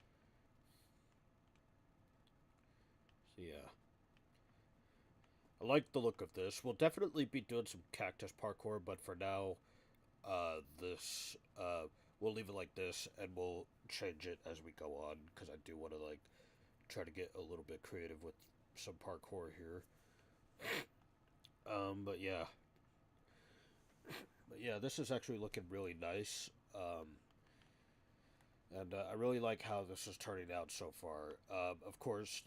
So yeah, I like the look of this. We'll definitely be doing some cactus parkour, but for now, this we'll leave it like this, and we'll change it as we go on because I do want to like try to get a little bit creative with some parkour here. But yeah, this is actually looking really nice. And I really like how this is turning out so far. Of course,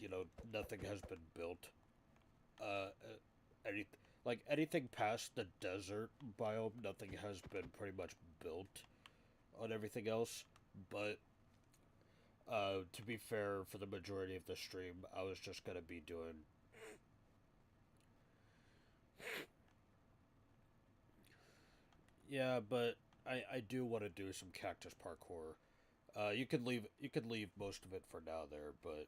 nothing has been built. Uh, any like anything past the desert biome, nothing has been pretty much built on everything else. But to be fair, for the majority of the stream, I was just gonna be doing. Yeah, but I do want to do some cactus parkour. You can leave most of it for now there, but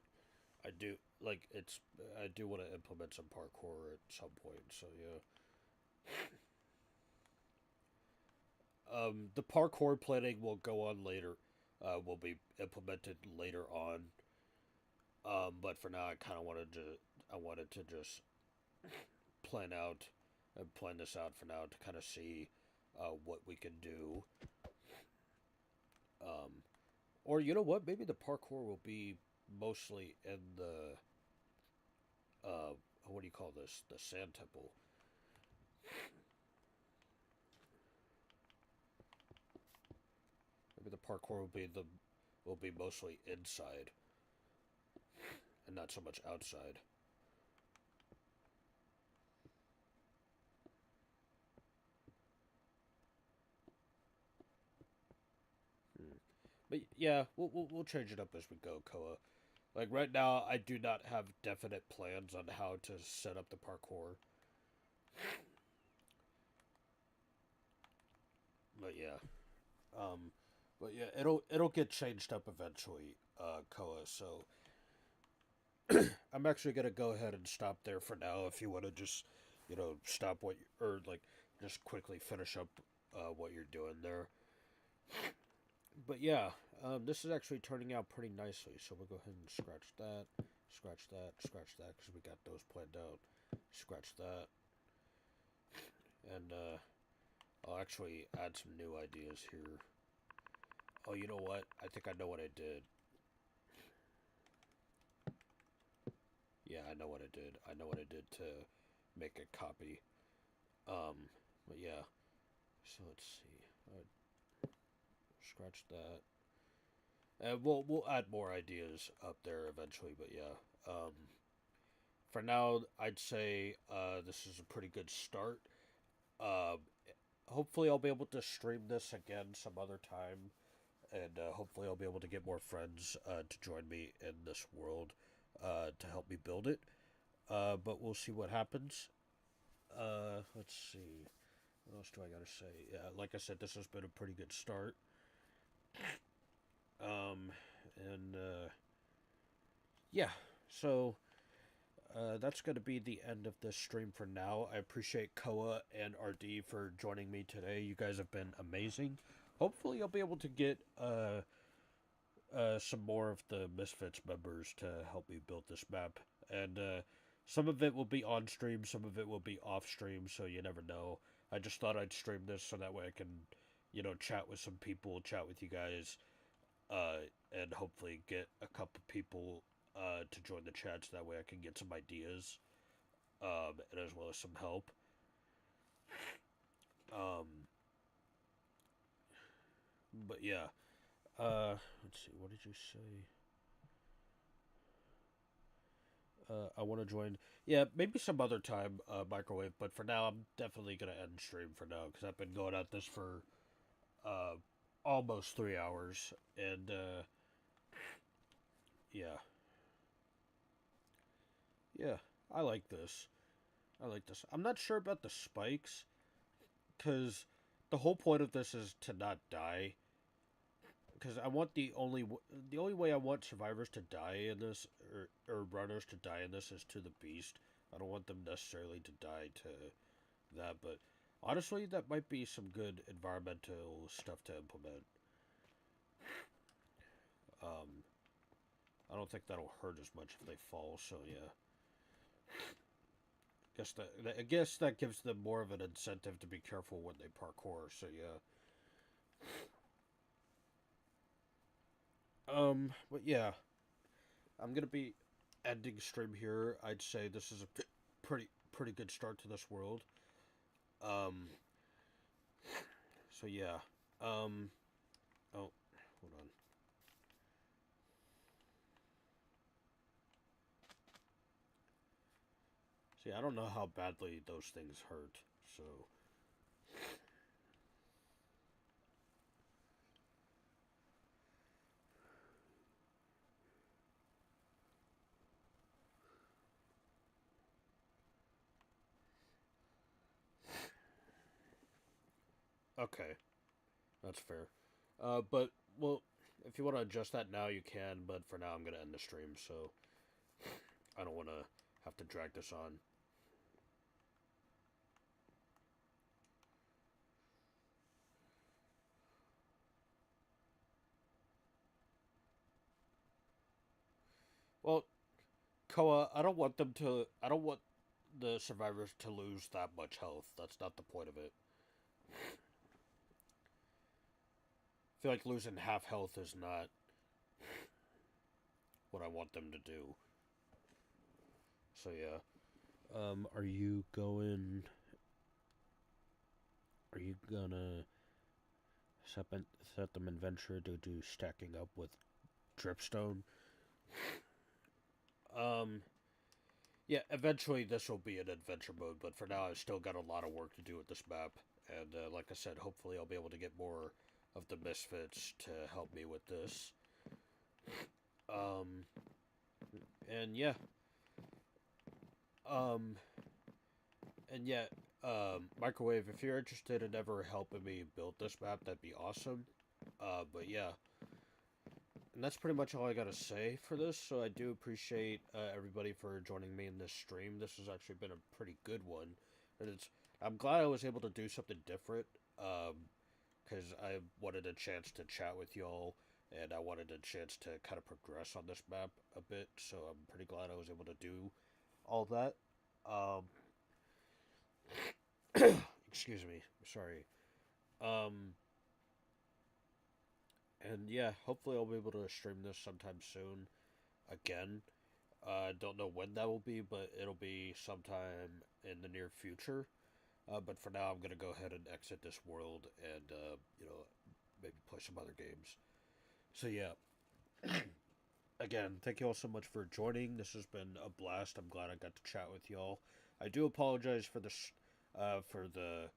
I do like it's I do want to implement some parkour at some point. So yeah. The parkour planning will go on later. Will be implemented later on. But for now, I wanted to just plan out plan this out for now to kind of see what we can do. Um, or you know what? Maybe the parkour will be mostly in the what do you call this? The sand temple. Maybe the parkour will be mostly inside and not so much outside. Hmm. But yeah, we'll change it up as we go, Koa. Like right now, I do not have definite plans on how to set up the parkour. But yeah, um, but yeah, it'll get changed up eventually, Koa. So I'm actually gonna go ahead and stop there for now. If you want to just, stop or like just quickly finish up what you're doing there. But yeah, this is actually turning out pretty nicely. So we'll go ahead and scratch that, because we got those planned out. Scratch that, and I'll actually add some new ideas here. Oh, you know what? I think I know what I did. Yeah, I know what I did. I know what I did to make a copy. But yeah. So let's see. Scratch that. And we'll add more ideas up there eventually. But yeah. For now, I'd say this is a pretty good start. Um, Hopefully, I'll be able to stream this again some other time, and hopefully, I'll be able to get more friends to join me in this world to help me build it. But we'll see what happens. Let's see. What else do I gotta say? Yeah, like I said, this has been a pretty good start. Um, and yeah, so that's going to be the end of this stream for now. I appreciate Koa and RD for joining me today. You guys have been amazing. Hopefully, I'll be able to get some more of the Misfits members to help me build this map. And some of it will be on stream, some of it will be off stream, so you never know. I just thought I'd stream this so that way I can, chat with some people, chat with you guys, and hopefully get a couple people to join the chat so that way I can get some ideas. and as well as some help. Um, but yeah, let's see, what did you say? I want to join. Yeah, maybe some other time, microwave. But for now, I'm definitely gonna end stream for now because I've been going at this for uh, almost 3 hours, and yeah, yeah, I like this. I like this. I'm not sure about the spikes because the whole point of this is to not die. Because I want the only way I want survivors to die in this, or runners to die in this, is to the beast. I don't want them necessarily to die to that, but honestly, that might be some good environmental stuff to implement. Um, I don't think that'll hurt as much if they fall. So yeah, I guess that gives them more of an incentive to be careful when they parkour. So yeah. But yeah, I'm gonna be ending stream here. I'd say this is a pretty good start to this world. Um, so yeah. Oh, hold on. See, I don't know how badly those things hurt. So okay, that's fair. But well, if you want to adjust that now, you can. But for now, I'm gonna end the stream. So I don't want to have to drag this on. Well, Koa, I don't want them to. I don't want the survivors to lose that much health. That's not the point of it. I feel like losing half health is not what I want them to do. So yeah. Are you going? Are you gonna set them in venture to do stacking up with dripstone? Um, yeah. Eventually, this will be an adventure mode, but for now, I've still got a lot of work to do with this map. And like I said, hopefully, I'll be able to get more of the misfits to help me with this. Um, and yeah. Um, and yeah. Microwave, if you're interested in ever helping me build this map, that'd be awesome. But yeah, and that's pretty much all I gotta say for this. So I do appreciate everybody for joining me in this stream. This has actually been a pretty good one, and I'm glad I was able to do something different. Because I wanted a chance to chat with y'all, and I wanted a chance to kind of progress on this map a bit. So I'm pretty glad I was able to do all that. Um, excuse me, sorry. Um, and yeah, hopefully I'll be able to stream this sometime soon again. I don't know when that will be, but it'll be sometime in the near future. But for now, I'm gonna go ahead and exit this world and maybe play some other games. So yeah, again, thank you all so much for joining. This has been a blast. I'm glad I got to chat with y'all. I do apologize for this, for the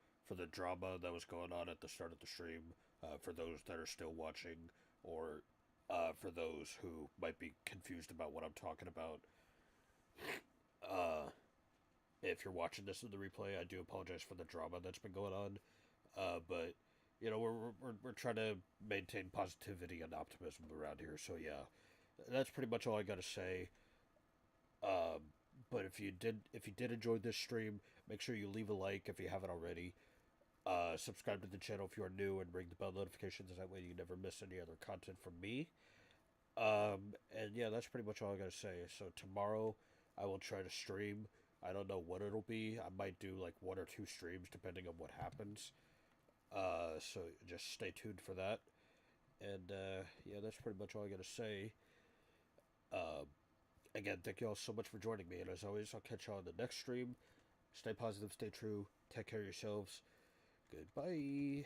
drama that was going on at the start of the stream. For those that are still watching, or for those who might be confused about what I'm talking about. Uh, if you're watching this in the replay, I do apologize for the drama that's been going on. But we're trying to maintain positivity and optimism around here. So yeah, that's pretty much all I gotta say. Um, but if you did enjoy this stream, make sure you leave a like if you haven't already. Subscribe to the channel if you are new and ring the bell notifications. That way you never miss any other content from me. And yeah, that's pretty much all I gotta say. So tomorrow I will try to stream. I don't know what it'll be. I might do like one or two streams depending on what happens. So just stay tuned for that. And yeah, that's pretty much all I gotta say. Uh, again, thank you all so much for joining me. And as always, I'll catch you all in the next stream. Stay positive, stay true, take care of yourselves. Goodbye.